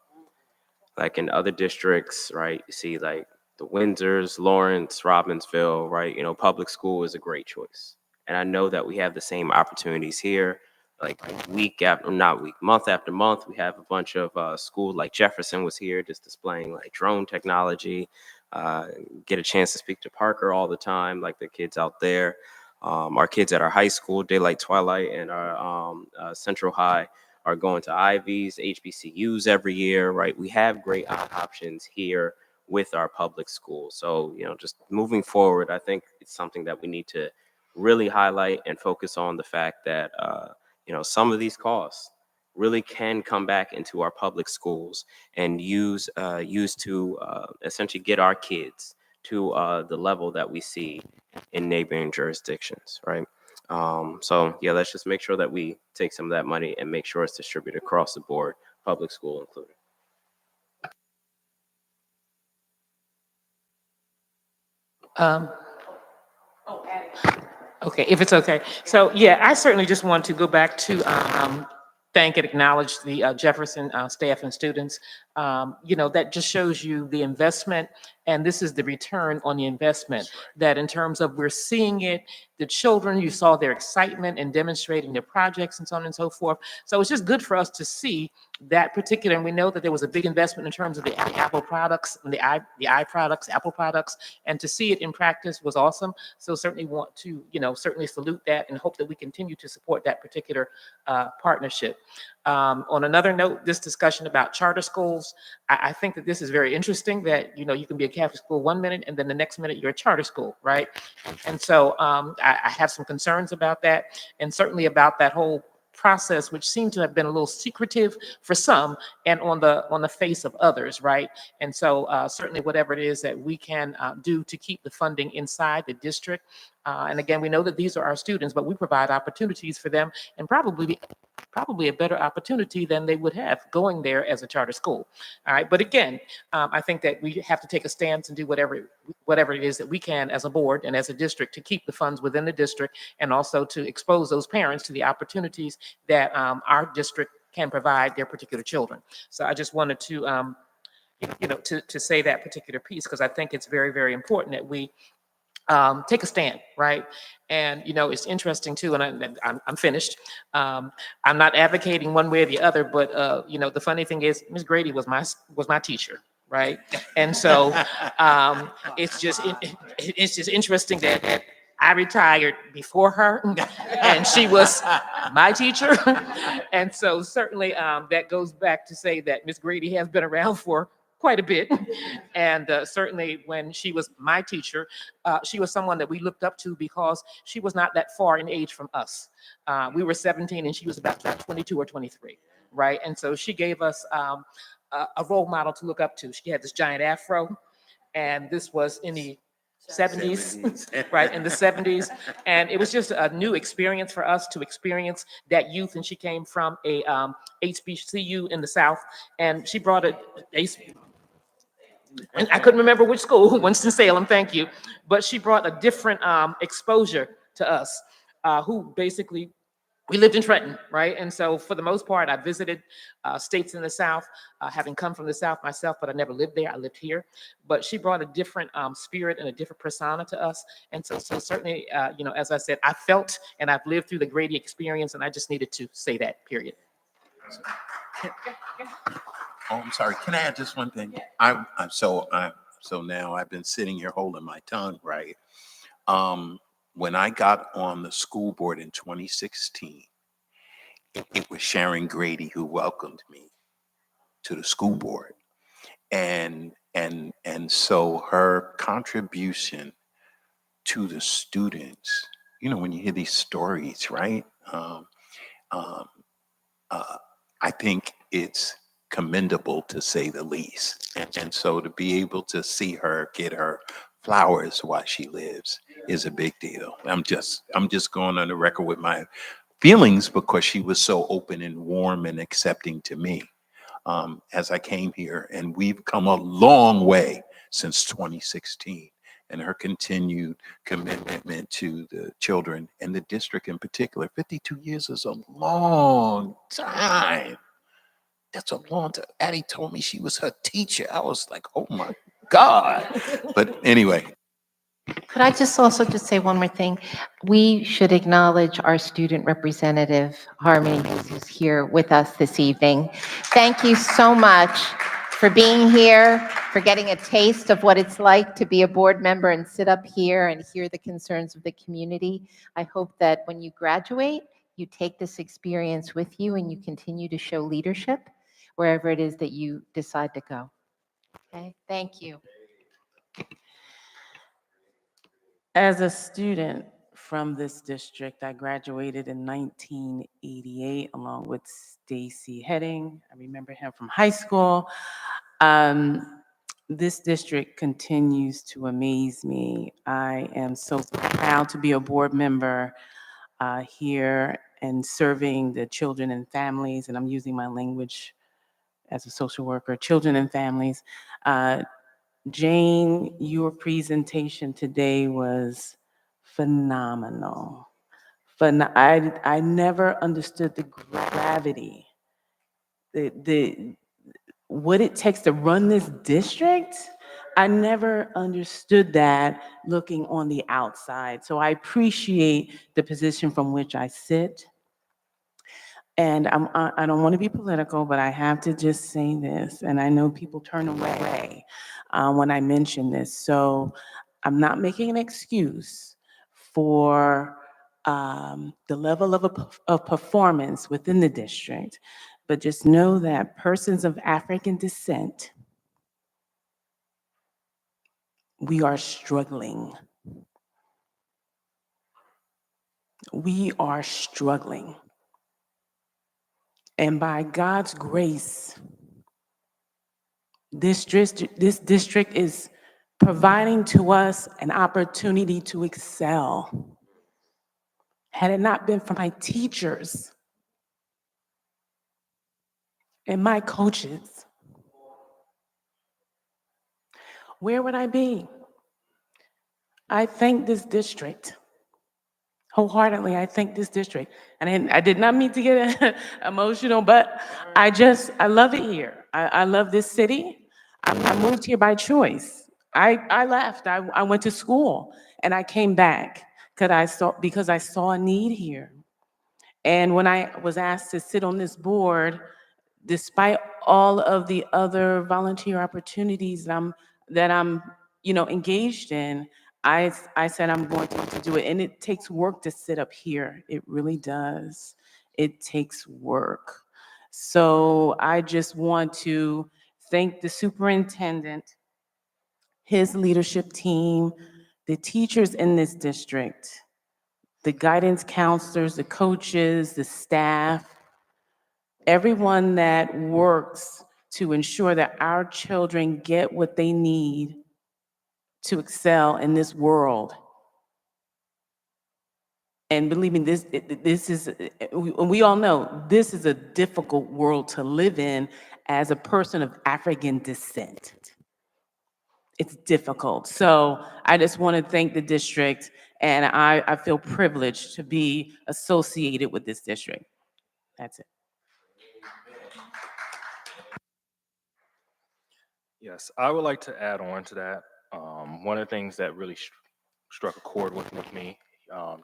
Like in other districts, right, you see like the Windsors, Lawrence, Robbinsville, right, public school is a great choice. And I know that we have the same opportunities here, like week after, not week, month after month. We have a bunch of schools, like Jefferson was here just displaying like drone technology. Get a chance to speak to Parker all the time, like the kids out there. Our kids at our high school, Daylight Twilight, and our Central High are going to Ivies, HBCUs every year, right? We have great options here with our public schools. So, just moving forward, I think it's something that we need to really highlight and focus on the fact that, some of these costs, really can come back into our public schools and use to essentially get our kids to the level that we see in neighboring jurisdictions, right? So yeah, let's just make sure that we take some of that money and make sure it's distributed across the board, public school included. Um, Okay, if it's okay. So, yeah, I certainly just want to go back to thank and acknowledge the Jefferson staff and students. That just shows you the investment, and this is the return on the investment. That in terms of we're seeing it, the children, you saw their excitement in demonstrating their projects and so on and so forth. So it's just good for us to see that particular, and we know that there was a big investment in terms of the Apple products and the i products, Apple products, and to see it in practice was awesome. So certainly want to, certainly salute that and hope that we continue to support that particular partnership. On another note, this discussion about charter schools, I think that this is very interesting that, you can be a Catholic school 1 minute and then the next minute you're a charter school, right? And so I have some concerns about that, and certainly about that whole process, which seemed to have been a little secretive for some and on the face of others, right? And so certainly whatever it is that we can do to keep the funding inside the district. And again, we know that these are our students, but we provide opportunities for them, and probably a better opportunity than they would have going there as a charter school. All right, but again, I think that we have to take a stance and do whatever it is that we can as a board and as a district to keep the funds within the district, and also to expose those parents to the opportunities that our district can provide their particular children. So I just wanted to, to say that particular piece, because I think it's very, very important that we take a stand, right? And it's interesting too, and I'm finished. I'm not advocating one way or the other, but the funny thing is, Ms. Grady was my teacher, right? And so it's just interesting that I retired before her, and she was my teacher. And so certainly that goes back to say that Ms. Grady has been around for quite a bit. And certainly when she was my teacher, she was someone that we looked up to because she was not that far in age from us. We were 17 and she was about 22 or 23, right? And so she gave us a role model to look up to. She had this giant afro, and this was in the 70s, right, in the 70s. And it was just a new experience for us to experience that youth. And she came from a HBCU in the South, and she brought and I couldn't remember which school, Winston-Salem, thank you. But she brought a different exposure to us, who basically, we lived in Trenton, right? And so for the most part, I visited states in the South, having come from the South myself, but I never lived there, I lived here. But she brought a different spirit and a different persona to us. And so certainly, as I said, I felt and I've lived through the Grady experience, and I just needed to say that, period. Oh, I'm sorry. Can I add just one thing? So now I've been sitting here holding my tongue, right? When I got on the school board in 2016, it was Sharon Grady who welcomed me to the school board, and so her contribution to the students. When you hear these stories, right? I think it's commendable, to say the least. And so to be able to see her get her flowers while she lives is a big deal. I'm just going on the record with my feelings, because she was so open and warm and accepting to me as I came here. And we've come a long way since 2016. And her continued commitment to the children and the district in particular. 52 years is a long time. That's a long time. Addie told me she was her teacher. I was like, oh my God. But anyway. Could I just also just say one more thing? We should acknowledge our student representative, Harmony, who's here with us this evening. Thank you so much for being here, for getting a taste of what it's like to be a board member and sit up here and hear the concerns of the community. I hope that when you graduate, you take this experience with you and you continue to show leadership wherever it is that you decide to go. Okay, thank you. As a student from this district. I graduated in 1988 along with Stacy Heading. I remember him from high school. This district continues to amaze me. I am so proud to be a board member here and serving the children and families, and I'm using my language as a social worker, children and families. Jane, your presentation today was phenomenal. I never understood the gravity, what it takes to run this district. I never understood that looking on the outside. So I appreciate the position from which I sit. And I don't want to be political, but I have to just say this, and I know people turn away when I mention this. So I'm not making an excuse for the level of performance within the district, but just know that persons of African descent, we are struggling. We are struggling. And by God's grace, this district is providing to us an opportunity to excel. Had it not been for my teachers and my coaches, where would I be? I thank this district. Wholeheartedly, I thank this district. And I did not mean to get emotional, but I love it here. I love this city. I moved here by choice. I left. I went to school and I came back because I saw a need here. And when I was asked to sit on this board, despite all of the other volunteer opportunities that I'm engaged in, I said I'm going to do it. And it takes work to sit up here. It really does. It takes work. So I just want to thank the superintendent, his leadership team, the teachers in this district, the guidance counselors, the coaches, the staff, everyone that works to ensure that our children get what they need to excel in this world. And believe me, this is, we all know, this is a difficult world to live in as a person of African descent. It's difficult. So I just want to thank the district, and I feel privileged to be associated with this district. That's it. Yes, I would like to add on to that. One of the things that really struck a chord with me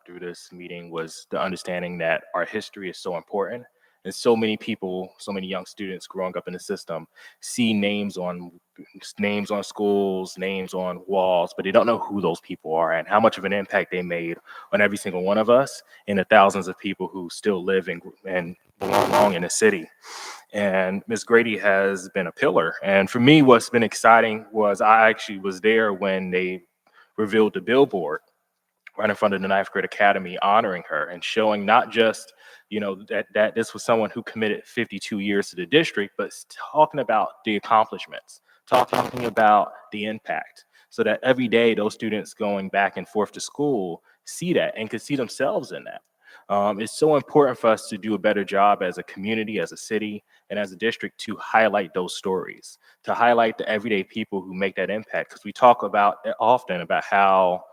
through this meeting was the understanding that our history is so important. And so many people, so many young students growing up in the system see names on schools, names on walls, but they don't know who those people are and how much of an impact they made on every single one of us and the thousands of people who still live and belong in the city. And Ms. Grady has been a pillar. And for me, what's been exciting was I actually was there when they revealed the billboard right in front of the Ninth Grade Academy, honoring her and showing not just, that this was someone who committed 52 years to the district, but talking about the accomplishments, talking about the impact, so that every day those students going back and forth to school see that and could see themselves in that. It's so important for us to do a better job as a community, as a city, and as a district to highlight those stories, to highlight the everyday people who make that impact. Because we talk about often about how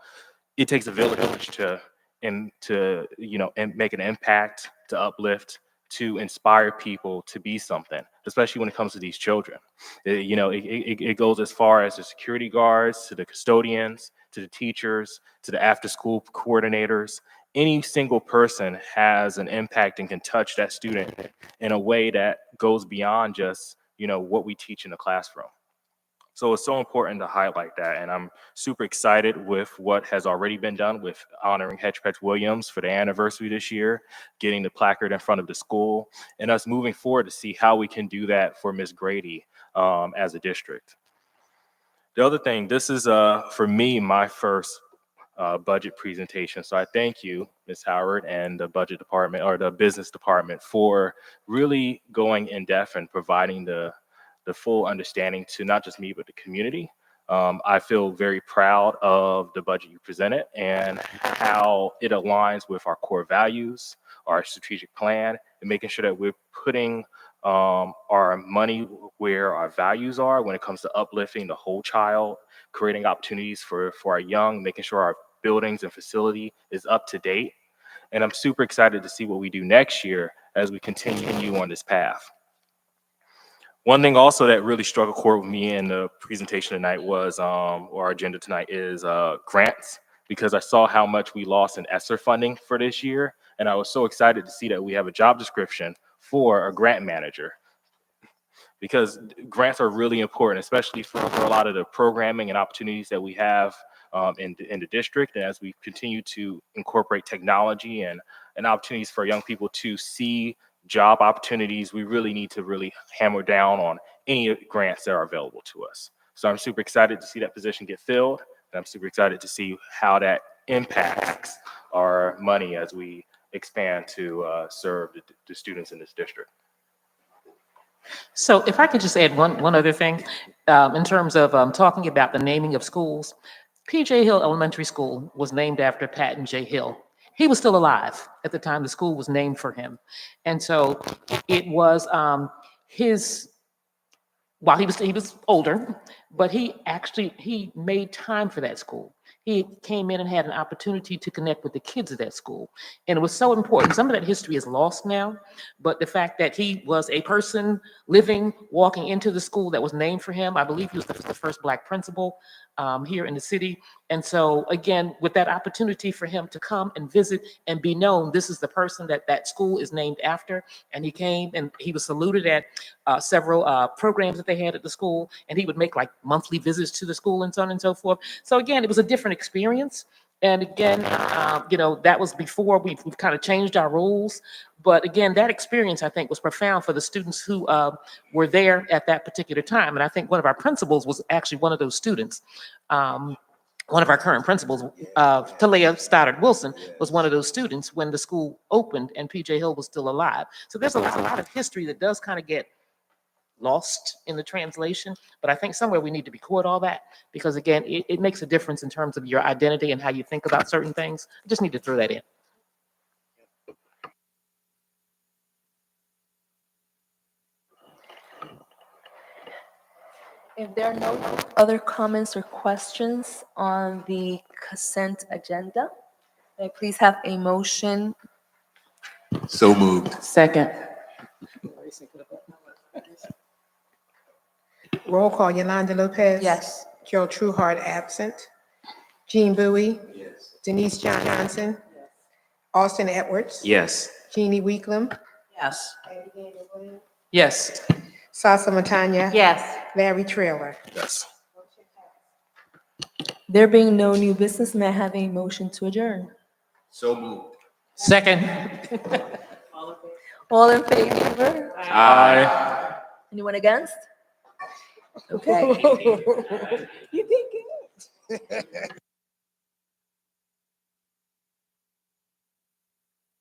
it takes a village to make an impact, to uplift, to inspire people to be something, especially when it comes to these children. It goes as far as the security guards, to the custodians, to the teachers, to the after-school coordinators. Any single person has an impact and can touch that student in a way that goes beyond just, what we teach in the classroom. So it's so important to highlight that. And I'm super excited with what has already been done with honoring Hedgepeth Williams for the anniversary this year, getting the placard in front of the school, and us moving forward to see how we can do that for Ms. Grady as a district. The other thing, this is, for me, my first budget presentation. So I thank you, Ms. Howard, and the budget department or the business department for really going in depth and providing the full understanding to not just me, but the community. I feel very proud of the budget you presented and how it aligns with our core values, our strategic plan, and making sure that we're putting our money where our values are when it comes to uplifting the whole child, creating opportunities for our young, making sure our buildings and facility is up to date. And I'm super excited to see what we do next year as we continue on this path. One thing also that really struck a chord with me in the presentation tonight was, or our agenda tonight is grants, because I saw how much we lost in ESSER funding for this year. And I was so excited to see that we have a job description for a grant manager, because grants are really important, especially for a lot of the programming and opportunities that we have in the district. And as we continue to incorporate technology and opportunities for young people to see job opportunities, we really need to really hammer down on any grants that are available to us. So I'm super excited to see that position get filled, and I'm super excited to see how that impacts our money as we expand to serve the students in this district. So if I could just add one other thing, in terms of talking about the naming of schools, P.J. Hill Elementary School was named after Patton J. Hill. He was still alive at the time the school was named for him. And so it was his, while he was older, but he made time for that school. He came in and had an opportunity to connect with the kids of that school. And it was so important. Some of that history is lost now, but the fact that he was a person living, walking into the school that was named for him, I believe he was the first Black principal here in the city. And so again, with that opportunity for him to come and visit and be known, this is the person that school is named after. And he came and he was saluted at several programs that they had at the school, and he would make like monthly visits to the school and so on and so forth. So again, it was a different experience. And again, that was before we've kind of changed our rules. But again, that experience, I think, was profound for the students who were there at that particular time. And I think one of our principals was actually one of those students. One of our current principals, Talia Stoddard Wilson, was one of those students when the school opened and P.J. Hill was still alive. So there's a lot of history that does kind of get lost in the translation, but I think somewhere we need to record all that, because again, it makes a difference in terms of your identity and how you think about certain things. I just need to throw that in. If there are no other comments or questions on the consent agenda, may I please have a motion? So moved. Second. Roll call, Yolanda Lopez. Yes. Joe Trueheart, absent. Gene Bowie. Yes. Denise Johnson. Austin Edwards. Yes. Jeannie Weeklam. Yes. Yes. Sasa Matanya. Yes. Larry Trailer. Yes. There being no new business, may I have a motion to adjourn? So moved. Second. All in favor? Aye. Anyone against? Okay. You did good.